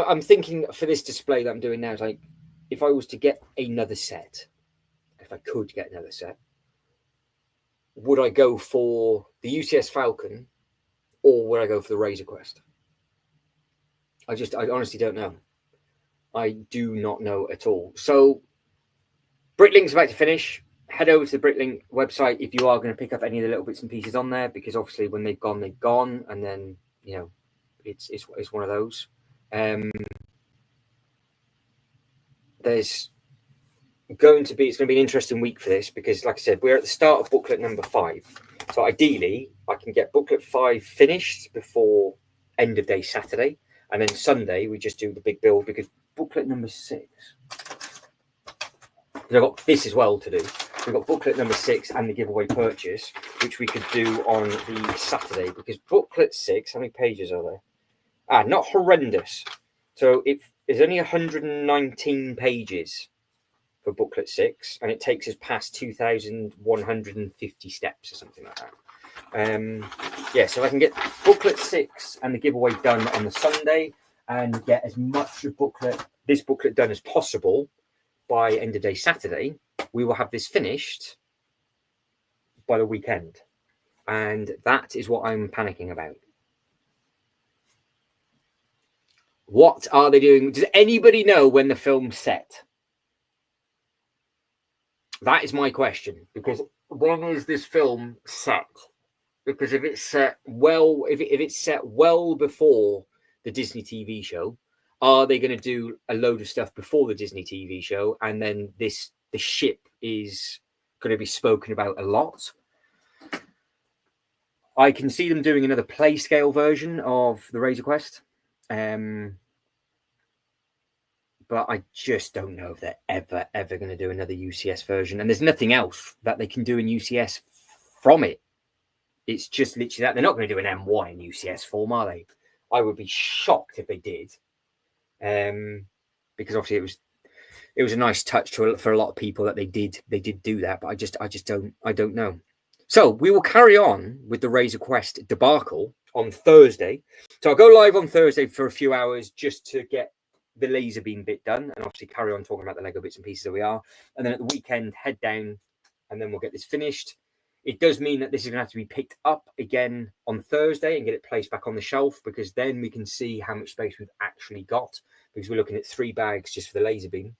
I'm thinking for this display that I'm doing now, is like if I was to get another set. If I could get another set, would I go for the UCS Falcon or would I go for the Razor Crest? I honestly don't know. I do not know at all. So Bricklink's about to finish. Head over to the Bricklink website if you are going to pick up any of the little bits and pieces on there, because obviously when they've gone, they've gone, and then it's one of those. It's going to be an interesting week for this because, like I said, we're at the start of booklet number 5. So ideally, I can get booklet 5 finished before end of day Saturday, and then Sunday we just do the big build because booklet number 6. I've got this as well to do. We've got booklet number 6 and the giveaway purchase, which we could do on the Saturday because booklet 6. How many pages are there? Not horrendous. So it is only 119 pages. For booklet 6, and it takes us past 2,150 steps or something like that. Yeah, so I can get booklet 6 and the giveaway done on the Sunday and get as much of this booklet done as possible by end of day Saturday. We will have this finished by the weekend. And that is what I'm panicking about. What are they doing? Does anybody know when the film's set? That is my question. Because when is this film set? Because if it's set well, if it's set well before the Disney TV show, are they going to do a load of stuff before the Disney TV show, and then the ship is going to be spoken about a lot? I can see them doing another play scale version of the Razor Quest, but I just don't know if they're ever going to do another UCS version. And there's nothing else that they can do in UCS from it. It's just literally that. They're not going to do an M1 in UCS form, are they? I would be shocked if they did, because obviously it was a nice touch for a lot of people that they did do that. But I don't know. So we will carry on with the Razor Quest debacle on Thursday. So I'll go live on Thursday for a few hours just to get the laser beam bit done, and obviously carry on talking about the Lego bits and pieces that we are. And then at the weekend, head down, and then we'll get this finished. It does mean that this is going to have to be picked up again on Thursday and get it placed back on the shelf, because then we can see how much space we've actually got, because we're looking at 3 bags just for the laser beam.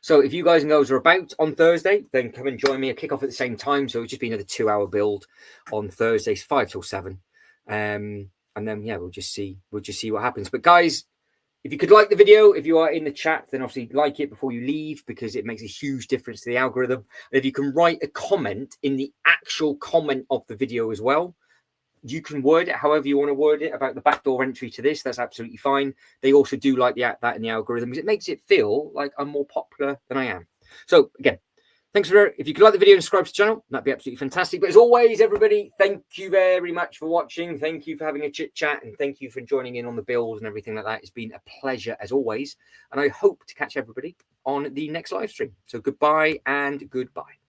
So if you guys and girls are about on Thursday, then come and join me. I kick off at the same time, so it'll just be another 2-hour build on Thursdays, 5 till 7. And then yeah, we'll just see what happens. But guys, if you could like the video, if you are in the chat, then obviously like it before you leave, because it makes a huge difference to the algorithm. And if you can write a comment in the actual comment of the video as well, you can word it however you want to word it about the backdoor entry to this. That's absolutely fine. They also do like that in the algorithm, because it makes it feel like I'm more popular than I am. So again, thanks if you could like the video and subscribe to the channel, that'd be absolutely fantastic. But as always, everybody, thank you very much for watching. Thank you for having a chit chat, and thank you for joining in on the builds and everything like that. It's been a pleasure as always, and I hope to catch everybody on the next live stream. So goodbye and goodbye.